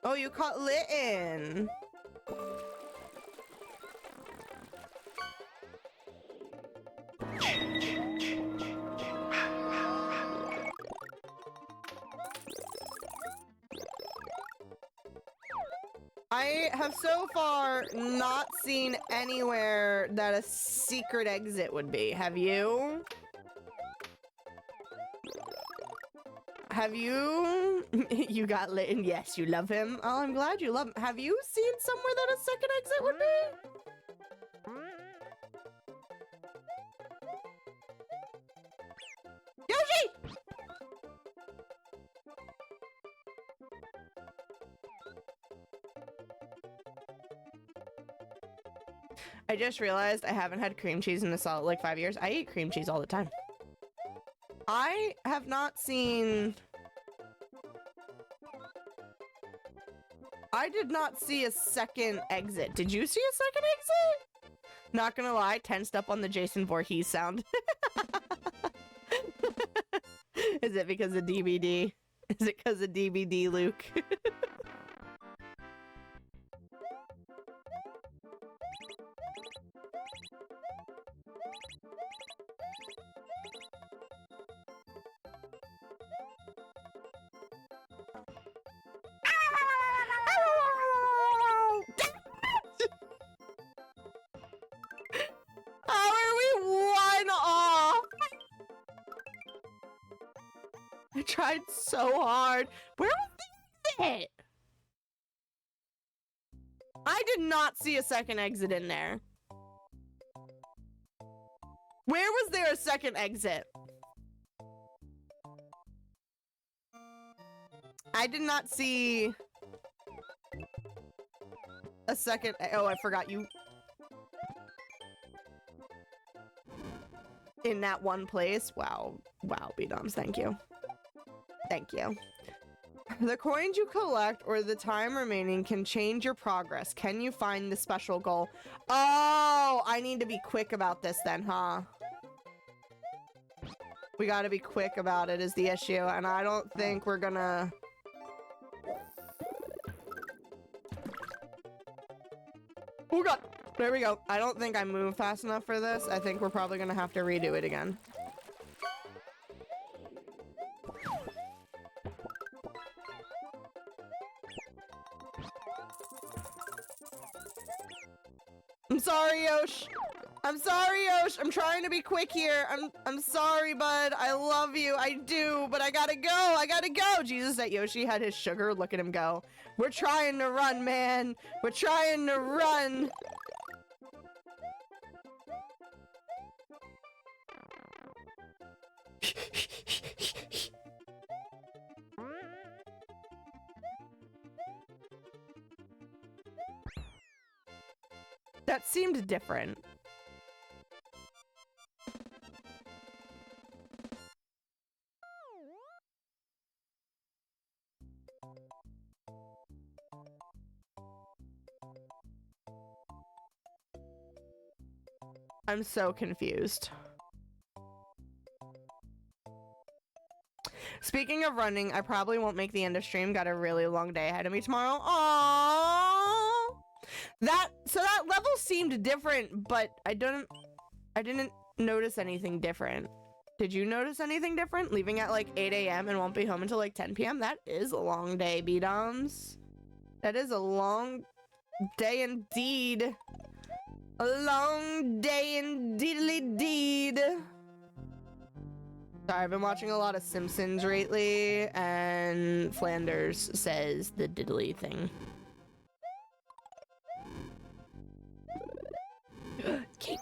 Oh, you caught Litten. I have so far not seen anywhere that a secret exit would be. Have you? Have you? You got Litten. Yes, you love him. Oh, I'm glad you love him. Have you seen somewhere that a second exit would be? Yoshi! I just realized I haven't had cream cheese in like 5 years. I eat cream cheese all the time. I have not seen... I did not see a second exit. Did you see a second exit? Not gonna lie, tensed up on the Jason Voorhees sound. Is it because of DBD? Is it because of DBD, Luke? How are we one off? I tried so hard. Where was the exit? I did not see a second exit in there. Where was there a second exit? I did not see a second. Oh, I forgot you. In that one place. Wow. Wow, B-Doms, thank you. Thank you. The coins you collect or the time remaining can change your progress. Can you find the special goal? Oh, I need to be quick about this then, huh? We gotta be quick about it is the issue, and I don't think we're gonna... Oh god! There we go. I don't think I moved fast enough for this. I think we're probably gonna have to redo it again. I'm sorry, Yosh. I'm sorry, Yosh. I'm trying to be quick here. I'm sorry, bud. I love you. I do, but I gotta go. I gotta go. Jesus, that Yoshi had his sugar. Look at him go. We're trying to run, man. We're trying to run. That seemed different. I'm so confused. Speaking of running, I probably won't make the end of stream. Got a really long day ahead of me tomorrow. Aww. So that level seemed different, but I didn't notice anything different. Did you notice anything different? Leaving at like 8 a.m. and won't be home until like 10 p.m. That is a long day, B-Doms. That is a long day indeed. A long day indeedly-deed. Sorry, I've been watching a lot of Simpsons lately, and Flanders says the diddly thing. Cape.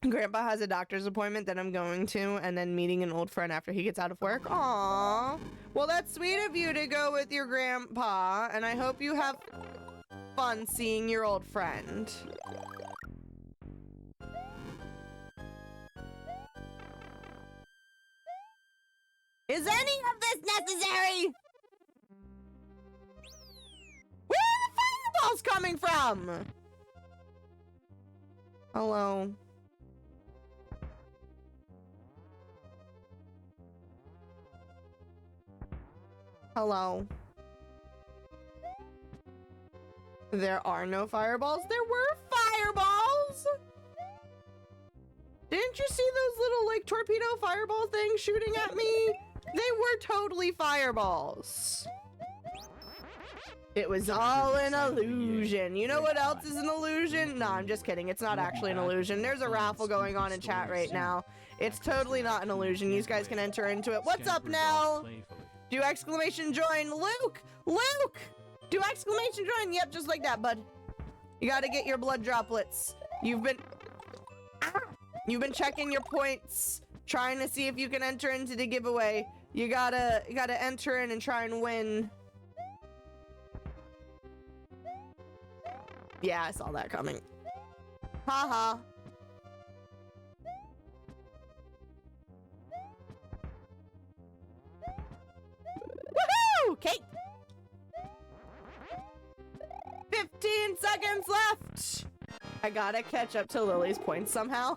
Grandpa has a doctor's appointment that I'm going to, and then meeting an old friend after he gets out of work. Aww. Well, that's sweet of you to go with your grandpa, and I hope you have fun seeing your old friend. Is any of this necessary? Where are the fireballs coming from? Hello. Hello. There are no fireballs. There were fireballs! Didn't you see those little, like, torpedo fireball things shooting at me? They were totally fireballs. It was all an illusion. You know what else is an illusion? No, I'm just kidding. It's not actually an illusion. There's a raffle going on in chat right now. It's totally not an illusion. You guys can enter into it. What's up now? Do exclamation join. Luke! Luke! Do exclamation join. Yep, just like that, bud. You gotta get your blood droplets. You've been checking your points, trying to see if you can enter into the giveaway. You gotta enter in and try and win. Yeah, I saw that coming. Haha. Woohoo! Kate! 15 seconds left! I gotta catch up to Lily's points somehow.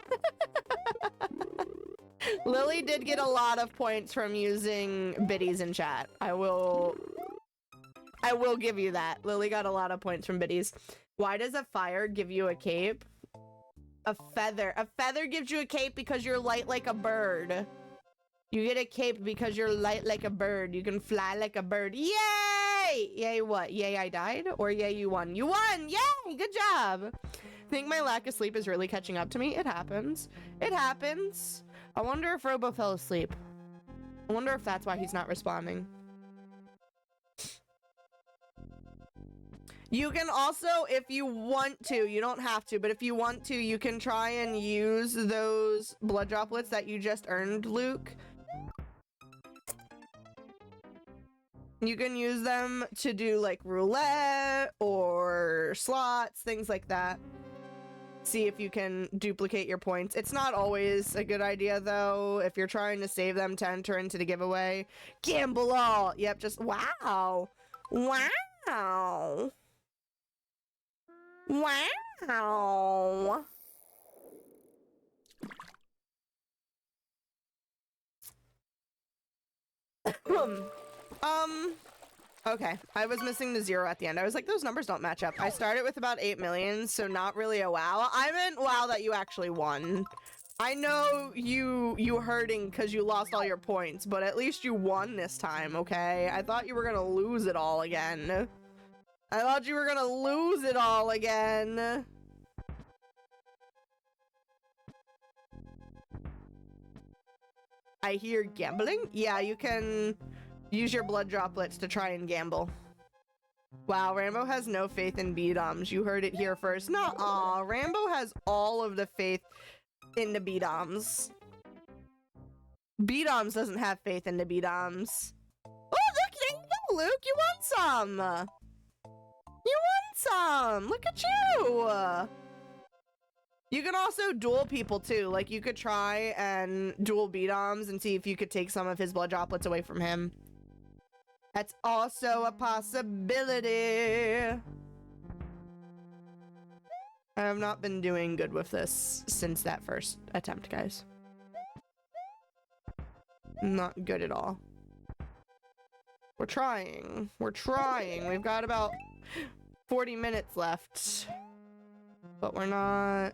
Lily did get a lot of points from using biddies in chat. I will give you that. Lily got a lot of points from biddies. Why does a fire give you a cape? A feather. A feather gives you a cape because you're light like a bird. You get a cape because you're light like a bird. You can fly like a bird. Yay! Yay what? Yay I died? Or yay you won? You won! Yay! Good job! Think my lack of sleep is really catching up to me? It happens. It happens. I wonder if Robo fell asleep. I wonder if that's why he's not responding. You can also, if you want to, you don't have to, but if you want to, you can try and use those blood droplets that you just earned, Luke. You can use them to do like roulette or slots, things like that. See if you can duplicate your points. It's not always a good idea though, if you're trying to save them to enter into the giveaway. Gamble all! Yep, just wow! Wow! Wow! Okay, I was missing the 0 at the end. I was like, those numbers don't match up. I started with about 8 million, so not really a wow. I meant wow that you actually won. I know you hurting because you lost all your points, but at least you won this time, okay? I thought you were gonna lose it all again. I thought you were gonna lose it all again. I hear gambling? Yeah, you can use your blood droplets to try and gamble. Wow, Rambo has no faith in B-Doms. You heard it here first. Nuh-uh. Rambo has all of the faith in the B-Doms. B-Doms doesn't have faith in the B-Doms. Oh, look, there you go, Luke. You won some. You won some. Look at you. You can also duel people too. Like you could try and duel B-Doms and see if you could take some of his blood droplets away from him. That's also a possibility. I have not been doing good with this since that first attempt, guys. Not good at all. We're trying. We're trying. We've got about 40 minutes left. But we're not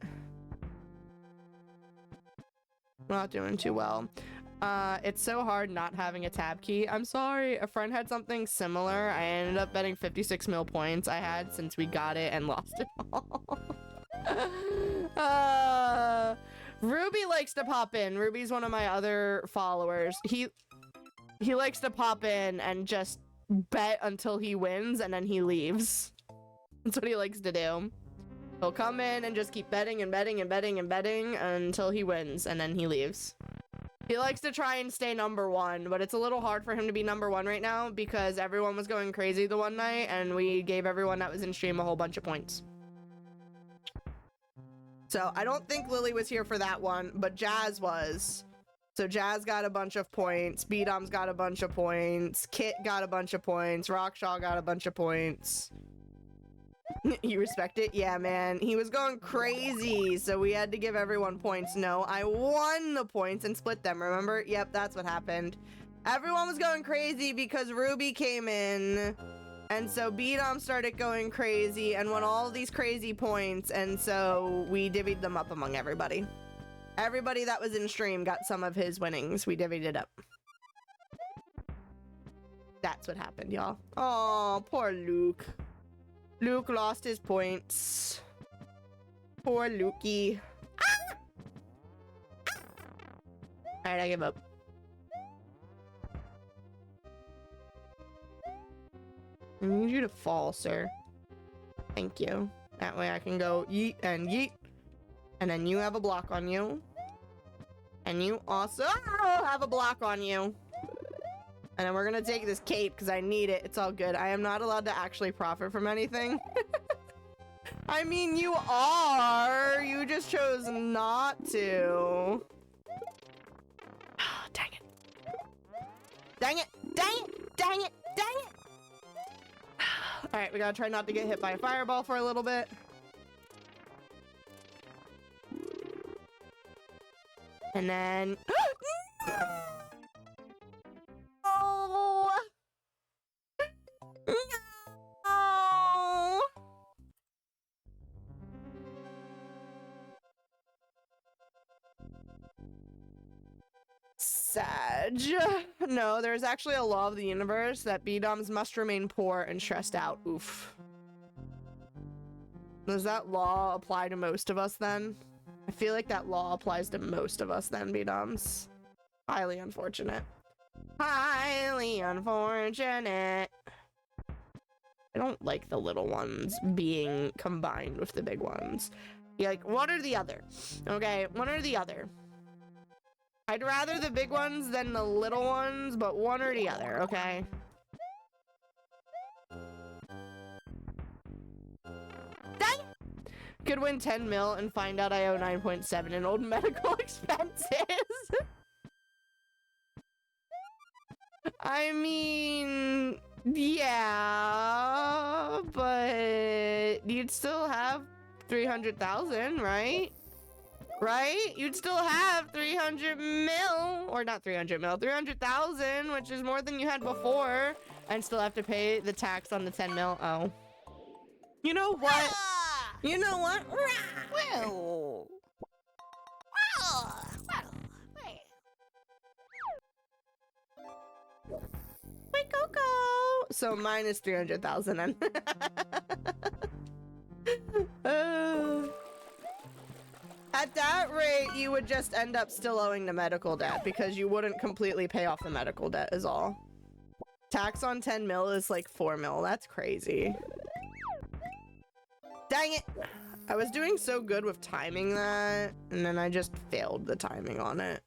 doing too well. It's so hard not having a tab key. I'm sorry. A friend had something similar. I ended up betting 56 mil points I had since we got it and lost it all. Ruby likes to pop in. Ruby's one of my other followers. He likes to pop in and just bet until he wins and then he leaves. That's what he likes to do. He'll come in and just keep betting and betting and betting and betting until he wins and then he leaves. He likes to try and stay #1, but it's a little hard for him to be #1 right now because everyone was going crazy the one night and we gave everyone that was in stream a whole bunch of points. So I don't think Lily was here for that one, but Jazz was. So Jazz got a bunch of points, B-Dom's got a bunch of points, Kit got a bunch of points, Rockshaw got a bunch of points. You respect it? Yeah, man. He was going crazy, so we had to give everyone points. No, I won the points and split them, remember? Yep, that's what happened. Everyone was going crazy because Ruby came in, and so B-Dom started going crazy and won all these crazy points, and so we divvied them up among everybody. Everybody that was in stream got some of his winnings. We divvied it up. That's what happened, y'all. Oh, poor Luke. Luke lost his points. Poor Lukey. Ah! Alright, I give up. I need you to fall, sir. Thank you. That way I can go yeet and yeet. And then you have a block on you. And you also have a block on you. And then we're gonna take this cape because I need it. It's all good. I am not allowed to actually profit from anything. I mean, you are. You just chose not to. Dang it. Dang it. Dang it. Dang it. Dang it. Alright, we gotta try not to get hit by a fireball for a little bit. And then... No! No! Sag. No, there's actually a law of the universe that B-Doms must remain poor and stressed out. Oof. Does that law apply to most of us then? I feel like that law applies to most of us then, B-Doms. Highly unfortunate. Highly unfortunate. I don't like the little ones being combined with the big ones. You're like, one or the other. Okay, one or the other. I'd rather the big ones than the little ones, but one or the other, okay? Dang it! Could win 10 mil and find out I owe 9.7 in old medical expenses. I mean, yeah, but you'd still have 300,000, right? Right? You'd still have 300 mil, or not 300 mil, 300,000, which is more than you had before, and still have to pay the tax on the 10 mil. Oh. You know what? You know what? Well. Wait, Coco. So minus 300,000 and at that rate, you would just end up still owing the medical debt because you wouldn't completely pay off the medical debt is all. Tax on 10 mil is like 4 mil. That's crazy. Dang it. I was doing so good with timing that, and then I just failed the timing on it.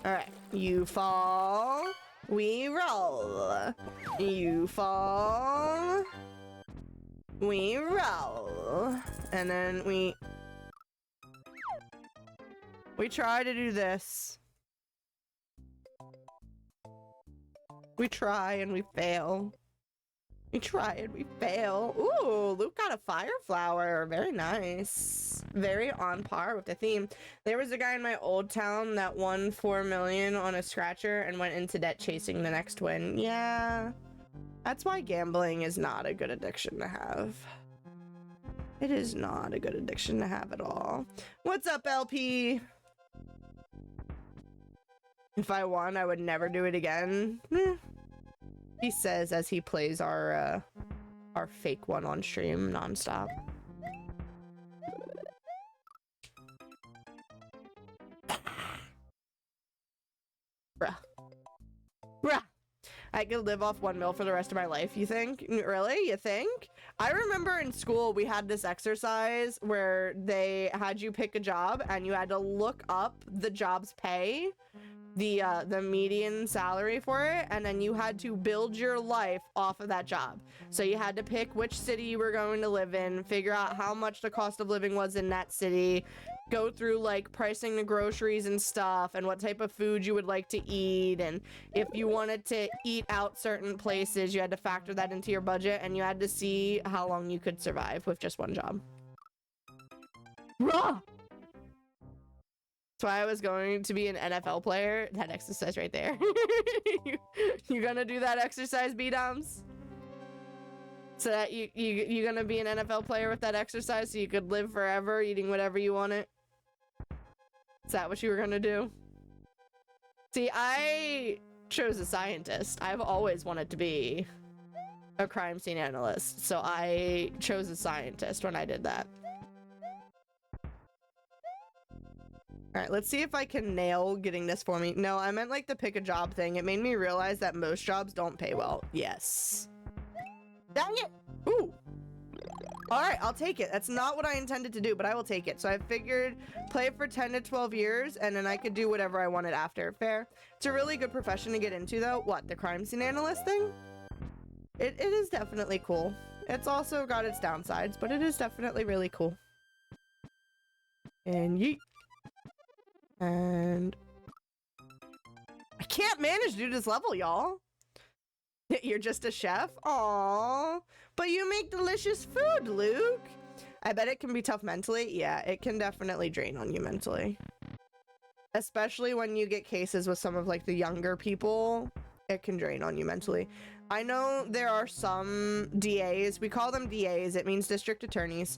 Alright, you fall, we roll. You fall, we roll. And then we try to do this. We try and we fail. We try and we fail. Ooh, Luke got a fire flower. Very nice. Very on par with the theme. There was a guy in my old town that won 4 million on a scratcher and went into debt chasing the next win. Yeah. That's why gambling is not a good addiction to have. It is not a good addiction to have at all. What's up, LP? If I won, I would never do it again. He says as he plays our fake one on stream nonstop. Bruh. Bruh. I could live off 1 mil for the rest of my life, you think? Really? You think? I remember in school we had this exercise where they had you pick a job and you had to look up the job's pay, the median salary for it, and then you had to build your life off of that job. So you had to pick which city you were going to live in, figure out how much the cost of living was in that city, go through like pricing the groceries and stuff and what type of food you would like to eat, and if you wanted to eat out certain places you had to factor that into your budget, and you had to see how long you could survive with just one job. Bruh! That's why I was going to be an NFL player. That exercise right there. You gonna do that exercise, B-Doms? So that you gonna be an NFL player with that exercise so you could live forever eating whatever you wanted? Is that what you were gonna do? See, I chose a scientist. I've always wanted to be a crime scene analyst, so I chose a scientist when I did that. Alright, let's see if I can nail getting this for me. No, I meant like the pick a job thing. It made me realize that most jobs don't pay well. Yes. Dang it! Ooh! Alright, I'll take it. That's not what I intended to do, but I will take it. So I figured play for 10 to 12 years, and then I could do whatever I wanted after. Fair. It's a really good profession to get into, though. What, the crime scene analyst thing? It is definitely cool. It's also got its downsides, but it is definitely really cool. And yeet. And I can't manage to do this level, y'all. You're just a chef? Aww. But you make delicious food, Luke. I bet it can be tough mentally. Yeah, it can definitely drain on you mentally. Especially when you get cases with some of like the younger people. It can drain on you mentally. I know there are some DAs. We call them DAs. It means district attorneys.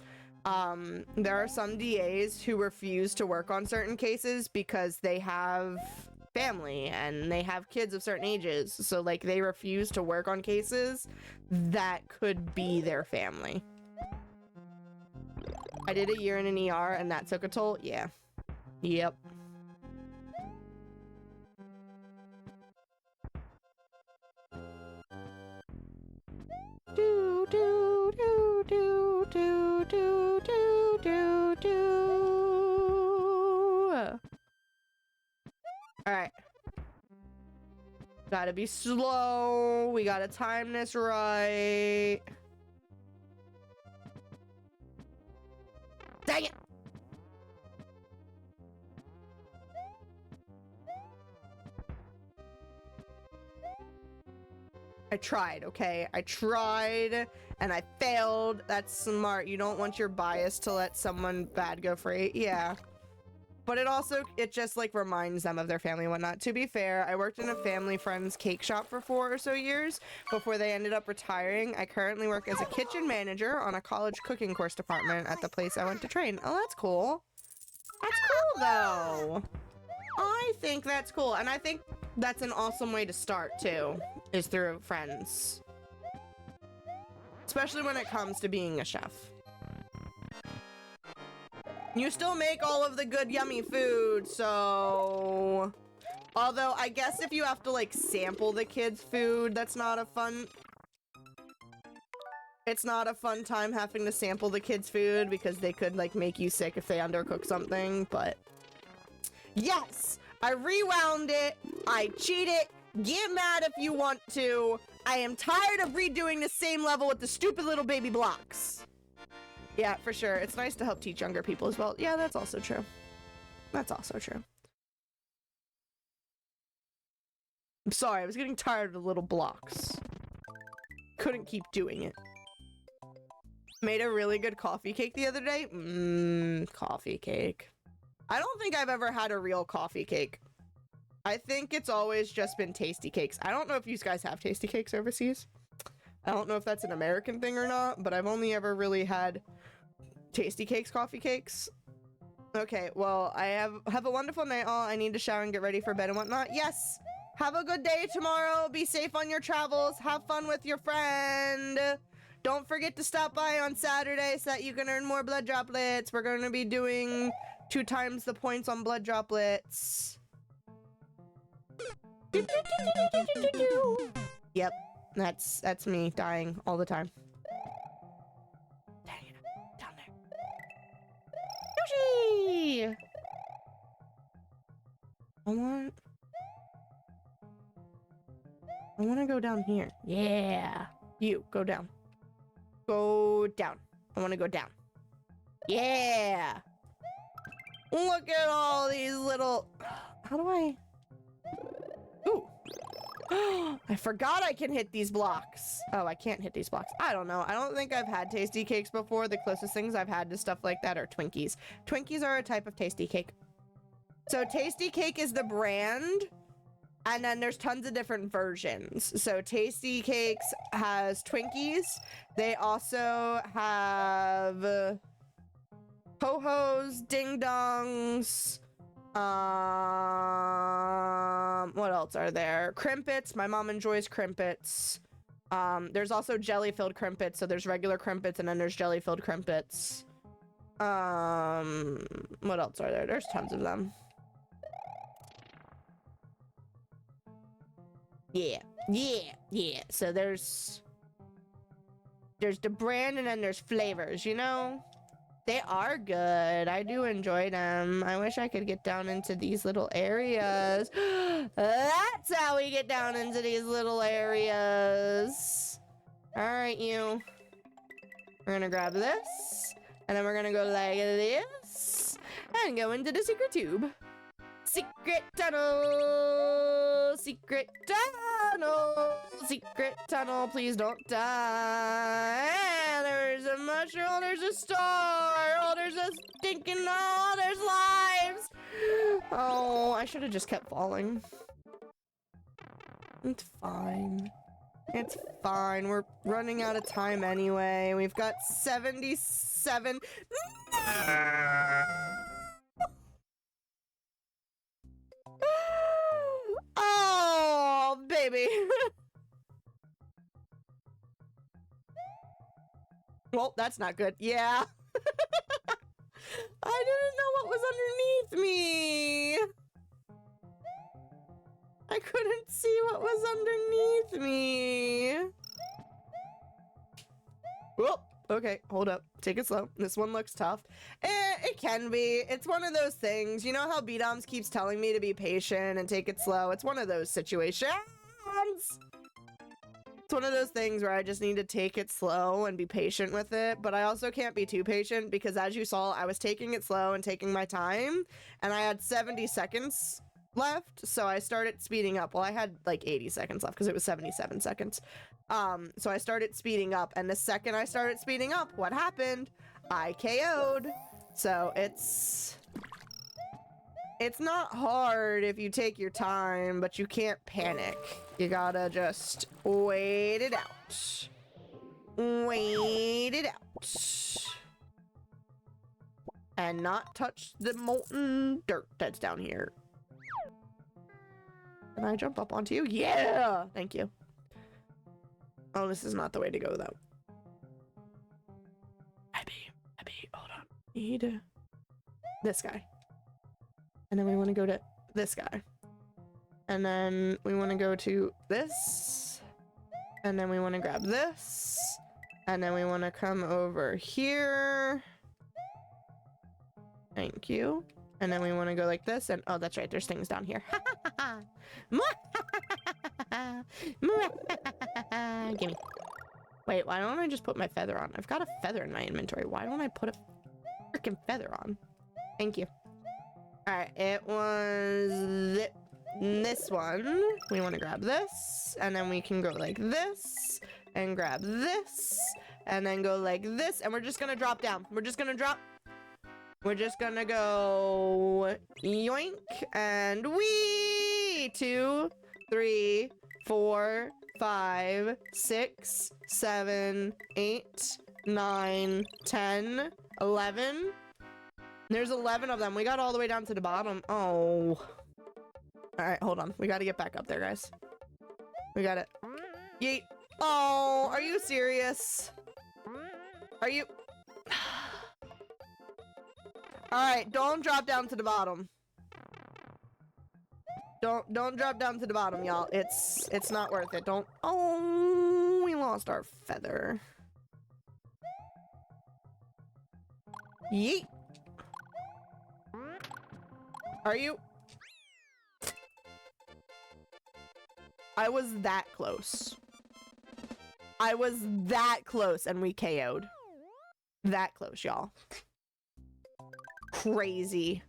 There are some DAs who refuse to work on certain cases because they have family and they have kids of certain ages. So like they refuse to work on cases that could be their family. I did a year in an ER and that took a toll. Yeah. Yep. Gotta be slow. We gotta time this right. Dang it! I tried, okay? I tried and I failed. That's smart. You don't want your bias to let someone bad go free. Yeah. But it just like reminds them of their family and whatnot. To be fair, I worked in a family friend's cake shop for 4 or so years before they ended up retiring. I currently work as a kitchen manager on a college cooking course department at the place I went to train. Oh, that's cool. That's cool though. I think that's cool. And I think that's an awesome way to start too, is through friends. Especially when it comes to being a chef. You still make all of the good yummy food, so... Although, I guess if you have to, like, sample the kids' food, that's not a fun... It's not a fun time having to sample the kids' food, because they could, like, make you sick if they undercook something, but... Yes! I rewound it! I cheated! Get mad if you want to! I am tired of redoing the same level with the stupid little baby blocks! Yeah, for sure. It's nice to help teach younger people as well. Yeah, that's also true. That's also true. I'm sorry, I was getting tired of the little blocks. Couldn't keep doing it. Made a really good coffee cake the other day. Coffee cake. I don't think I've ever had a real coffee cake. I think it's always just been tasty cakes. I don't know if you guys have tasty cakes overseas. I don't know if that's an American thing or not, but I've only ever really had tasty cakes, coffee cakes. Okay, well, I have a wonderful night all. I need to shower and get ready for bed and whatnot. Yes! Have a good day tomorrow. Be safe on your travels. Have fun with your friend. Don't forget to stop by on Saturday so that you can earn more blood droplets. We're going to be doing 2 times the points on blood droplets. Yep, that's me dying all the time. Dang it, down there. Yoshi! I want to go down here. Yeah. You, go down. Go down. I want to go down. Yeah! Look at all these little... How do I... Ooh. I forgot I can hit these blocks. Oh, I can't hit these blocks. I don't know. I don't think I've had tasty cakes before. The closest things I've had to stuff like that are Twinkies. Twinkies are a type of tasty cake. So tasty cake is the brand, and then there's tons of different versions. So tasty cakes has Twinkies. They also have Ho-Hos, Ding Dongs, what else are there? Crimpets. My mom enjoys crimpets. There's also jelly-filled crimpets. So there's regular crimpets and then there's jelly-filled crimpets. What else are there? There's tons of them. Yeah. So there's the brand and then there's flavors, you know? They are good. I do enjoy them. I wish I could get down into these little areas. That's how we get down into these little areas. All right, you. We're gonna grab this, and then we're gonna go like this, and go into the secret tube. Secret tunnel! Secret tunnel! Secret tunnel, please don't die! There's a mushroom, oh, there's a star! Oh, there's a stinking, oh, there's lives! Oh, I should have just kept falling. It's fine. It's fine. We're running out of time anyway. We've got 77... Oh, baby. Well, that's not good. Yeah. I didn't know what was underneath me. I couldn't see what was underneath me. Well, okay, hold up. Take it slow. This one looks tough. It can be. It's one of those things. You know how B-Doms keeps telling me to be patient and take it slow? It's one of those situations. seconds! It's one of those things where I just need to take it slow and be patient with it, but I also can't be too patient because as you saw, I was taking it slow and taking my time, and I had 70 seconds left, so I started speeding up. Well, I had like 80 seconds left because it was 77 seconds. So I started speeding up, and the second I started speeding up, what happened? I KO'd. So it's not hard if you take your time, but you can't panic. You gotta just wait it out. Wait it out. And not touch the molten dirt that's down here. Can I jump up onto you? Yeah! Thank you. Oh, this is not the way to go, though. Abby, hold on. Need this guy. And then we want to go to this guy. And then we want to go to this. And then we want to grab this. And then we want to come over here. Thank you. And then we want to go like this. And oh, that's right. There's things down here. Gimme. Wait, why don't I just put my feather on? I've got a feather in my inventory. Why don't I put a freaking feather on? Thank you. Alright, it was this one. We want to grab this, and then we can go like this, and grab this, and then go like this, and we're just gonna drop down. We're just gonna drop. We're just gonna go yoink, and wee! 2, 3, 4, 5, 6, 7, 8, 9, 10, 11. There's 11 of them. We got all the way down to the bottom. Oh. All right, hold on. We got to get back up there, guys. We got it. Yeet. Oh, are you serious? Are you? All right, don't drop down to the bottom. Don't drop down to the bottom, y'all. It's not worth it. Don't. Oh, we lost our feather. Yeet. Are you? I was that close. I was that close and we KO'd. That close, y'all. Crazy.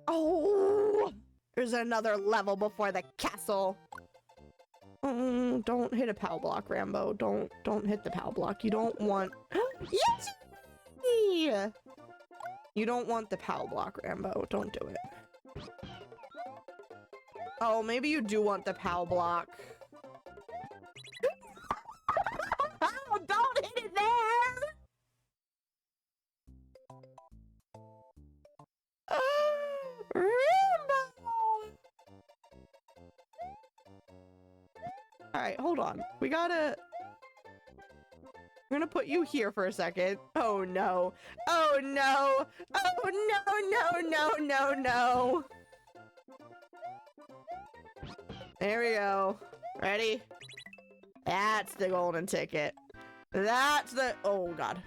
Oh, there's another level before the castle. Don't hit a POW block, Rambo. Don't hit the POW block. You don't want... Yoshi! You don't want the POW block, Rambo. Don't do it. Oh, maybe you do want the POW block. Oh, don't hit it there! Rambo! Alright, hold on. We gotta... I'm gonna put you here for a second. Oh no. Oh no. Oh no. There we go. Ready? That's the golden ticket. That's the... Oh god.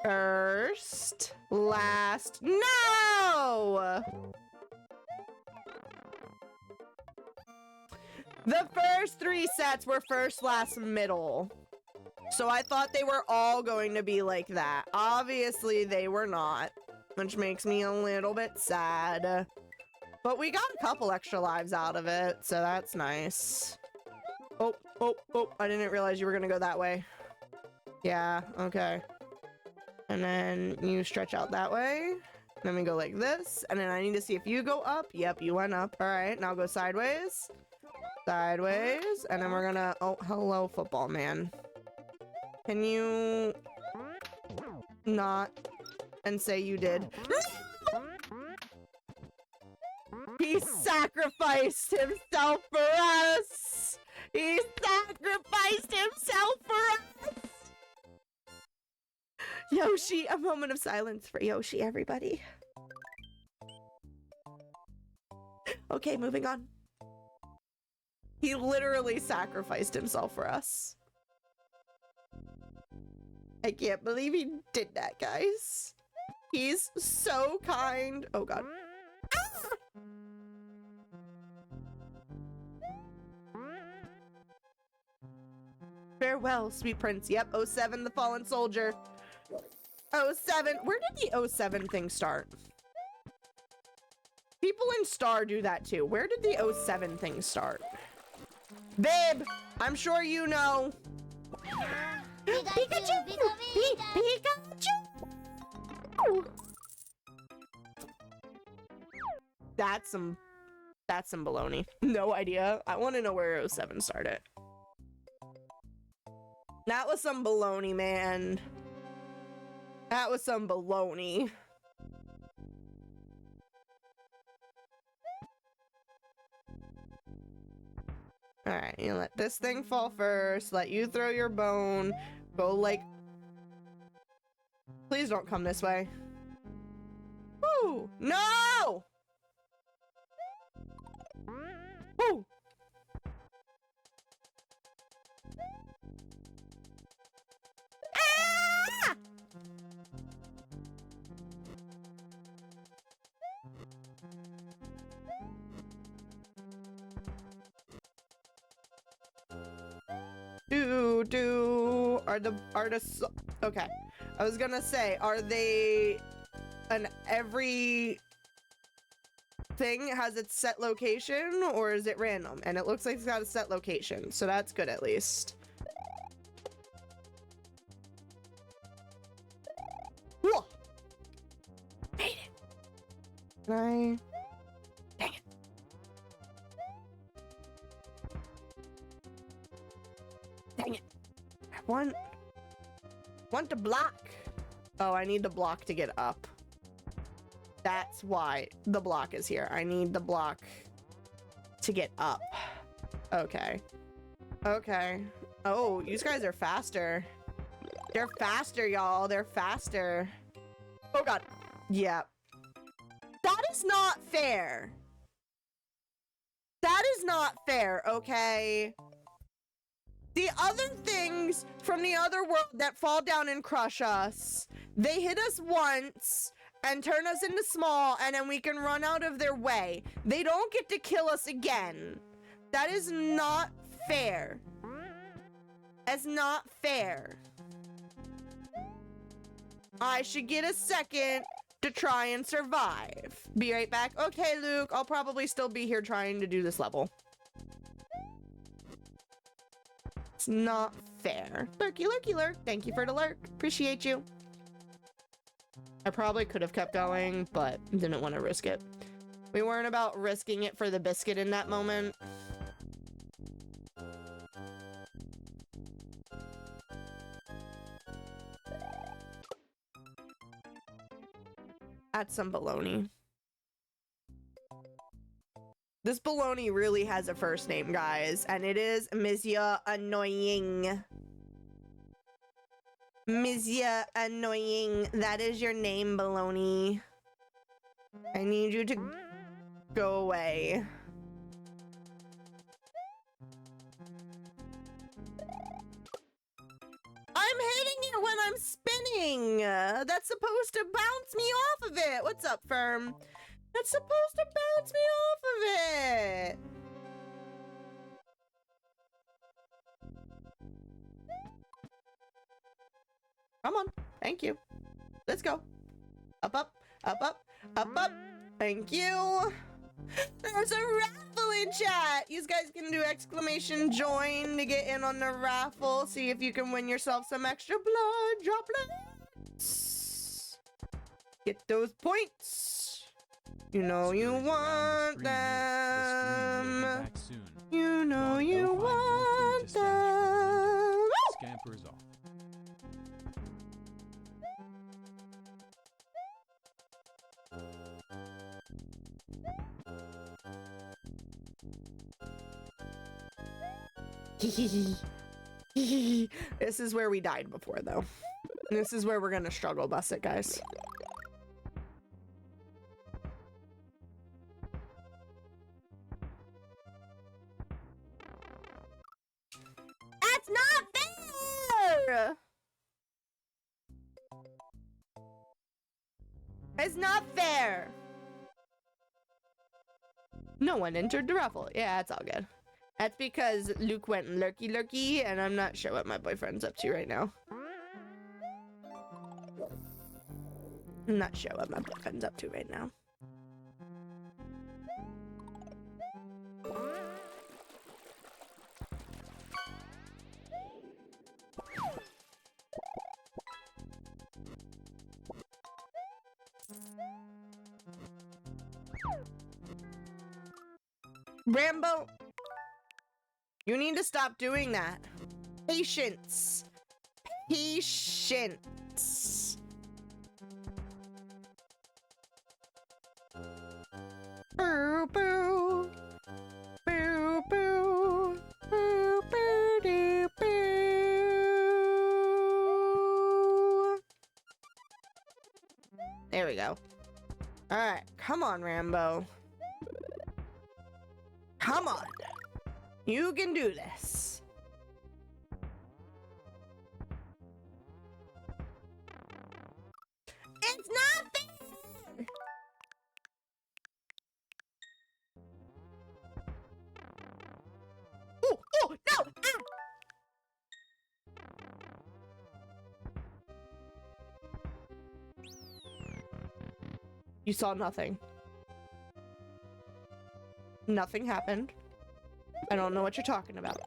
First, last, no! The first 3 sets were first, last, middle. So I thought they were all going to be like that. Obviously, they were not, which makes me a little bit sad. But we got a couple extra lives out of it, so that's nice. Oh, I didn't realize you were gonna go that way. Yeah, okay. And then you stretch out that way. Then we go like this. And then I need to see if you go up. Yep, you went up. All right, now go sideways. Sideways. And then we're gonna... Oh, hello, football man. Can you... not... and say you did? He sacrificed himself for us! He sacrificed himself for us! Yoshi, a moment of silence for Yoshi, everybody. Okay, moving on. He literally sacrificed himself for us. I can't believe he did that, guys. He's so kind. Oh god. Ah! Farewell, sweet prince. Yep, 07, the fallen soldier. 07. Where did the 07 thing start? People in Star do that too. Where did the 07 thing start? Babe, I'm sure you know. Pikachu! Pikachu! That's some baloney. No idea. I want to know where 07 started. That was some baloney, man. That was some baloney. Alright, you let this thing fall first. Let you throw your bone. Go like... Please don't come this way. Woo! No! Woo! Ah! Okay. I was gonna say, are they every thing has its set location or is it random? And it looks like it's got a set location, so that's good at least. Whoa! Made it! Can I... Dang it. Dang it. I want to block. Oh, I need the block to get up. That's why the block is here. I need the block to get up. Okay. Okay. Oh, you guys are faster. They're faster, y'all. They're faster. Oh, God. Yeah. That is not fair. That is not fair, okay? The other things from the other world that fall down and crush us, they hit us once and turn us into small, and then we can run out of their way. They don't get to kill us again. That is not fair. That's not fair. I should get a second to try and survive. Be right back. Okay, Luke, I'll probably still be here trying to do this level. It's not fair. Lurky, lurky, lurk. Thank you for the lurk. Appreciate you. I probably could have kept going, but didn't want to risk it. We weren't about risking it for the biscuit in that moment. That's some baloney. This baloney really has a first name, guys, and it is Mizia Annoying. Mizia Annoying. That is your name, baloney. I need you to go away. I'm hitting it when I'm spinning. That's supposed to bounce me off of it. What's up, Firm? That's supposed to bounce me off of it. Come on. Thank you. Let's go. Up, up, up, up, up, up. Thank you. There's a raffle in chat. You guys can do exclamation join to get in on the raffle. See if you can win yourself some extra blood droplets. Get those points. You know you want them. You know you want them. Scampers off. This is where we died before, though. This is where we're gonna struggle bus it, guys. That's not fair! It's not fair! No one entered the raffle. Yeah, it's all good. That's because Luke went lurky lurky, and I'm not sure what my boyfriend's up to right now. I'm not sure what my boyfriend's up to right now. Rambo, you need to stop doing that. Patience. Patience. Boo boo. Boo boo. Boo boo doo boo. There we go. Alright, come on, Rambo. Come on. You can do this. It's not fair! Oh, oh, no! Ah! You saw nothing. Nothing happened. I don't know what you're talking about.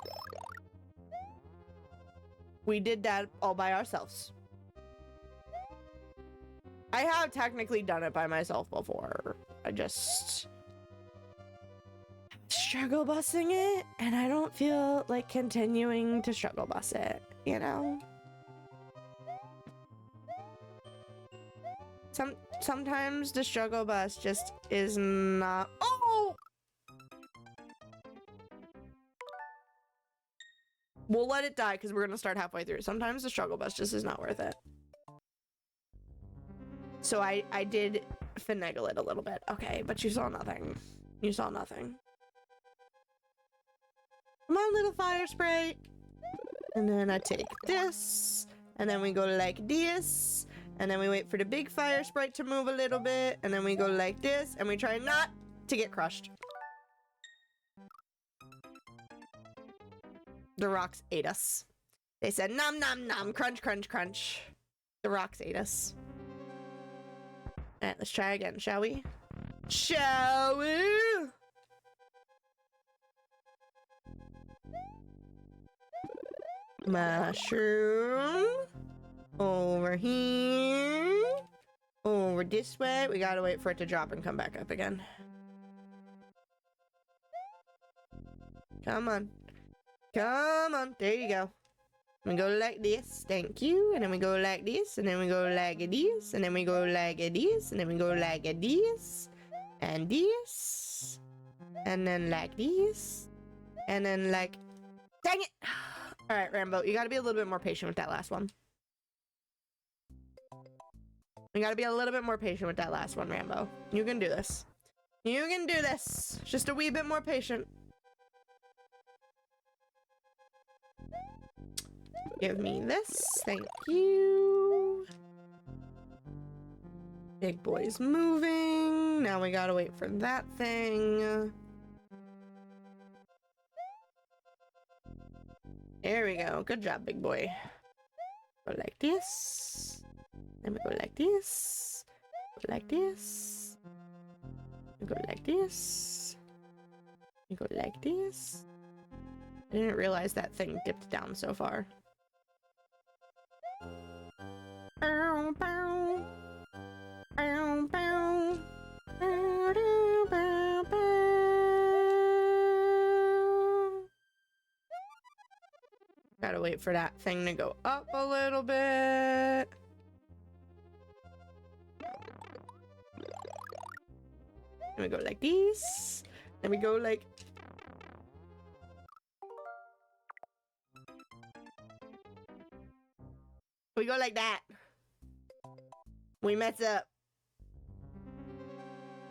We did that all by ourselves. I have technically done it by myself before. I just struggle busing it, and I don't feel like continuing to struggle bus it, you know? Sometimes the struggle bus just is not. Oh! We'll let it die because we're gonna start halfway through. Sometimes the struggle bus just is not worth it. So I did finagle it a little bit. Okay, but you saw nothing. You saw nothing. Come on, little fire sprite. And then I take this, and then we go like this, and then we wait for the big fire sprite to move a little bit, and then we go like this, and we try not to get crushed. The rocks ate us. They said nom nom nom, crunch crunch crunch. The rocks ate us. Alright, let's try again, shall we? Shall we? Mushroom. Over here. Over this way. We gotta wait for it to drop and come back up again. Come on. Come on. There you go. We go like this, thank you, and then we go like this, and then we go like this, and then we go like this, and then we go like this, and this, and then like this, and then like, dang it! All right, Rambo, you gotta be a little bit more patient with that last one. You gotta be a little bit more patient with that last one, Rambo. You can do this. You can do this. Just a wee bit more patient. Give me this. Thank you. Big boy's moving. Now we gotta wait for that thing. There we go. Good job, big boy. Go like this. Then we go like this. Go like this. We go like this. We go like this. I didn't realize that thing dipped down so far. Bow, bow. Bow, bow. Bow, bow, bow, bow. Gotta wait for that thing to go up a little bit. Then we go like this. Then we go like... We go like that. We mess up.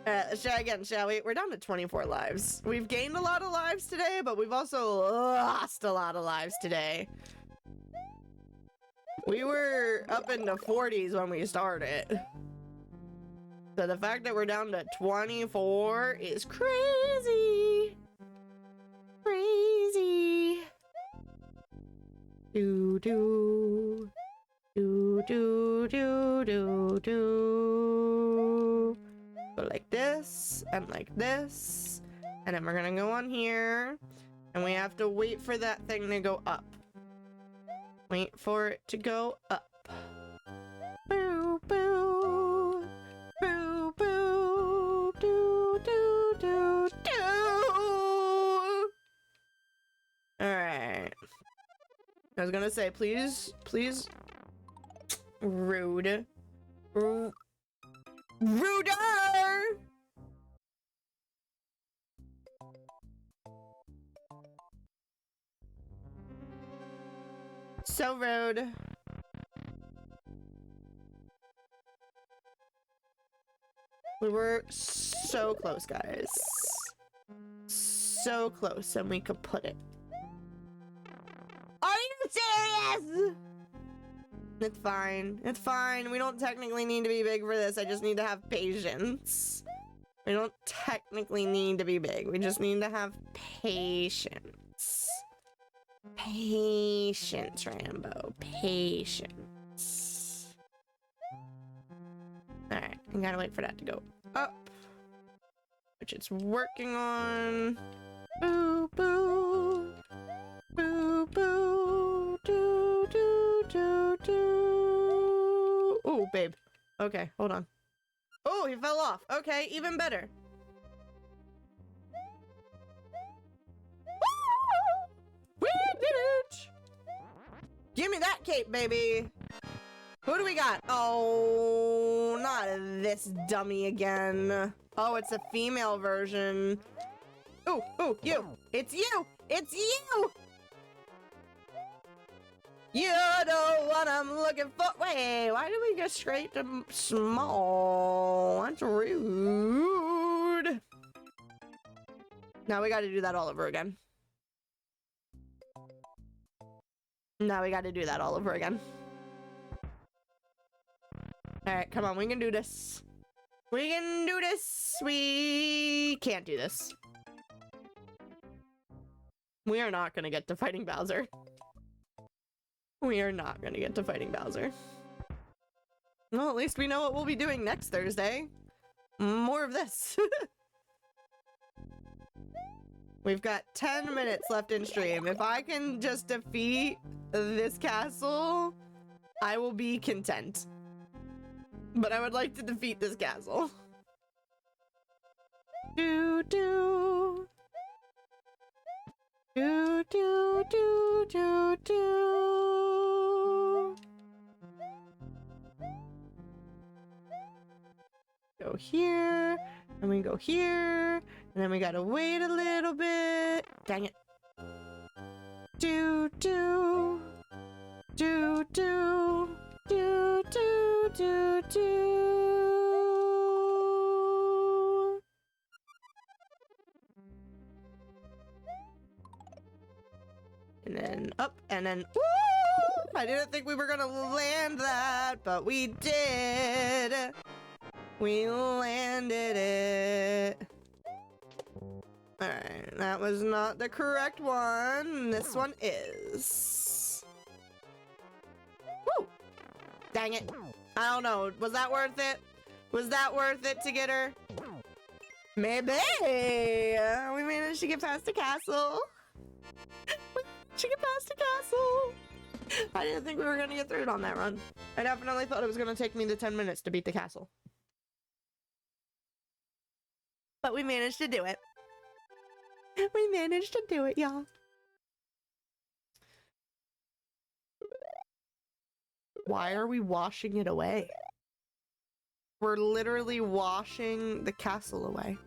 Let's try again, shall we? We're down to 24 lives. We've gained a lot of lives today, but we've also lost a lot of lives today. We were up in the 40s when we started. So the fact that we're down to 24 is crazy. Crazy. Do do. Do do do do do. Go like this and like this. And then we're gonna go on here. And we have to wait for that thing to go up. Wait for it to go up. Boo boo. Boo boo. Do do do do. Alright. I was gonna say, please, please. Rude. Ruder! So rude. We were so close, guys. So close, and we could put it. Are you serious? It's fine. It's fine. We don't technically need to be big for this. I just need to have patience. We don't technically need to be big. We just need to have patience. Patience, Rambo. Patience. Alright, I gotta wait for that to go up. Which it's working on. Boo, boo. Boo, boo. Do, do, do, do. Ooh, babe. Okay, hold on. Oh, he fell off. Okay, even better. We did it! Give me that cape, baby. Who do we got? Oh, not this dummy again. Oh, it's a female version. Ooh, ooh, you. It's you. It's you. You know what I'm looking for. Wait, why did we go straight to small? That's rude. Now we gotta do that all over again. Now we gotta do that all over again. Alright, come on, we can do this. We can do this. We can't do this. We are not gonna get to fighting Bowser. We are not gonna get to fighting Bowser. Well, at least we know what we'll be doing next Thursday. More of this. We've got 10 minutes left in stream. If I can just defeat this castle, I will be content. But I would like to defeat this castle. Do do. Do do do do do. Go here, and we go here, and then we gotta wait a little bit. Dang it. Do do do do do do do do. And then up, and then woo! I didn't think we were gonna land that, but we did. We landed it. Alright, that was not the correct one. This one is. Woo! Dang it. I don't know. Was that worth it? Was that worth it to get her? Maybe. We managed to get past the castle. She get past the castle. I didn't think we were gonna get through it on that run. I definitely thought it was gonna take me the 10 minutes to beat the castle. But we managed to do it. We managed to do it, y'all. Why are we washing it away? We're literally washing the castle away.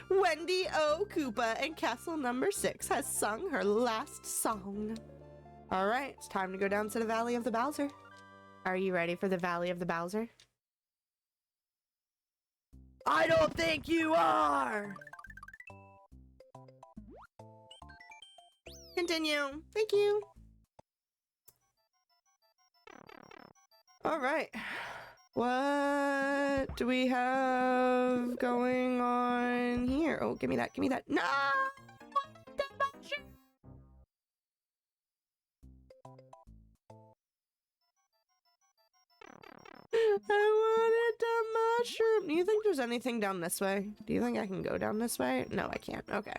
Wendy O. Koopa and Castle Number 6 has sung her last song. Alright, it's time to go down to the Valley of the Bowser. Are you ready for the Valley of the Bowser? I don't think you are! Continue. Thank you. Alright. What do we have going on here? Oh, give me that, give me that. No! The mushroom! I wanted the mushroom. Do you think there's anything down this way? Do you think I can go down this way? No, I can't. Okay.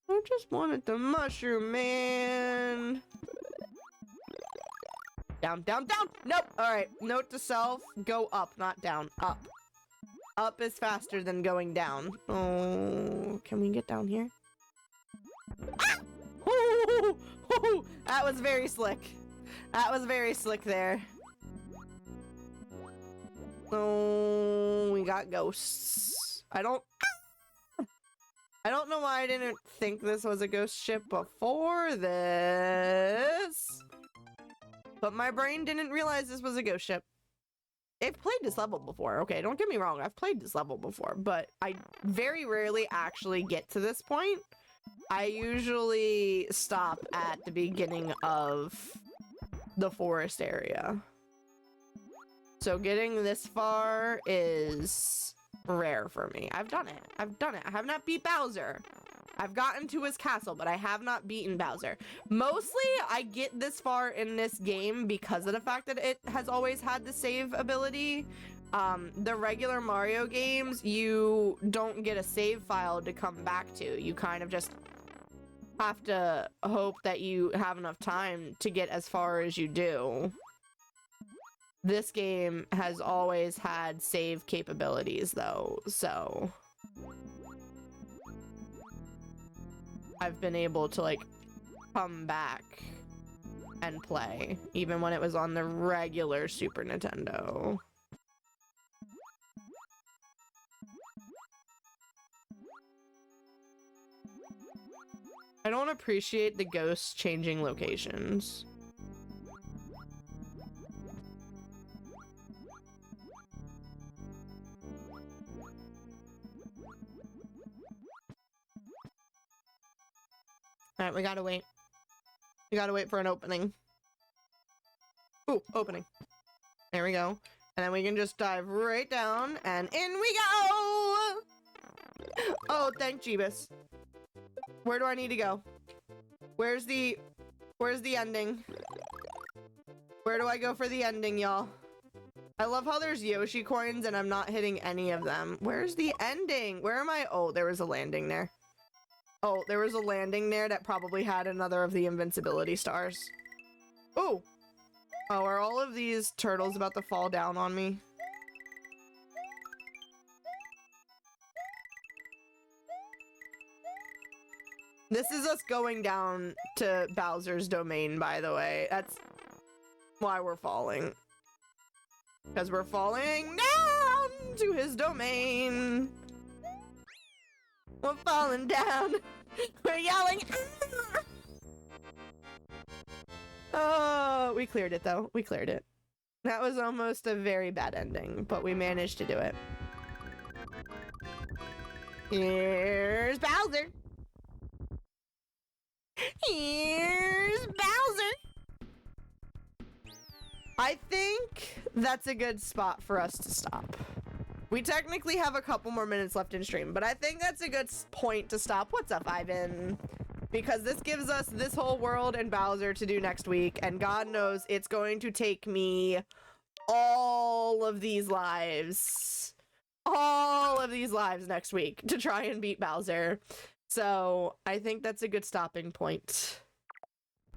I just wanted the mushroom, man. Down, down, down! Nope! Alright, note to self, go up, not down. Up. Up is faster than going down. Oh, can we get down here? Ah! Ooh, ooh, that was very slick. That was very slick there. Oh, we got ghosts. I don't know why I didn't think this was a ghost ship before this. But my brain didn't realize this was a ghost ship. I've played this level before. Okay, don't get me wrong. I've played this level before, but I very rarely actually get to this point. I usually stop at the beginning of the forest area. So getting this far is rare for me. I've done it. I've done it. I have not beat Bowser. I've gotten to his castle, but I have not beaten Bowser. Mostly, I get this far in this game because of the fact that it has always had the save ability. The regular Mario games, you don't get a save file to come back to. You kind of just have to hope that you have enough time to get as far as you do. This game has always had save capabilities, though, so I've been able to, like, come back and play, even when it was on the regular Super Nintendo. I don't appreciate the ghosts changing locations. Alright, we gotta wait. We gotta wait for an opening. Ooh, opening. There we go. And then we can just dive right down, and in we go! Oh, thank Jeebus. Where do I need to go? Where's the ending? Where do I go for the ending, y'all? I love how there's Yoshi coins and I'm not hitting any of them. Where's the ending? Where am I? Oh, there was a landing there. Oh, there was a landing there that probably had another of the invincibility stars. Oh. Oh, are all of these turtles about to fall down on me? This is us going down to Bowser's domain, by the way. That's why we're falling. Because we're falling down to his domain. We're falling down. We're yelling. Ah! Oh, we cleared it though. We cleared it. That was almost a very bad ending, but we managed to do it. Here's Bowser. Here's Bowser. I think that's a good spot for us to stop. We technically have a couple more minutes left in stream, but I think that's a good point to stop. What's up, Ivan? Because this gives us this whole world and Bowser to do next week, and God knows it's going to take me all of these lives next week to try and beat Bowser. So I think that's a good stopping point.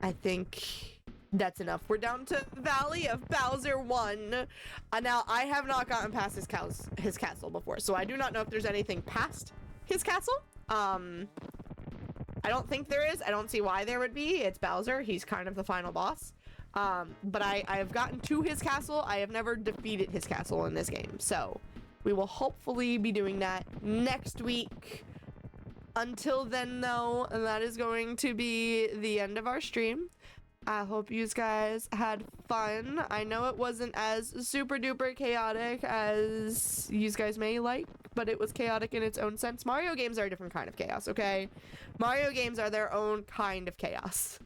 I think that's enough. We're down to Valley of Bowser 1. Now, I have not gotten past his castle before, so I do not know if there's anything past his castle. I don't think there is. I don't see why there would be. It's Bowser. He's kind of the final boss. But I have gotten to his castle. I have never defeated his castle in this game, so we will hopefully be doing that next week. Until then, though, that is going to be the end of our stream. I hope you guys had fun. I know it wasn't as super duper chaotic as you guys may like, but it was chaotic in its own sense. Mario games are a different kind of chaos, okay? Mario games are their own kind of chaos.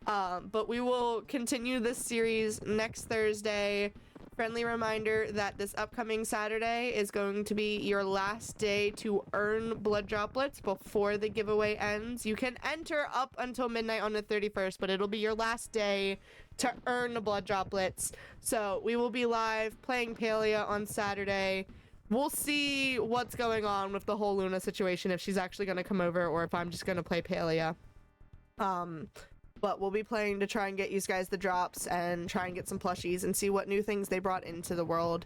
But we will continue this series next Thursday. Friendly reminder that this upcoming Saturday is going to be your last day to earn blood droplets before the giveaway ends. You can enter up until midnight on the 31st, but it'll be your last day to earn the blood droplets. So we will be live playing Palia on Saturday. We'll see what's going on with the whole Luna situation, if she's actually going to come over or if I'm just going to play Palia. But we'll be playing to try and get you guys the drops and try and get some plushies and see what new things they brought into the world.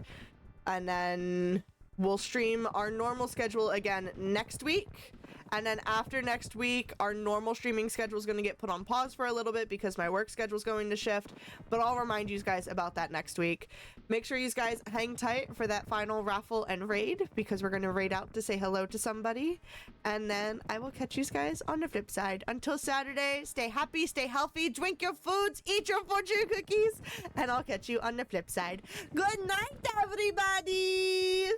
And then we'll stream our normal schedule again next week. And then after next week, our normal streaming schedule is going to get put on pause for a little bit because my work schedule is going to shift. But I'll remind you guys about that next week. Make sure you guys hang tight for that final raffle and raid because we're going to raid out to say hello to somebody. And then I will catch you guys on the flip side. Until Saturday, stay happy, stay healthy, drink your foods, eat your fortune cookies, and I'll catch you on the flip side. Good night, everybody!